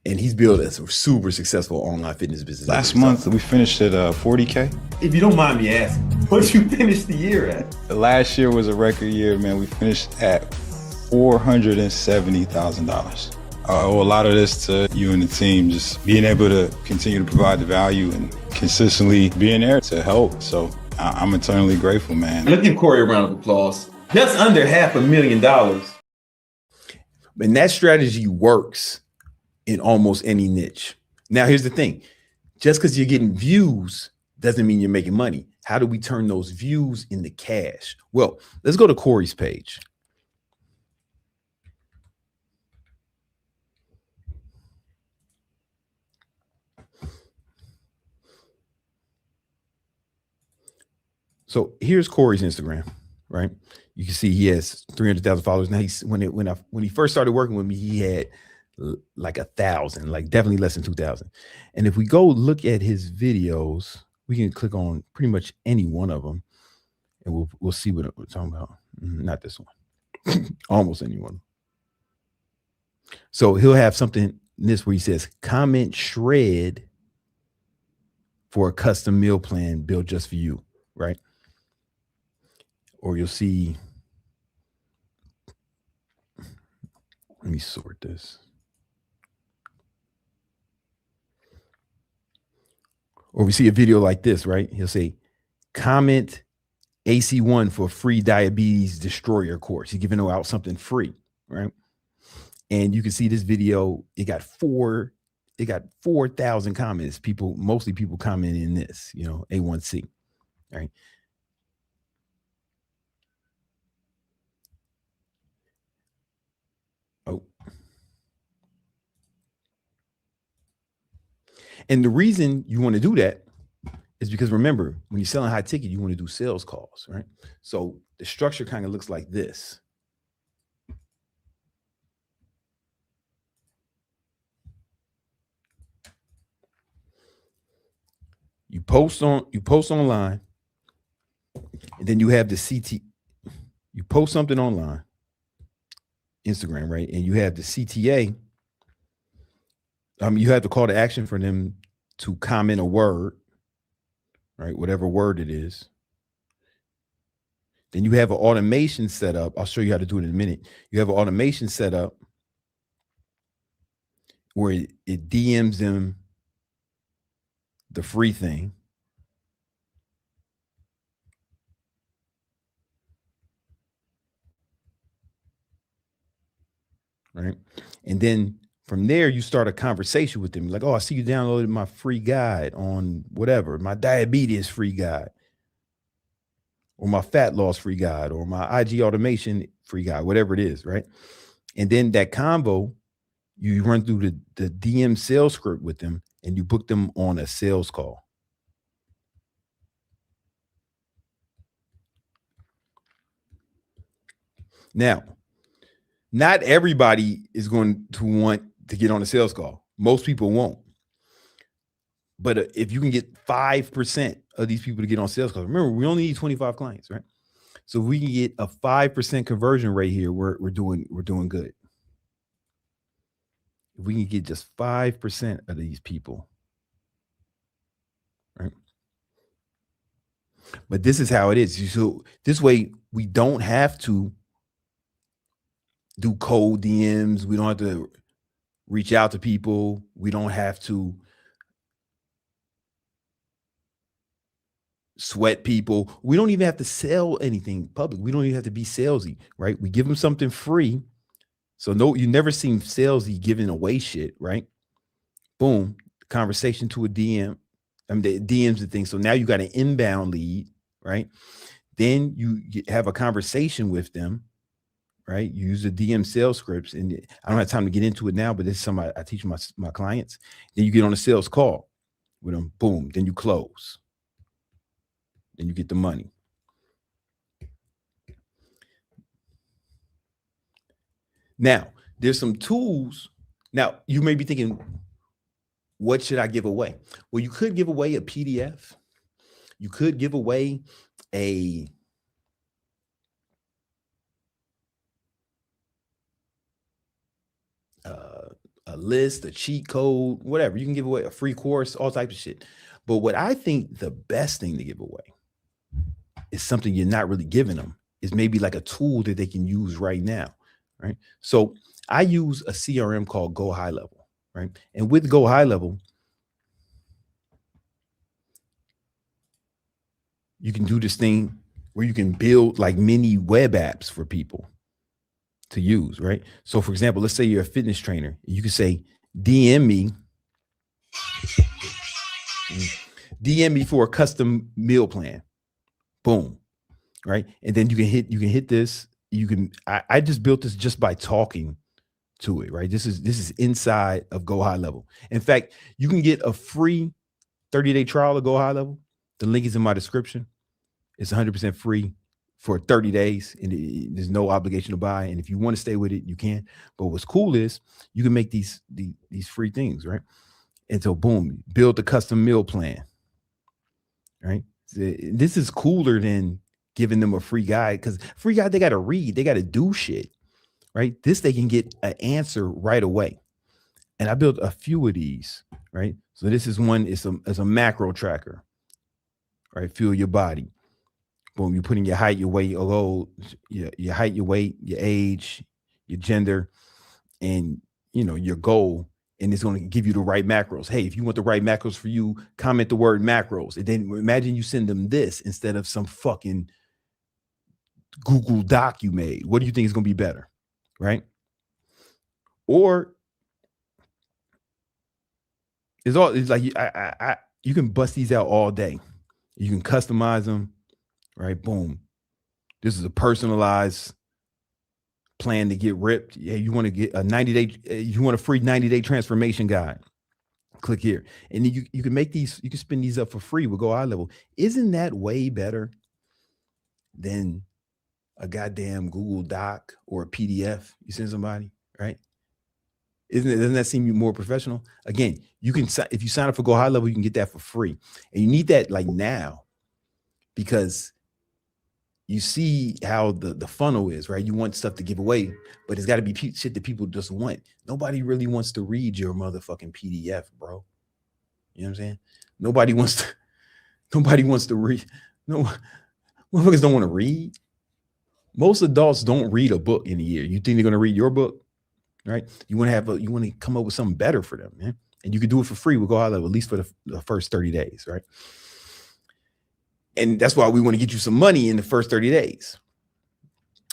And he's built a super successful online fitness business. Last month, we finished at 40K. If you don't mind me asking, what you finished the year at? Last year was a record year, man. We finished at $470,000. I owe a lot of this to you and the team, just being able to continue to provide the value and consistently being there to help. So I'm eternally grateful, man. Let's give Corey a round of applause. That's under $500,000. And that strategy works in almost any niche. Now, here's the thing. Just because you're getting views doesn't mean you're making money. How do we turn those views into cash? Well, let's go to Corey's page. So here's Corey's Instagram, right? You can see he has 300,000 followers. Now when he first started working with me, he had like 1,000, like definitely less than 2,000. And if we go look at his videos, we can click on pretty much any one of them, and we'll see what we're talking about. Not this one, almost any one. So he'll have something in this where he says, "Comment shred for a custom meal plan built just for you," right? Or you'll see. Let me sort this. Or we see a video like this, right? He'll say, comment AC1 for free diabetes destroyer course. He's giving out something free, right? And you can see this video, it got 4,000 comments. Mostly people commenting in this, A1C, right? Oh. And the reason you want to do that is because, remember, when you're selling high ticket, you want to do sales calls, right? So the structure kind of looks like this. You post online, and then you have the CT. You post something online, Instagram, right? And you have the CTA. You have to call to action for them to comment a word, right? Whatever word it is. Then you have an automation set up. I'll show you how to do it in a minute. You have an automation set up where it DMs them the free thing. right? And then from there, you start a conversation with them. Like, oh, I see you downloaded my free guide on whatever, my diabetes free guide, or my fat loss free guide, or my IG automation free guide, whatever it is, right? And then that combo, you run through the DM sales script with them, and you book them on a sales call. Now, not everybody is going to want to get on a sales call. Most people won't. But if you can get 5% of these people to get on sales calls, remember, we only need 25 clients, right? So if we can get a 5% conversion rate here, we're doing good. If we can get just 5% of these people, right? But this is how it is. So this way, we don't have to do cold DMs. We don't have to reach out to people. We don't have to sweat people. We don't even have to sell anything public. We don't even have to be salesy, right? We give them something free. So no, you never seen salesy giving away shit, right? Boom, conversation to a DM. I mean, the DMs and things. So now you got an inbound lead, right? Then you have a conversation with them, right? You use the DM sales scripts, and I don't have time to get into it now, but this is something I teach my clients. Then you get on a sales call with them. Boom, then you close. Then you get the money. Now, there's some tools. Now, you may be thinking, what should I give away? Well, you could give away a PDF. You could give away a list, a cheat code, whatever. You can give away a free course, all types of shit. But what I think the best thing to give away is something you're not really giving them, is maybe like a tool that they can use right now, right? So I use a CRM called Go High Level, right? And with Go High Level, you can do this thing where you can build like mini web apps for people to use, right? So for example, let's say you're a fitness trainer. You can say, DM me for a custom meal plan. Boom. Right. And then you can hit this. I just built this just by talking to it, right? This is inside of Go High Level. In fact, you can get a free 30-day trial of Go High Level. The link is in my description. It's 100% free for 30 days, and there's no obligation to buy. And if you want to stay with it, you can. But what's cool is you can make these free things, right? And so boom, build the custom meal plan, right? This is cooler than giving them a free guide, because free guide, they got to read, they got to do shit, right? This, they can get an answer right away. And I built a few of these, right? So this is one, it's a macro tracker, right? Feel your body. Boom, you put in your height, your weight, your height, your weight, your age, your gender, and your goal. And it's going to give you the right macros. Hey, if you want the right macros for you, comment the word macros. And then imagine you send them this instead of some fucking Google Doc you made. What do you think is going to be better? Right? Or it's like you can bust these out all day. You can customize them, right? Boom. This is a personalized plan to get ripped. Yeah, you want to get a 90-day, you want a free 90-day transformation guide. Click here. And you can make these, you can spin these up for free with Go High Level. Isn't that way better than a goddamn Google Doc or a PDF you send somebody, right? Doesn't that seem more professional? Again, you can, if you sign up for Go High Level, you can get that for free. And you need that like now, because you see how the funnel is, right? You want stuff to give away, but it's got to be shit that people just want. Nobody really wants to read your motherfucking PDF, bro. You know what I'm saying? Nobody wants to read. No, motherfuckers don't want to read. Most adults don't read a book in a year. You think they're going to read your book, right? You want to come up with something better for them, man. And you can do it for free with Go High Level, at least for the first 30 days, right? And that's why we want to get you some money in the first 30 days.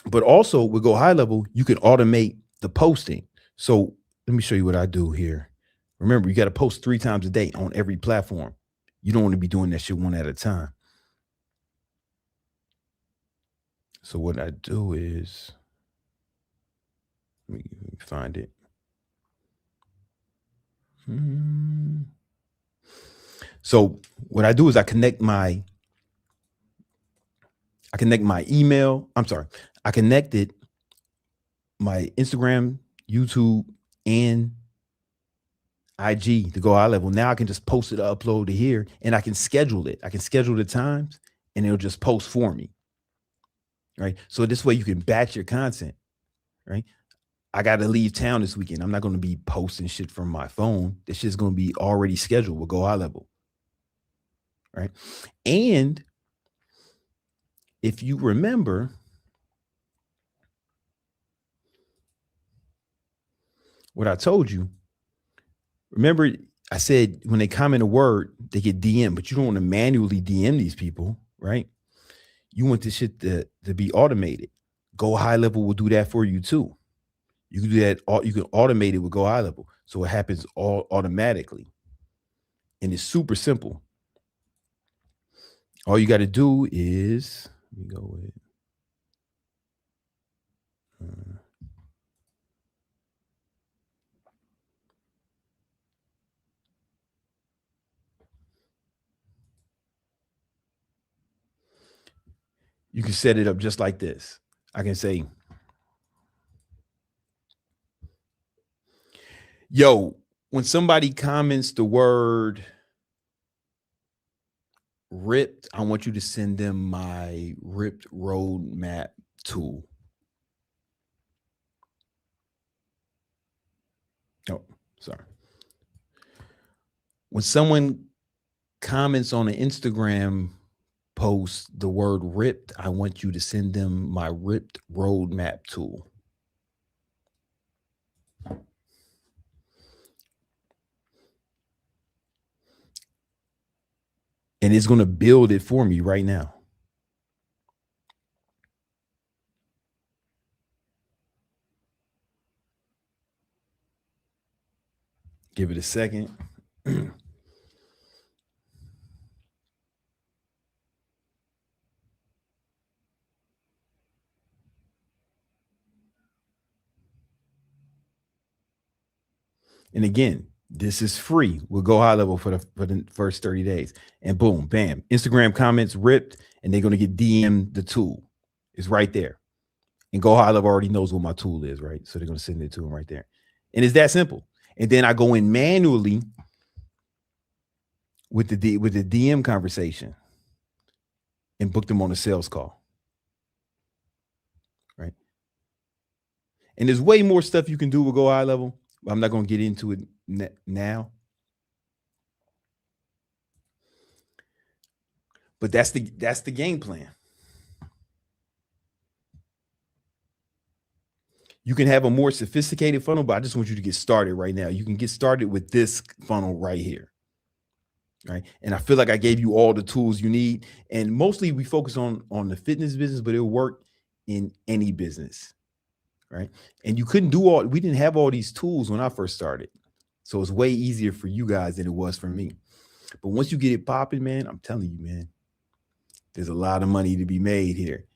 But also with Go High Level, you can automate the posting. So let me show you what I do here. Remember, you got to post 3 times a day on every platform. You don't want to be doing that shit one at a time. So what I do is, let me find it. So what I do is I connect my email. I'm sorry. I connected my Instagram, YouTube, and IG to go high level. Now I can just post it, upload it here, and I can schedule it. I can schedule the times and it'll just post for me. Right. So this way you can batch your content. Right. I got to leave town this weekend. I'm not going to be posting shit from my phone. This shit's going to be already scheduled. We'll go high level. Right. And if you remember, what I told you, remember I said when they comment a word, they get DM, but you don't want to manually DM these people, right? You want this shit to be automated. Go high level will do that for you too. You can do that. You can automate it with Go High Level. So it happens all automatically. And it's super simple. All you got to do is, let me go with, you can set it up just like this. I can say, yo, when somebody comments the word ripped, I want you to send them my ripped roadmap tool. Oh, sorry. When someone comments on an Instagram post the word ripped, I want you to send them my ripped roadmap tool. And it's going to build it for me right now. Give it a second. And again, this is free. We'll go high level for the first 30 days. And boom, bam. Instagram comments ripped, and they're going to get DM the tool. It's right there. And Go High Level already knows what my tool is, right? So they're going to send it to them right there. And it's that simple. And then I go in manually with the DM conversation and book them on a sales call. Right? And there's way more stuff you can do with Go High Level. I'm not going to get into it now. But that's the game plan. You can have a more sophisticated funnel, but I just want you to get started right now. You can get started with this funnel right here. Right. And I feel like I gave you all the tools you need. And mostly we focus on the fitness business, but it'll work in any business. Right. And you couldn't do we didn't have all these tools when I first started. So it's way easier for you guys than it was for me. But once you get it popping, man, I'm telling you, man, there's a lot of money to be made here.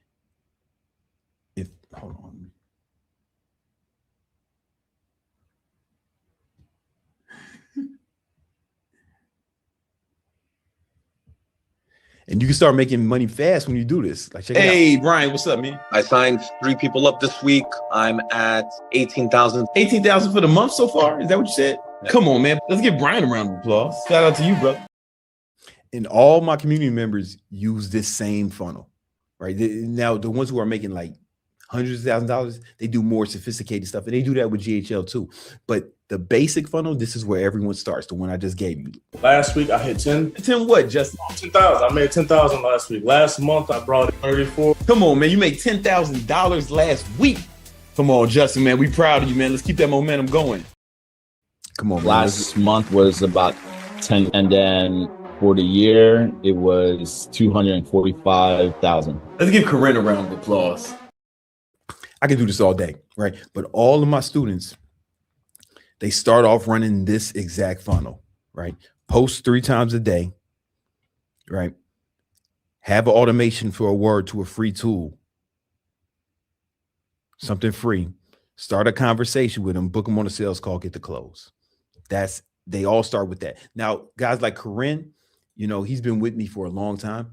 Hold on. And you can start making money fast when you do this. Like, check it out. Brian, what's up, man? I signed 3 people up this week. I'm at 18,000. 18,000 for the month so far? Is that what you said? Yeah. Come on, man. Let's give Brian a round of applause. Shout out to you, bro. And all my community members use this same funnel, right? Now, the ones who are making like hundreds of $1,000s, they do more sophisticated stuff. And they do that with GHL too. But the basic funnel, this is where everyone starts, the one I just gave you. Last week I hit 10. 10 what, Justin? 10,000. I made 10,000 last week. Last month I brought 34. Come on, man. You made $10,000 last week. Come on, Justin, man. We proud of you, man. Let's keep that momentum going. Come on, man. Last month was about 10, and then for the year it was 245,000. Let's give Corinne a round of applause. I can do this all day, right? But all of my students, They start off running this exact funnel, right? Post 3 times a day, right? Have an automation for a word to a free tool, something free. Start a conversation with them, book them on a sales call, get the close. They all start with that. Now, guys like Corinne, you know, he's been with me for a long time,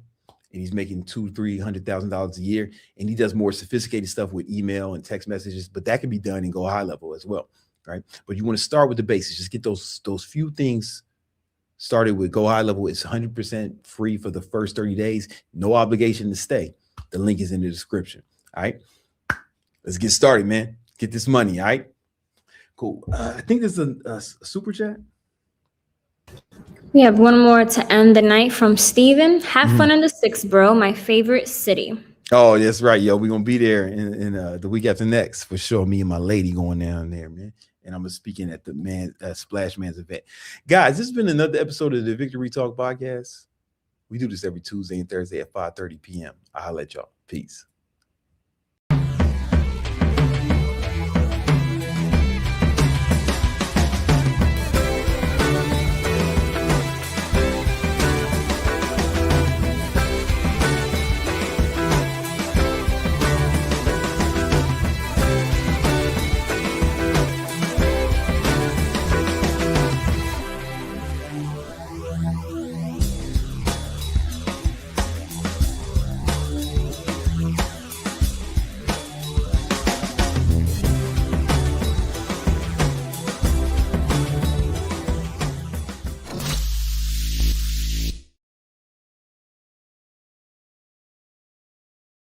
and he's making $200,000-$300,000 a year, and he does more sophisticated stuff with email and text messages, but that can be done and go high level as well, right? But you want to start with the basics. Just get those few things started with. Go high level. It's 100% free for the first 30 days. No obligation to stay. The link is in the description. All right, let's get started, man. Get this money. All right, cool. I think there's a super chat. We have one more to end the night from Steven. Have fun in the 6, bro. My favorite city. Oh, that's right, yo. We're gonna be there in the week after next for sure. Me and my lady going down there, man. And I'm speaking at the Splash Man's event. Guys, this has been another episode of the Victory Talk podcast. We do this every Tuesday and Thursday at 5:30 p.m. I'll let y'all. Peace.